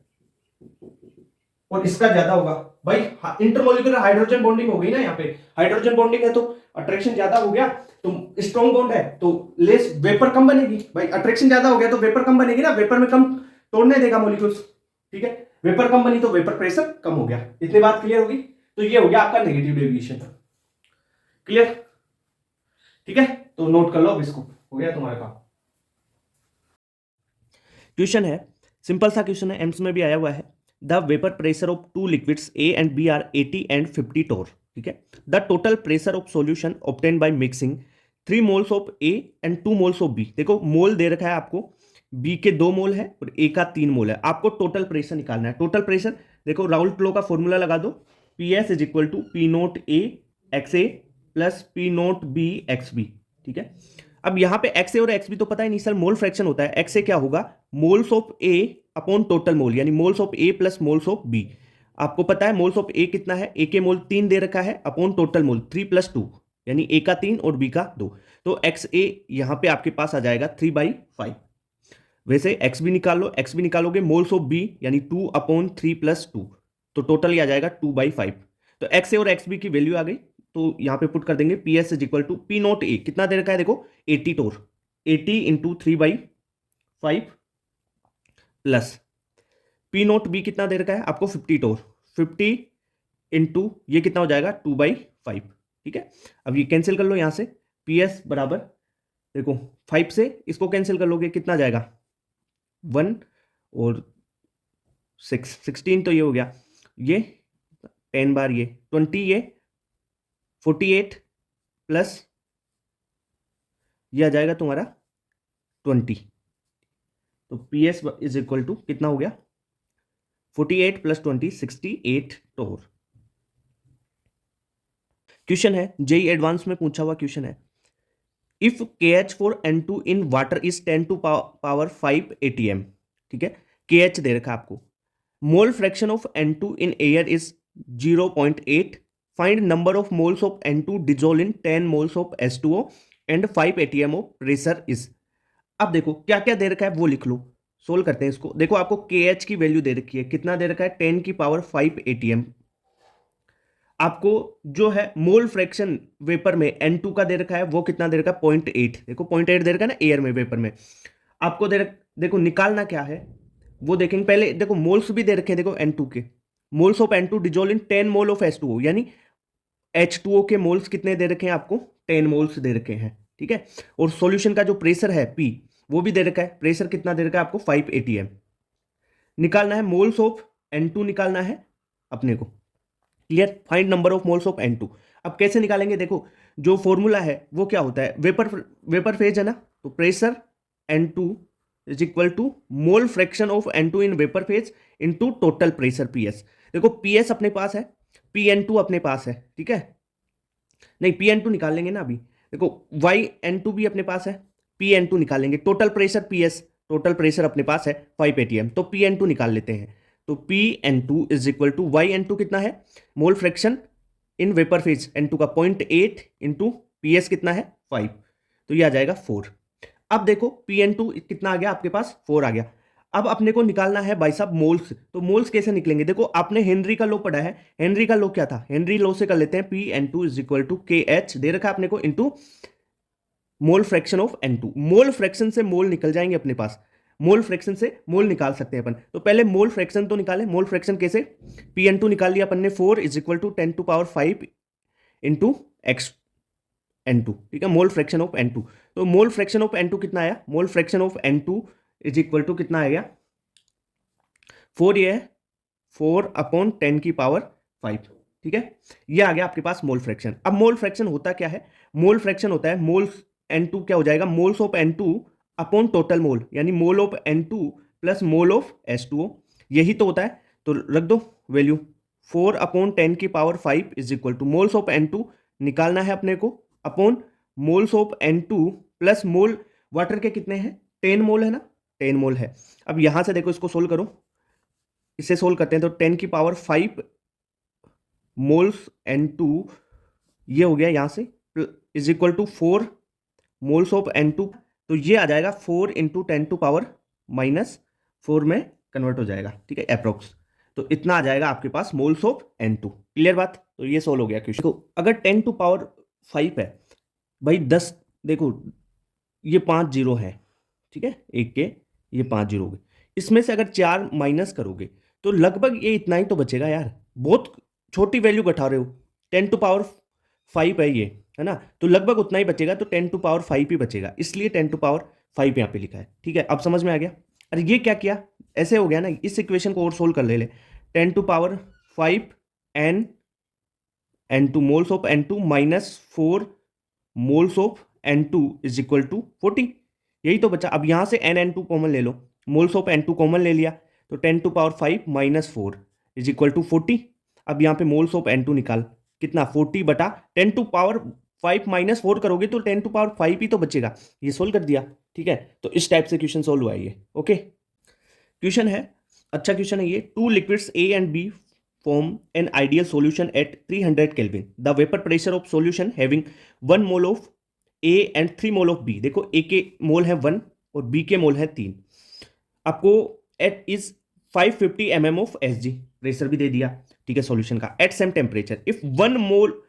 और इसका ज्यादा होगा भाई। इंटरमोलिकुलर हाइड्रोजन बॉन्डिंग हो गई ना, यहाँ पे हाइड्रोजन बॉन्डिंग है तो अट्रैक्शन ज्यादा हो गया, तो स्ट्रॉन्ग बॉन्ड है तो लेस वेपर कम बनेगी भाई, अट्रैक्शन ज्यादा हो गया तो वेपर कम बनेगी ना, वेपर में कम तोड़ने देगा मॉलिक्यूल्स, ठीक है। वेपर कम बनी तो वेपर प्रेशर कम हो गया। इतनी बात क्लियर होगी। तो ये हो गया आपका नेगेटिव डेविएशन, क्लियर, ठीक है। तो नोट कर लो अब इसको, हो गया तुम्हारा काम। क्वेश्चन है, सिंपल सा क्वेश्चन है, एम्स में भी आया हुआ है। The vapour pressure of two liquids A and B are 80 and 50 torr, ठीक है। The total pressure of solution obtain by mixing 3 moles of A and 2 moles of B। देखो मोल दे रखा है आपको, B के 2 मोल है और A का 3 मोल है, आपको टोटल प्रेशर निकालना है। टोटल प्रेशर देखो, राउल्ट लॉ का फॉर्मूला लगा दो, PS is equal to P nought A XA plus P nought B XB, ठीक है। अब यहां पे XA और XB तो पता ही नहीं सर, मोल फ्रैक्शन होता है। XA क्या होगा, moles of A upon total mole, यानी moles of A plus moles of B। आपको पता है मोल्स ऑफ A कितना है, A के मोल 3 दे रखा है, अपॉन टोटल मोल 3 + 2, यानी A का 3 और B का 2। तो XA यहां पे आपके पास आ जाएगा 3/5। वैसे XB निकाल लो, XB निकालोगे मोल्स ऑफ B यानी 2/3 + 2, तो टोटल ही आ जाएगा 2/5। तो XA और XB की वैल्यू आ गई, तो यहां पे पुट कर देंगे PS is equal to P nought A, कितना दे रखा है देखो 80 torr, 80 × 3/5 plus P nought B कितना दे रखा है आपको 50 टोर, 50 इंटू ये कितना हो जाएगा 2/5, ठीक है। अब ये कैंसिल कर लो यहां से, PS बराबर देखो 5 से इसको कैंसिल कर लोगे कितना जाएगा 1 और 16, तो ये हो गया, ये 10 बार ये 20, ये 48 प्लस ये आ जाएगा तुम्हारा 20, तो PS इज इक्वल टू कितना हो गया 48 + 20 68 टोर। क्वेश्चन है, जेई एडवांस में पूछा हुआ क्वेश्चन है, if KH4N2 in water is 10 to power 5 ATM, ठीक है। KH दे रखा आपको, mole fraction of N2 in air is 0.8, find number of moles of N2 dissolve in 10 moles of H2O and 5 ATM of pressure is. अब देखो क्या क्या दे रखा है वो लिख लो, सोल्व करते हैं इसको। देखो आपको KH की वैल्यू दे रखी है, कितना दे रखा है 10 की पावर 5 ATM। आपको जो है मोल फ्रैक्शन वेपर में N2 का दे रखा है, वो कितना दे रखा है 0.8, देखो 0.8 दे रखा है ना एयर में, वेपर में। आपको देखो निकालना क्या है वो देखेंगे पहले। देखो मोल्स भी दे रखे हैं, देखो N2 के moles of N2 dissolve in 10 mole of H2O, यानी H2O के मोल्स कितने दे रखे हैं आपको 10 मोल्स दे रखे हैं, ठीक है। और सॉल्यूशन का जो प्रेशर है P वो भी दे रखा है, प्रेशर कितना दे रखा है आपको 5 ATM। निकालना है मोल्स ऑफ N2, निकालना है अपने को, clear. Find number of moles of N2। अब कैसे निकालेंगे, देखो जो फॉर्मूला है वो क्या होता है, वेपर फेज है ना, तो pressure N2 is equal to mole fraction of N2 in vapour phase into total pressure PS। देखो PS अपने पास है, PN2 अपने पास है, ठीक है। नहीं, पी एन टू निकाल लेंगे ना अभी। देखो वाई एन टू भी अपने पास है, पी एन टू निकालेंगे। Total pressure P S, total pressure अपने पास है 5 एटीएम, तो पी एन टू निकाल लेते हैं। तो P N two is equal to Y N two कितना है, mole fraction in vapour phase N two का 0.8 इंटू पी एस कितना है 5, तो ये आ जाएगा 4। अब देखो पी एन टू कितना आ गया आपके पास, 4 आ गया। अब अपने को निकालना है भाई साहब मोल्स, तो मोल्स कैसे निकलेंगे? देखो आपने हेनरी का लॉ पढ़ा है, हेनरी का लॉ क्या था, हेनरी लॉ से कर लेते हैं, P N two is equal to K H दे रखा है अपने को into mole fraction of N two. Mole fraction से मोल निकल जाएंगे अपने पास, मोल फ्रैक्शन से मोल निकाल सकते हैं अपन। तो पहले मोल फ्रैक्शन तो निकाले, मोल फ्रैक्शन कैसे, पी एन टू निकाल लिया अपन ने, 4 is equal to 10⁵ into X N two, ठीक है, mole fraction of N two. तो mole fraction of N two कितना आया, mole fraction of N two is equal to कितना आ गया 4, ये है 4/10⁵, ठीक है, ये आ गया आपके पास मोल फ्रैक्शन। अब मोल फ्रैक्शन होता क्या है, मोल फ्रैक्शन होता है मोल्स एन टू क्या हो जाएगा, moles of N two upon total mole, यानी mole of N two plus mole of H2O, यही तो होता है। तो रख दो value 4/10⁵ is equal to moles of N two निकालना है अपने को upon moles of N two plus mole water के कितने हैं 10 मोल है ना, 10 मोल है। अब यहां से देखो इसको सोल्व करो, इसे सोल्व करते हैं तो 10⁵ मोल्स एन टू ये हो गया यहां से is equal to 4 moles of N two, तो ये आ जाएगा 4 इंटू 10⁻⁻4 में कन्वर्ट हो जाएगा, ठीक है, अप्रोक्स। तो इतना आ जाएगा आपके पास moles of N two. Clear बात, तो ये सोल्व हो गया क्वेश्चन। देखो अगर 10⁵ है भाई 10, देखो ये 5 जीरो है, ठीक है, एक के ये 5 जीरो हो गए, इसमें से अगर 4 माइनस करोगे तो लगभग ये इतना ही तो बचेगा यार, बहुत छोटी वैल्यू घटा रहे हो, 10⁵ है ये, है ना, तो लगभग उतना ही बचेगा, तो 10⁵ ही बचेगा, इसलिए 10⁵ यहाँ पे लिखा है, ठीक है। अब समझ में आ गया। अरे ये क्या किया, ऐसे हो गया ना, इस इक्वेशन को और सोल्व कर ले 10⁵ N two moles of N two minus 4 moles of N two is equal to 40, यही तो बचा। अब यहां से एन टू कॉमन ले लो, moles of N two common ले लिया, तो 10⁵ माइनस 4 इज इक्वल टू 40। अब यहाँ पे मोल्स ऑफ एन टू निकाल, कितना 40 बटा 10⁵ माइनस 4 करोगे तो 10⁵ ही तो बचेगा, ये सोल्व कर दिया, ठीक है। तो इस टाइप से क्वेश्चन सोल्व हुआ ये, ओके। क्वेश्चन है, अच्छा क्वेश्चन है ये, 2 liquids A and B form an ideal solution at 300 Kelvin. The vapor pressure of solution having 1 mole of A and 3 mole of B. देखो A के मोल है 1 और B के मोल है 3। आपको at is 550 mm of Sg, pressure भी दे दिया, ठीक है, सॉल्यूशन का, at same temperature if 1 more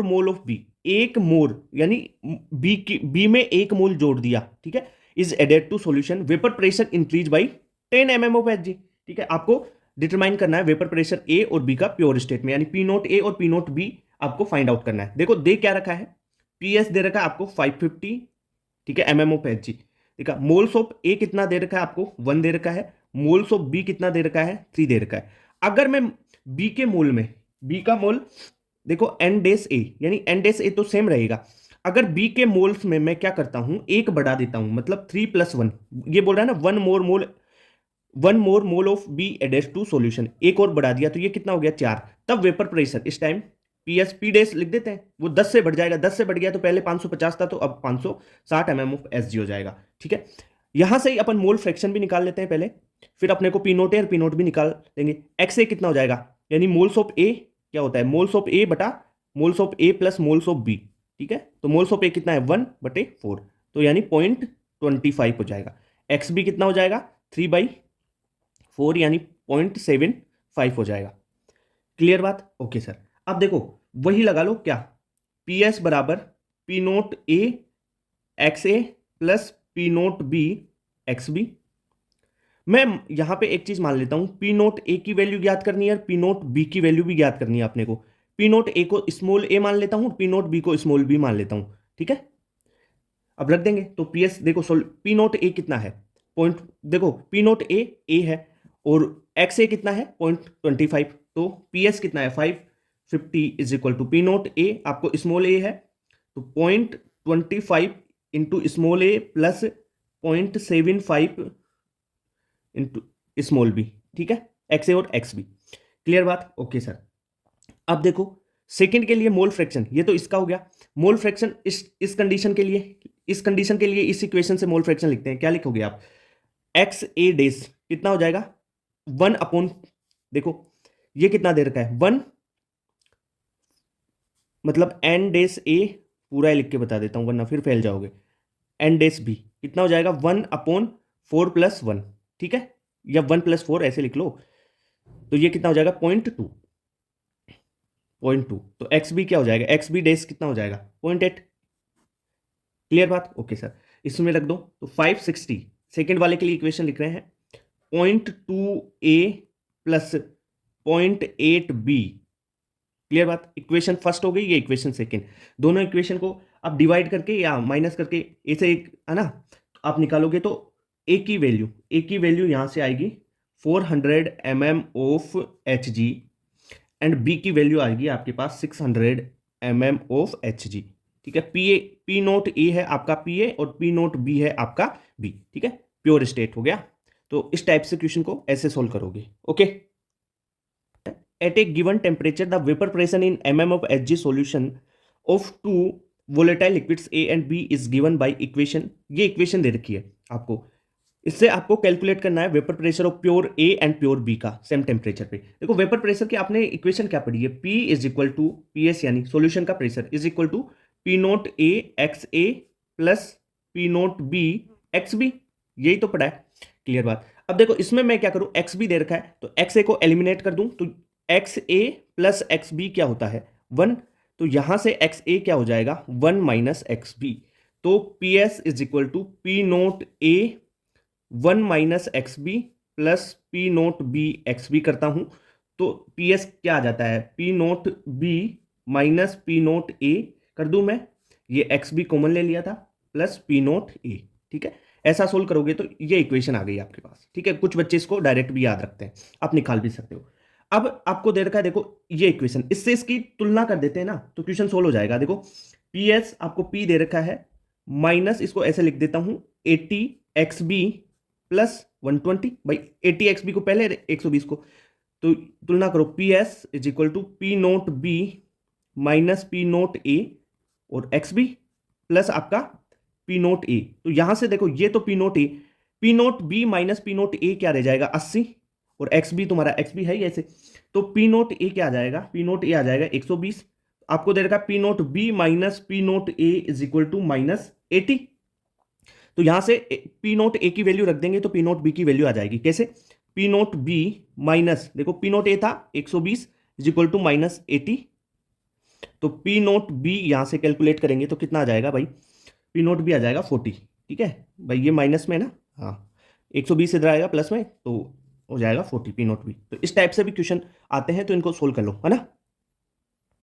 mole of B, एक मोल यानी बी में एक मोल जोड़ दिया, ठीक है, is added to solution, vapour pressure increase by 10 mm of Hg, ठीक है। आपको डिटरमाइन करना है वेपर प्रेशर ए और बी का प्योर स्टेट में, यानी पी नोट ए और पी नोट बी आपको फाइंड आउट करना है। देखो दे क्या रखा है, पी एस दे रखा है आपको 550, ठीक है, एमएम ऑफ Hg, ठीक है। मोल्स ऑफ ए कितना दे रखा है आपको 1 दे रखा है, मोल्स ऑफ बी कितना दे रखा है 3 दे रखा है। अगर मैं बी के मोल में, बी का मोल देखो एन डेस ए, यानी एन डेस ए तो सेम रहेगा, अगर बी के मोल्स में मैं क्या करता हूं, एक बढ़ा देता हूं, मतलब 3 + 1, ये बोल रहा है ना 1 more mole of B added to solution, एक और बढ़ा दिया तो ये कितना हो गया 4, तब वेपर प्रेशर इस टाइम पी एस पी डेस लिख देते हैं, वो 10 से बढ़ जाएगा, 10 से बढ़ गया तो पहले 550 था तो अब 560 mm ऑफ Sg हो जाएगा, ठीक है। यहां से ही अपन मोल फ्रैक्शन भी निकाल लेते हैं पहले, फिर अपने को पी नोट ए और पी नोट भी निकाल लेंगे। एक्स ए कितना हो जाएगा, यानी मोल्स ऑफ ए क्या होता है, मोल्स ऑफ ए बटा moles of A plus moles of B, ठीक है। तो मोल्स ऑफ ए कितना है 1/4, तो यानी 0.25 हो जाएगा। एक्स बी कितना हो जाएगा 3/4 यानी 0.75 हो जाएगा। क्लियर बात, ओके सर। अब देखो वही लगा लो क्या, पी एस बराबर P note A X A plus P note B X B. मैं यहां पे एक चीज मान लेता हूं, पी नोट ए की वैल्यू ज्ञात करनी है, पी नोट बी की वैल्यू भी ज्ञात करनी है अपने को। पी नोट ए को स्मॉल ए मान लेता हूं, पी नोट बी को स्मॉल बी मान लेता हूं, ठीक है। अब रख देंगे तो पी एस देखो पी नोट ए कितना है पॉइंट, देखो पी नोट ए है और एक्स ए कितना है 0.25, तो पी एस कितना है 550 is equal to P note A, आपको स्मॉल ए है तो 0.25 into small A plus 0.75 into small B, ठीक है, एक्स ए और एक्स बी। क्लियर बात, ओके सर। अब देखो सेकंड के लिए मोल फ्रैक्शन, ये तो इसका हो गया। मोल फ्रैक्शन इस कंडीशन के लिए, इस कंडीशन के लिए इस इक्वेशन से मोल फ्रैक्शन लिखते हैं। क्या लिखोगे आप? एक्स ए डेज कितना हो जाएगा? 1 अपॉन, देखो ये कितना दे रखा है 1, मतलब एन डेज ए, पूरा लिख के बता देता हूं वरना फिर फैल जाओगे। एन डेज बी कितना हो जाएगा? 1 अपॉन 4 + 1, ठीक है, या 1 + 4 ऐसे लिख लो। तो ये कितना हो जाएगा? 0.2, 0.2। तो एक्स बी क्या हो जाएगा? एक्स बी डेज कितना हो जाएगा? 0.8। क्लियर बात? ओके सर, इसमें रख दो। तो 560 सेकेंड वाले के लिए इक्वेशन लिख रहे हैं, 0.2 ए प्लस 0.8 बी। क्लियर बात? इक्वेशन फर्स्ट हो गई, ये इक्वेशन सेकेंड। दोनों इक्वेशन को आप डिवाइड करके या माइनस करके ऐसे एक है ना, तो आप निकालोगे तो ए की वैल्यू यहां से आएगी 400 mm of H G, and B की वैल्यू आएगी आपके पास 600 mm ऑफ एच जी। ठीक है, पी नोट ए है आपका पी ए और पी नोट बी है आपका बी। ठीक है, प्योर स्टेट हो गया। तो इस टाइप से क्वेश्चन को ऐसे सोल्व करोगे। Okay, at a given temperature the vapor pressure in mm of Hg solution of two volatile liquids A and B is given by equation। ये इक्वेशन दे रखी है आपको, इससे आपको कैलकुलेट करना है vapour pressure of pure A and pure B का सेम टेम्परेचर पे। देखो वेपर प्रेशर की आपने इक्वेशन क्या पढ़ी है? P is equal to P S, यानी सॉल्यूशन का pressure is equal to P note A X A plus P note B X B, यही तो पढ़ा है। क्लियर बात? अब देखो इसमें मैं क्या करूं, एक्स बी दे रखा है तो एक्स ए को एलिमिनेट कर दूं, तो x A plus X B क्या होता है? 1। तो यहां से एक्स ए क्या हो जाएगा? 1 माइनस एक्स बी। तो P S is equal to P note A 1 minus X B plus P note B X B करता हूं, तो पी एस क्या आ जाता है? P note B minus P note A कर दूं मैं, ये एक्स बी कॉमन ले लिया था, प्लस पी नोट ए। ठीक है, ऐसा सोल्व करोगे तो ये इक्वेशन आ गई आपके पास। ठीक है, कुछ बच्चे इसको डायरेक्ट भी याद रखते हैं, आप निकाल भी सकते हो। अब आपको दे रखा है, देखो ये इक्वेशन, इससे इसकी तुलना कर देते हैं ना तो क्वेश्चन सोल्व हो जाएगा। देखो पी एस आपको पी दे रखा है, माइनस इसको ऐसे लिख देता हूं 80 एक्स बी प्लस 120, भाई 80 एक्स बी को पहले 120 को, तो तुलना करो P S is equal to P note B minus P note A और एक्स बी प्लस आपका पी नोट ए। तो यहां से देखो ये तो P note A, P note B minus P note A क्या रह जाएगा? 80, और एक्स बी तुम्हारा एक्स बी है ही ऐसे, तो पी नोट ए क्या आ जाएगा? पी नोट ए आ जाएगा 120। आपको दे रखा P note B minus P note A is equal to minus 80। तो यहां से पी नोट ए की वैल्यू रख देंगे तो पी नोट बी की वैल्यू आ जाएगी। कैसे? पी नोट बी माइनस, देखो पी नोट ए था 120 इज इक्वल टू माइनस 80, तो पी नोट बी यहां से कैलकुलेट करेंगे तो कितना आ जाएगा भाई? पी नोट बी आ जाएगा 40। ठीक है भाई, ये माइनस में ना, हाँ 120 इधर आएगा प्लस में, तो हो जाएगा 40 पी नोट बी। तो इस टाइप से भी क्वेश्चन आते हैं तो इनको सोल्व कर लो, है ना।